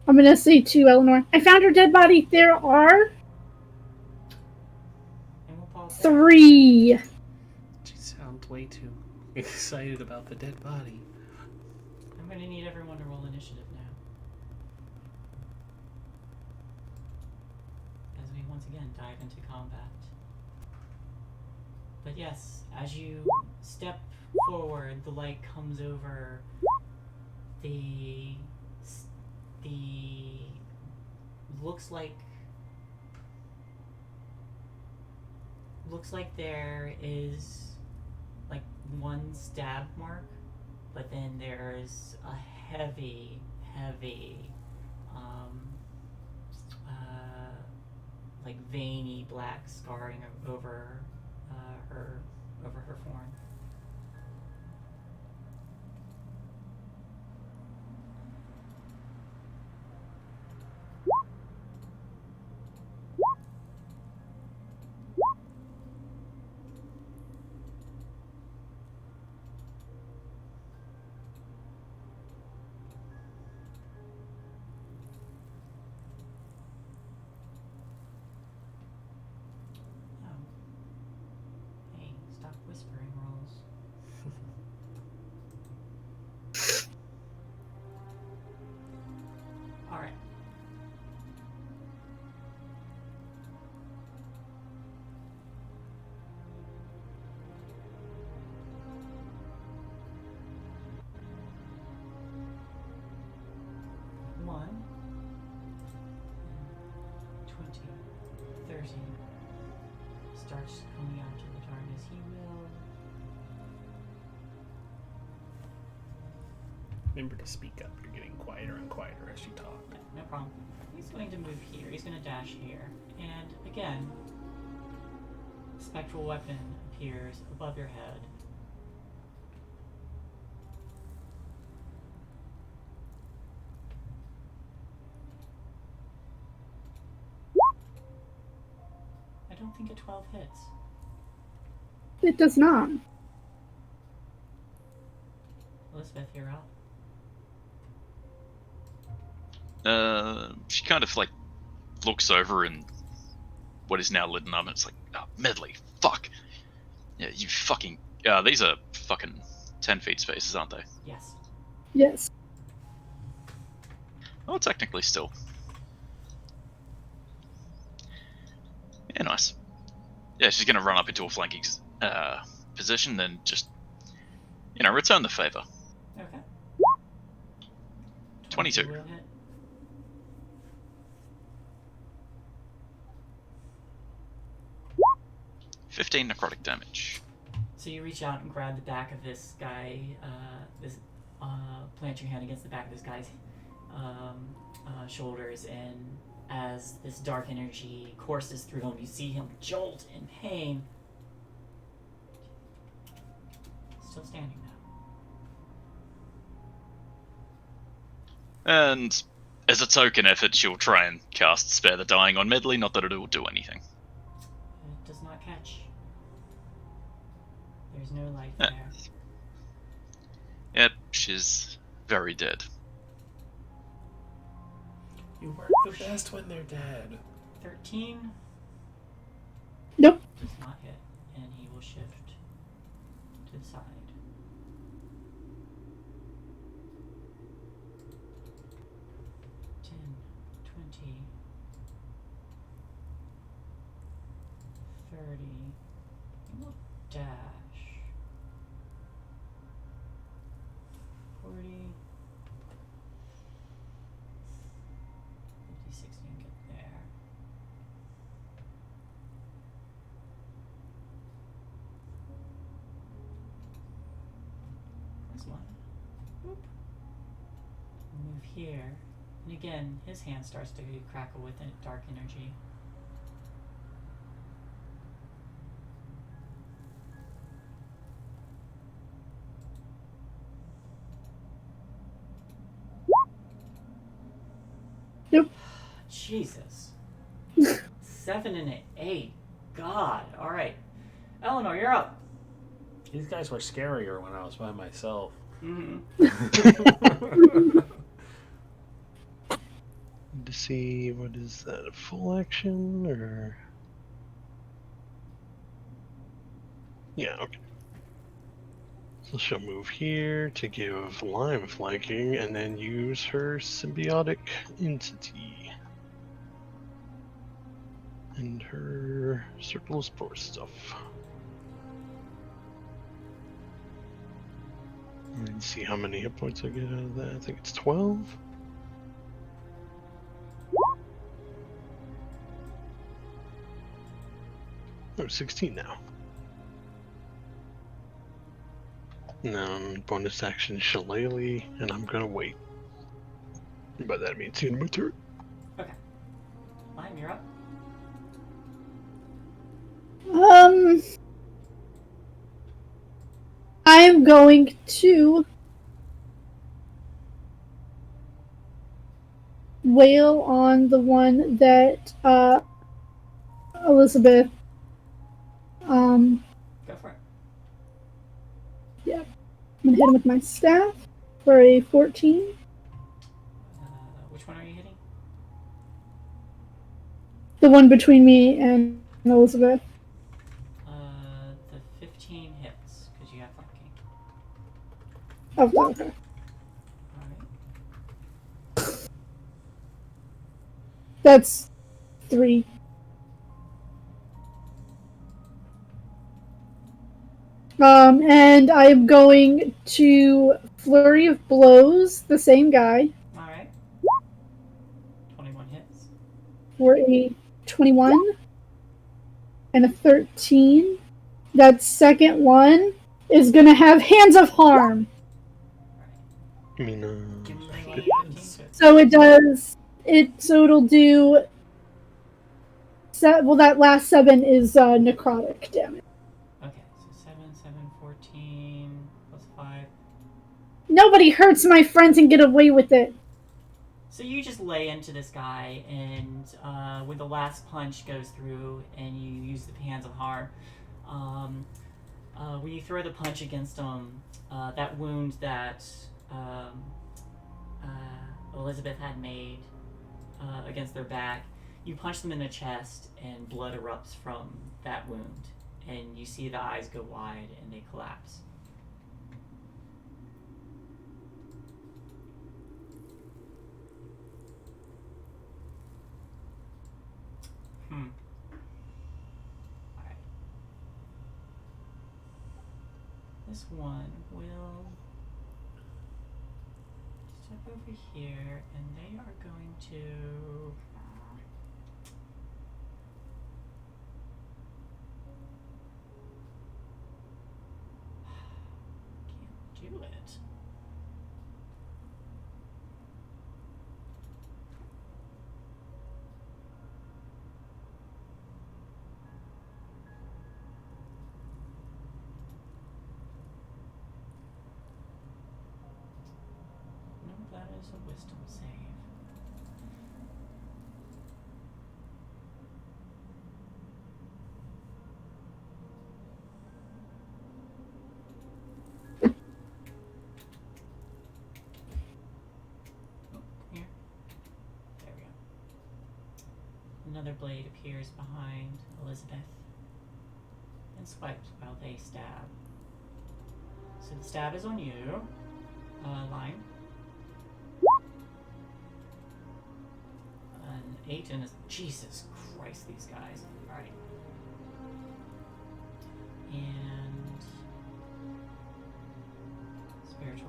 I'm gonna say to Eleanor, I found her dead body. There are And we'll pause there. 3. She sounds way too excited about the dead body. I'm gonna need everyone to roll initiative now. As we once again dive into combat. But yes, as you step forward, the light comes over the looks like there is like one stab mark, but then there's a heavy um, like veiny black scarring over her form. Oh. Hey, stop whispering, Rolls. Alright. One, 20, 30. Starts coming out to the darkness. He will. Remember to speak up. You're getting quieter and quieter as you talk. Yeah, no problem. He's going to move here. He's going to dash here. And again, spectral weapon appears above your head. I don't think a 12 hits. It does not. Elizabeth, you're up. She kind of like looks over and what is now lit up, and it's like, oh, Medley, fuck. Yeah, you fucking. These are fucking 10 feet spaces, aren't they? Yes. Yes. Oh, technically still. Yeah, nice. Yeah, she's gonna run up into a flanking position, then just, return the favor. Okay. 22. Will hit. $15 necrotic damage. So you reach out and grab the back of this guy, plant your hand against the back of this guy's shoulders, and as this dark energy courses through him, you see him jolt in pain. Still standing now. And as a token effort, she'll try and cast Spare the Dying on Medley, not that it will do anything. It does not catch. There's no life Yeah. there. Yep, she's very dead. You work the best when they're dead. 13 Nope. does not hit, and he will shift to the side. Ten, 20, 30. He will dash. 40, 50, 60, and get there. This one. Boop. Move here. And again, his hand starts to crackle with dark energy. Nope. Jesus. 7 and an 8. God. Alright. Eleanor, you're up. These guys were scarier when I was by myself. Mm-hmm. To see, what is that, a full action or? Yeah, okay. So she'll move here to give Lime flanking and then use her symbiotic entity. And her circle of spore stuff. And see how many hit points I get out of that. I think it's 12. Oh, 16 now. And then bonus action Shillelagh, and I'm gonna wait. By that means he's gonna move through. Okay. Lime, you're up. I am going to wail on the one that Elizabeth. Go for it. Yeah, I'm gonna hit him with my staff for a 14. Which one are you hitting? The one between me and Elizabeth. The 15 hits, because you have flanking. Oh, okay. Alright. That's 3. And I'm going to Flurry of Blows, the same guy, Alright. 21 hits. for a 21 and a 13. That second one is going to have Hands of Harm. I mean, Give him the Make hands. 15 hits. So it does it. So it'll do. Well, that last 7 is necrotic damage. Okay, so 7, 7, 14, plus 5. Nobody hurts my friends and get away with it. So you just lay into this guy, and when the last punch goes through, and you use the Hands of Harm, when you throw the punch against him, that wound that Elizabeth had made against their back, you punch them in the chest, and blood erupts from that wound, and you see the eyes go wide, and they collapse. Alright. This one will step over here, and they are going to... Can't do it. No, that is a wisdom save. Oh, here. There we go. Another blade appears behind Elizabeth and swipes while they stab. So the stab is on you, Lime. An 8 and a... Jesus Christ, these guys. Alright. And... spiritual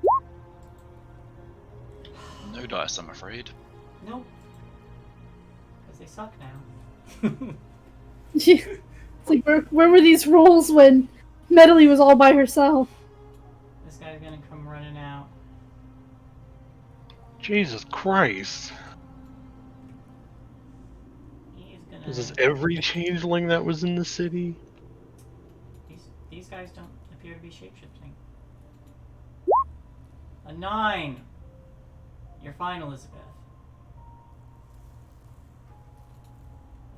weapon. No dice, I'm afraid. Nope. Because they suck now. It's like, where were these rolls when Medley was all by herself? This guy's gonna come running out. Jesus Christ. He's gonna... Is this every changeling that was in the city? These guys don't appear to be shapeshifting. A 9! You're fine, Elizabeth.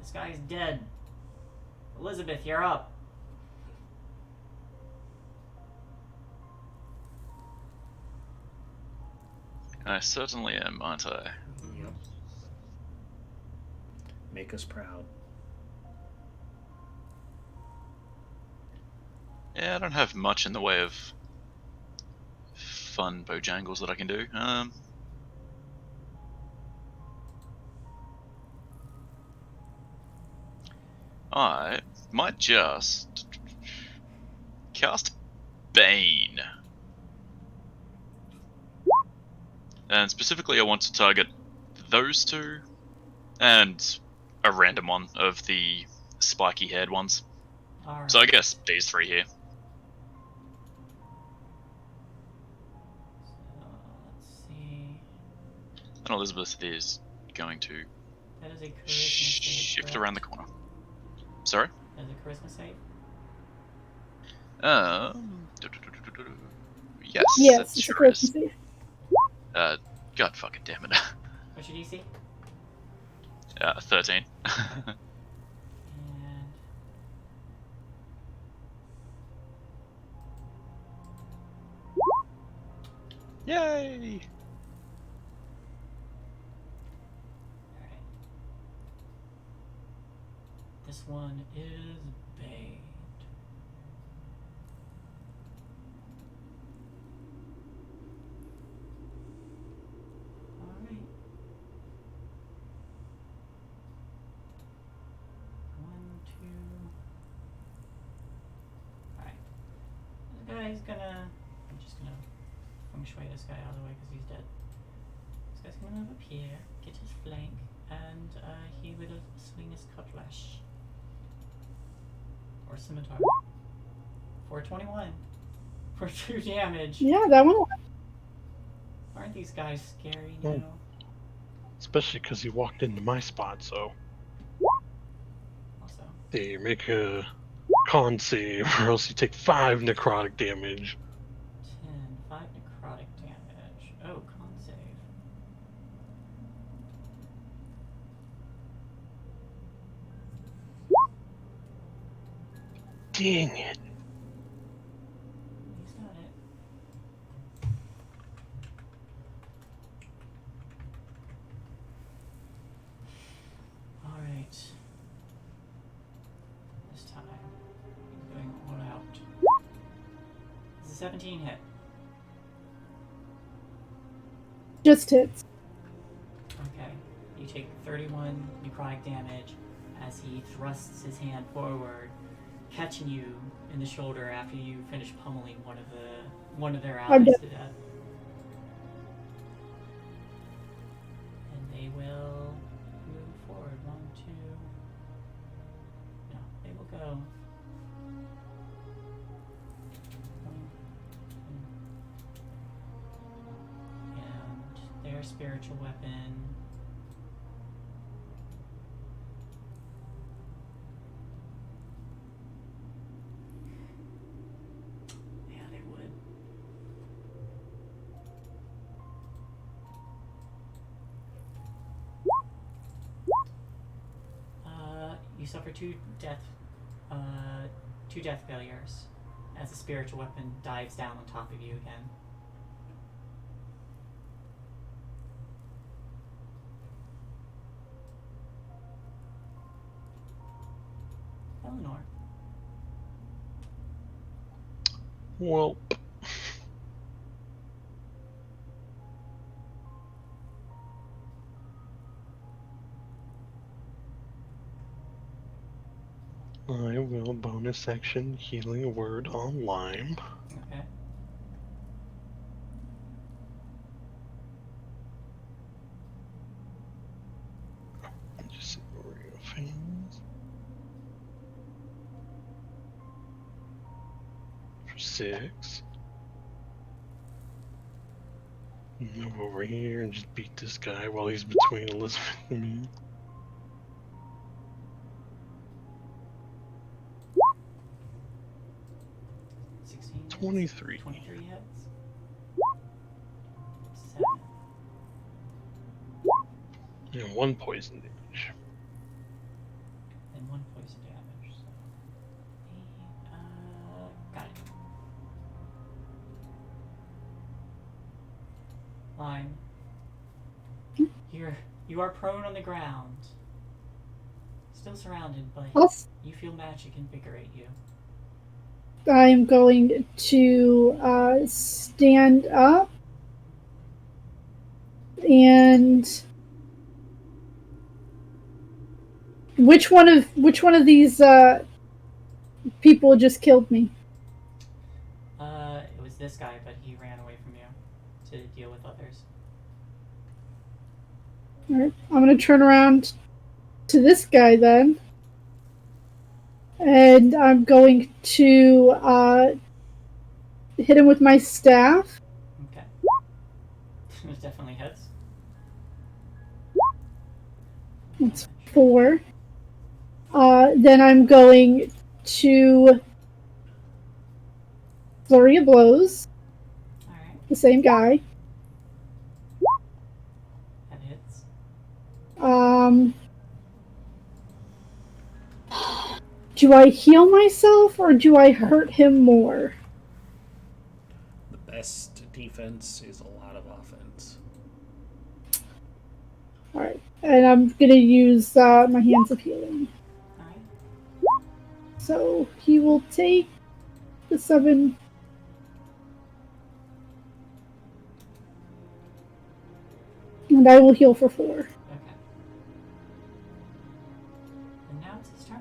This guy's dead. Elizabeth, you're up. I certainly am, aren't I? Yep. Make us proud. Yeah, I don't have much in the way of fun bojangles that I can do. I might just cast Bane. And specifically I want to target those two and a random one of the spiky haired ones. Alright. So I guess these three here. So, let's see. And Elizabeth is going to That is a charisma save. shift correct? around the corner. Sorry? That is a charisma save? Yes, Yes, it it's a sure is. charisma save. God fucking damn it. What's your DC? 13. And... Yay! Alright. This one is Bane. Alright. 1, 2. Alright. This guy's gonna... I'm just gonna feng shui this guy out of the way because he's dead. This guy's gonna move up here, get his flank, and he will swing his cutlass. Or scimitar. For 21. For 2 damage. Yeah, that one. Aren't these guys scary Oh. now? Especially because he walked into my spot, so. Also. Hey, make a con save, or else you take 5 necrotic damage. 10. 5 necrotic damage. Oh, con save. Dang it. He's got it. Alright. This time, he's going all out. Is a 17 hit? Just hits. Okay. You take 31 necrotic damage as he thrusts his hand forward, catching you in the shoulder after you finish pummeling one of their I'm allies dead. to death. And they will move forward. 1, 2. No, they will go. 1, 2. And their spiritual weapon. Yeah, they would. You suffer two death failures as the spiritual weapon dives down on top of you again. Eleanor. Well, I will bonus action healing word on Lime. Okay. Just see where we go. Fans. For 6. Move over here and just beat this guy while he's between Elizabeth and me. 16 hits. 23. 23 hits. 7. And 1 poison damage. And 1 poison damage. So 8. Got it. Lime. You are prone on the ground. Still surrounded, but you feel magic invigorate you. I'm going to stand up and which one of these people just killed me? It was this guy, but he ran away from you to deal with others. All right, I'm gonna turn around to this guy then, and I'm going to hit him with my staff. Okay. It definitely hits. It's 4. Then I'm going to flurry of blows. Alright. The same guy. That hits. Do I heal myself or do I hurt him more? The best defense is a lot of offense. Alright, and I'm gonna use my Hands of Healing. Alright. So he will take the 7. And I will heal for 4. Okay. And now it's his turn.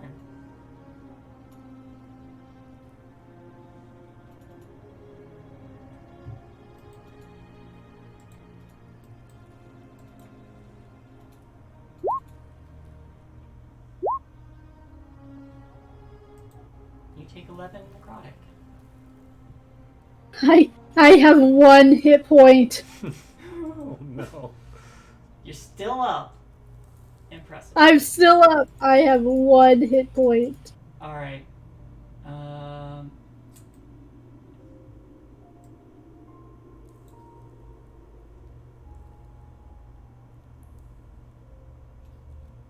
You take 11 necrotic. I have 1 hit point. Oh no. You're still up. Impressive. I'm still up. I have 1 hit point. Alright.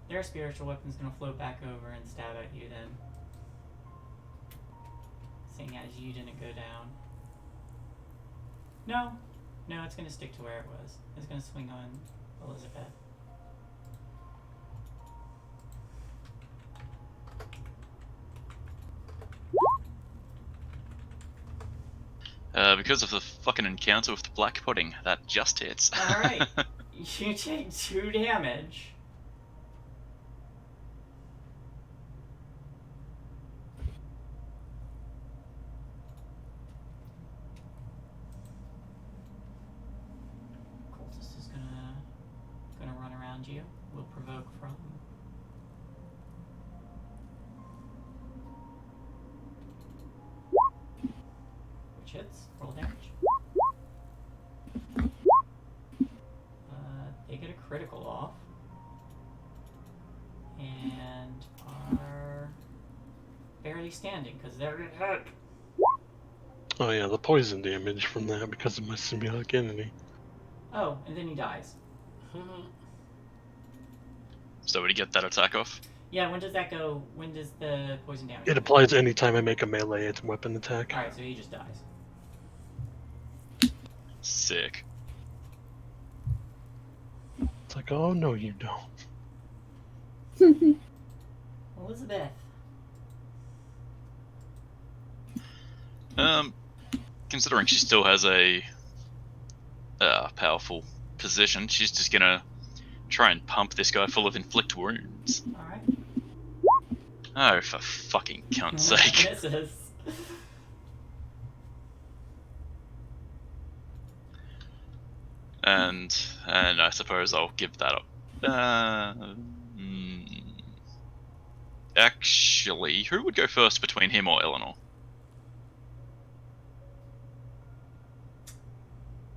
Their spiritual weapon's gonna float back over and stab at you then. Seeing as you didn't go down. No, it's gonna stick to where it was. It's gonna swing on Elizabeth. Because of the fucking encounter with the black pudding, that just hits. Alright. You take 2 damage. Cultist is gonna run around you. Will provoke from which hits. Roll damage. They get a critical off. And are barely standing because they're hurt. Oh yeah, the poison damage from that because of my symbiotic entity. Oh, and then he dies. So would he get that attack off? Yeah, when does that go? When does the poison damage? It applies anytime I make a melee weapon attack. Alright, so he just dies. Sick. It's like, oh no, you don't. Elizabeth. Considering she still has a powerful position, she's just gonna try and pump this guy full of inflict wounds. Alright. Oh, for fucking cunt's sake. Misses. And I suppose I'll give that up. Actually, who would go first between him or Eleanor?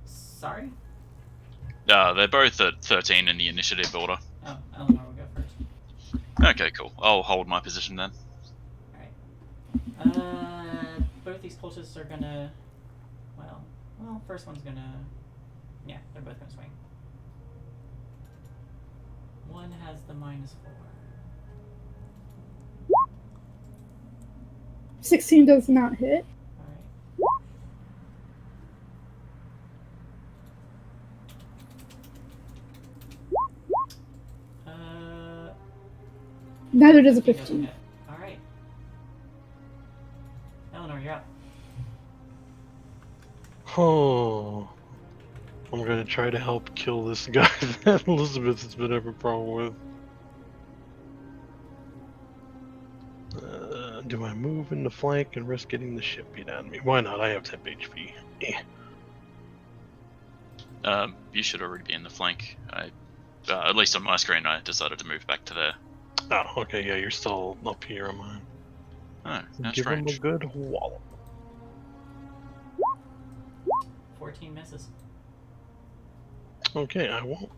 Sorry? They're both at 13 in the initiative order. Oh, Eleanor will go first. Okay, cool. I'll hold my position then. Alright. Both these cultists are gonna... Well, first one's gonna... Yeah, they're both gonna swing. One has the -4. 16 does not hit. Alright. Neither does a 15 doesn't 15. hit. Alright. Eleanor, you're up. Oh. I'm gonna try to help kill this guy that Elizabeth has been having a problem with. Do I move in the flank and risk getting the shit beat out of me? Why not? I have 10 HP. You should already be in the flank. At least on my screen, I decided to move back to there. Oh, okay, yeah, you're still up here on mine. Oh, that's Give him strange. a good wallop. 14 misses. Okay, I won't.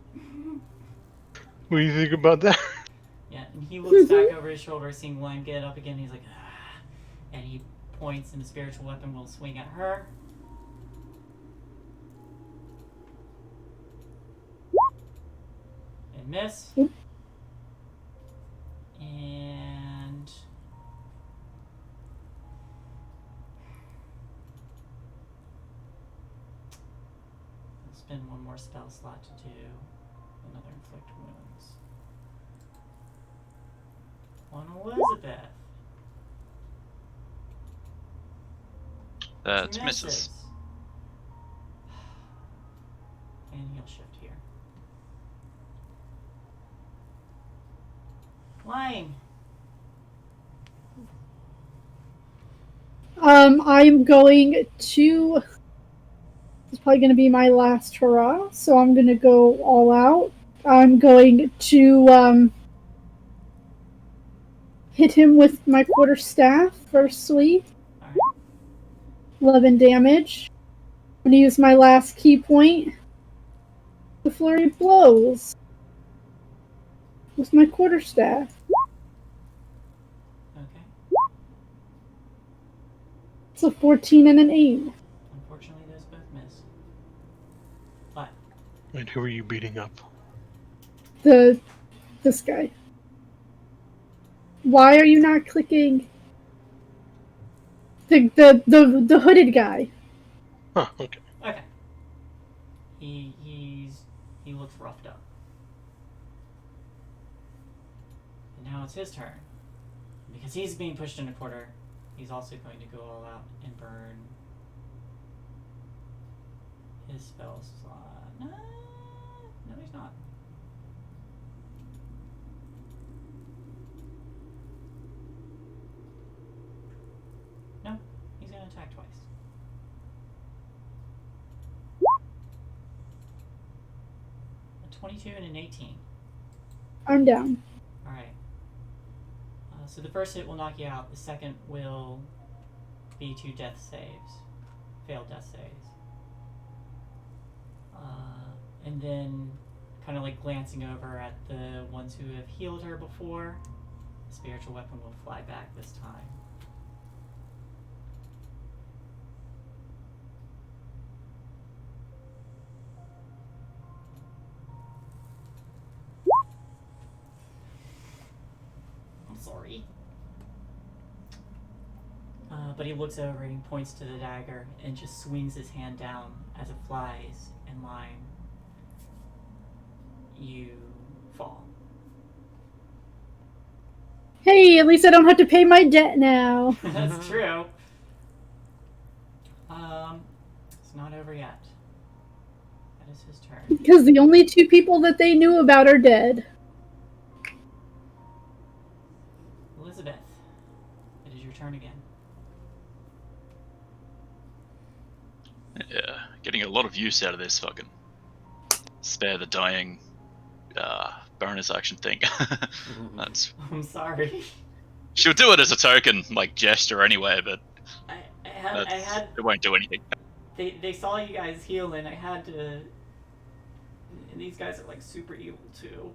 What do you think about that? Yeah, and he looks back over his shoulder, seeing one get up again. He's like, ah, and he points, and the spiritual weapon will swing at her. And miss. And I'll spend one more spell slot to do another inflict wounds on Elizabeth. That misses. And he'll shift here. Lying. I'm going to. It's probably going to be my last hurrah, so I'm going to go all out. I'm going to hit him with my quarterstaff firstly. Alright. 11 damage. I'm going to use my last key point. The flurry of blows with my quarterstaff. Okay. It's a 14 and an 8. Unfortunately, those both miss. But And who are you beating up? This guy. Why are you not clicking? The hooded guy. Huh, okay. okay. He looks roughed up. And now it's his turn. Because he's being pushed in a corner, he's also going to go all out and burn his spell slot. No, he's not. No, he's going to attack twice. A 22 and an 18. I'm down. Alright. So the first hit will knock you out. The second will be 2 death saves. Failed death saves. And then, kind of like glancing over at the ones who have healed her before, the spiritual weapon will fly back this time. I'm sorry. But he looks over and he points to the dagger and just swings his hand down as it flies in line. You fall. Hey, at least I don't have to pay my debt now. That's true. It's not over yet. That is his turn. Because the only two people that they knew about are dead. Elizabeth, it is your turn again. Yeah, getting a lot of use out of this fucking spare the dying bonus action thing. That's I'm sorry. she'll do it as a token, like gesture anyway, but I had it won't do anything. they saw you guys heal, and I had to. And these guys are like super evil too.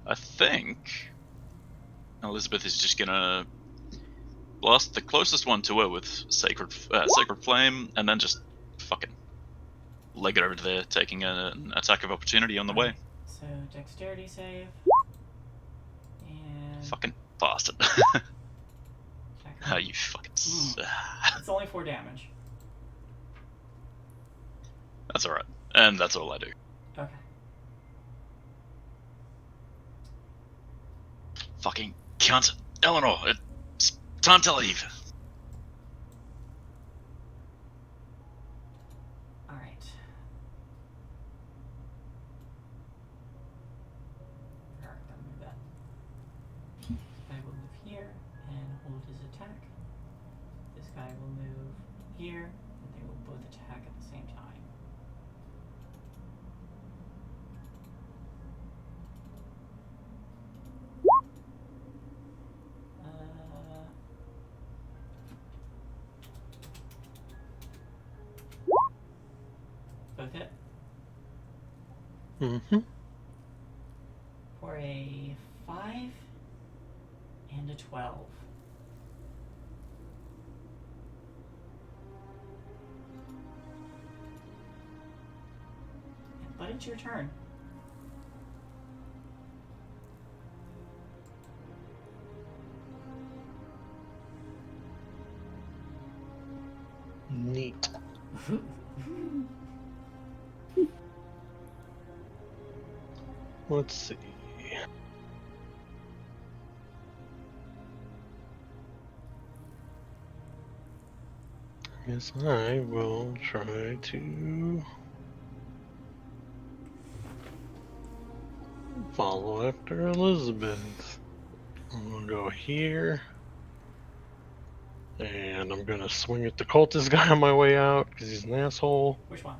I think Elizabeth is just gonna blast the closest one to her with sacred flame, and then just fucking leg it over to there, taking an attack of opportunity on the way. So dexterity save. And Fucking bastard. attack Oh, you fucking. it's only 4 damage. That's alright. And that's all I do. Okay. Fucking cunt. Eleanor, it's time to leave. Alright. Alright, gotta move that. This guy will move here and hold his attack. This guy will move here, and they will both attack at the same time. Both hit Mm-hmm. for a 5 and a 12. But it's your turn. Neat. Let's see. I guess I will try to follow after Elizabeth. I'm gonna go here. And I'm gonna swing at the cultist guy on my way out because he's an asshole. Which one?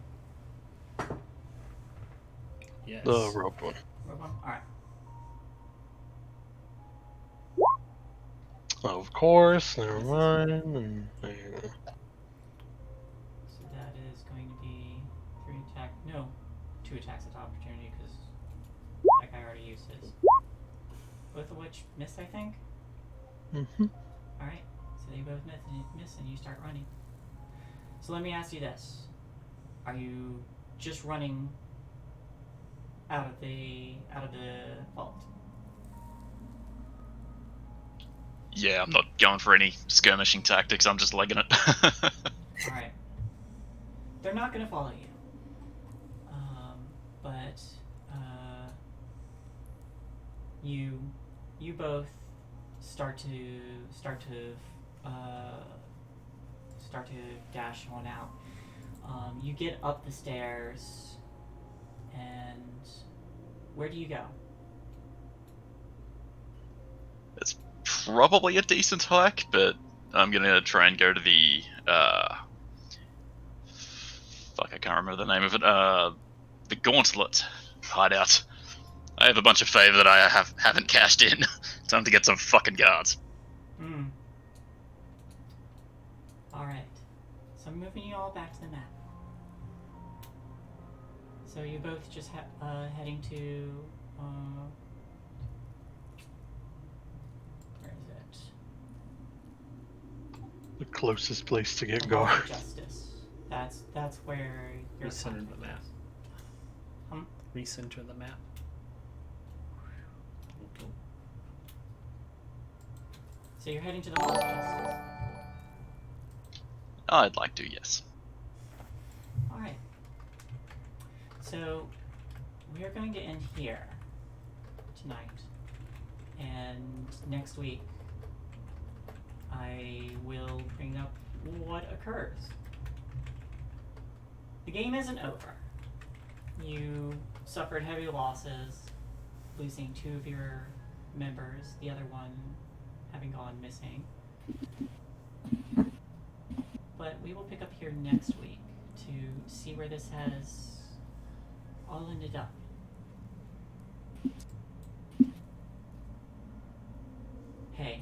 Yes. The roped one. Rogue one? Alright. Of course, never mind. And there. So that is going to be 3 attack. No, 2 attacks at opportunity because that guy already used his. Both of which miss, I think. Mm-hmm. Alright, so they both miss and you start running. So let me ask you this. Are you just running out of the vault? Yeah, I'm not going for any skirmishing tactics, I'm just legging it. Alright. They're not gonna follow you. But you both start to dash on out. You get up the stairs, and where do you go? It's probably a decent hike, but I'm gonna try and go to the fuck, I can't remember the name of it. The Gauntlet hideout. I have a bunch of favor that I haven't cashed in. Time to get some fucking guards. Alright. So I'm moving you all back to the map. So you both just heading to where is it? The closest place to get Hall of guards. Justice. That's where your Recenter the contact map. is. Recenter the map. So you're heading to the Hall of Justice. I'd like to, yes. Alright. So we're going to end here tonight. and next week I will bring up what occurs. The game isn't over. You suffered heavy losses, losing 2 of your members, the other one having gone missing. But we will pick up here next week to see where this has all ended up. Hey.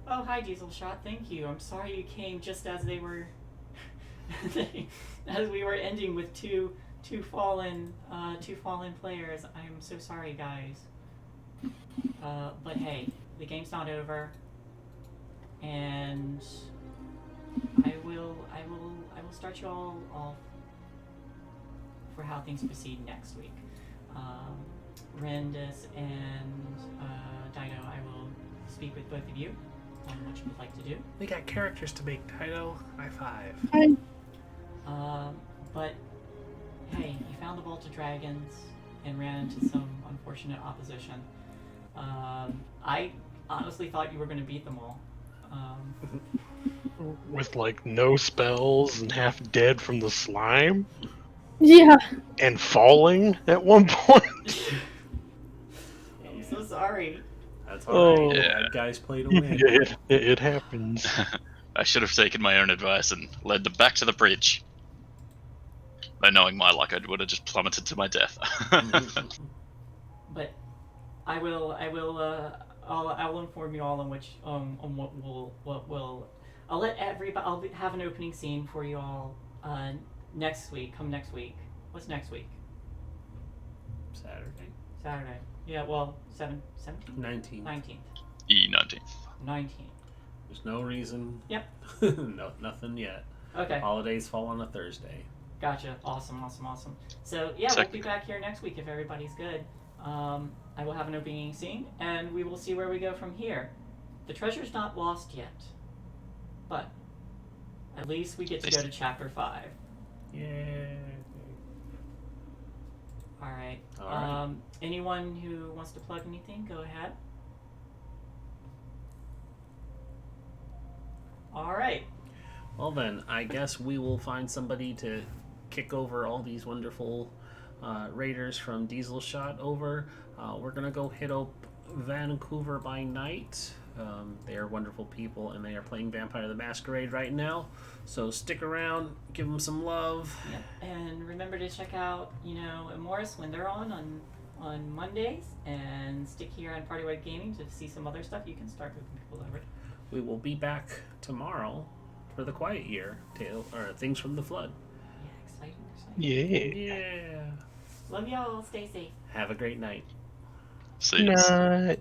Oh, hi, Diesel Shot. Thank you. I'm sorry you came just as they were, as we were ending with two fallen players. I'm so sorry, guys. But hey, the game's not over, and I will start you all off for how things proceed next week. Rendis and Dino, I will speak with both of you on what you would like to do. We got characters to make, Dino. High five. But hey, you found the Vault of Dragons and ran into some unfortunate opposition. I honestly thought you were going to beat them all. With like no spells and half dead from the slime Yeah. and falling at one point. I'm so sorry. That's all right. Yeah. Bad guys play to win. It happens. I should have taken my own advice and led them back to the bridge. Though knowing my luck, I would have just plummeted to my death. But I will inform you all on what will I'll let everybody. I'll have an opening scene for you all next week. Come next week. What's next week? Saturday. Yeah. Well, 17th. 19th. 19th. E19th. 19th. There's no reason. Yep. No, nothing yet. Okay. Holidays fall on a Thursday. Gotcha. Awesome. So yeah, we'll be back here next week if everybody's good. I will have an opening scene, and we will see where we go from here. The treasure's not lost yet, but at least we get to go to chapter 5. Yay. All right. All right. Anyone who wants to plug anything, go ahead. All right. Well then, I guess we will find somebody to kick over all these wonderful raiders from Diesel Shot over. We're gonna go hit up Vancouver by night. They are wonderful people, and they are playing Vampire the Masquerade right now. So stick around, give them some love. Yep. And remember to check out, Morris when they're on Mondays, and stick here on Partywipegames to see some other stuff. You can start moving people over. We will be back tomorrow for the Quiet Year tale, or Things from the Flood. Yeah, exciting. Yeah. Love y'all. Stay safe. Have a great night. See you. Night.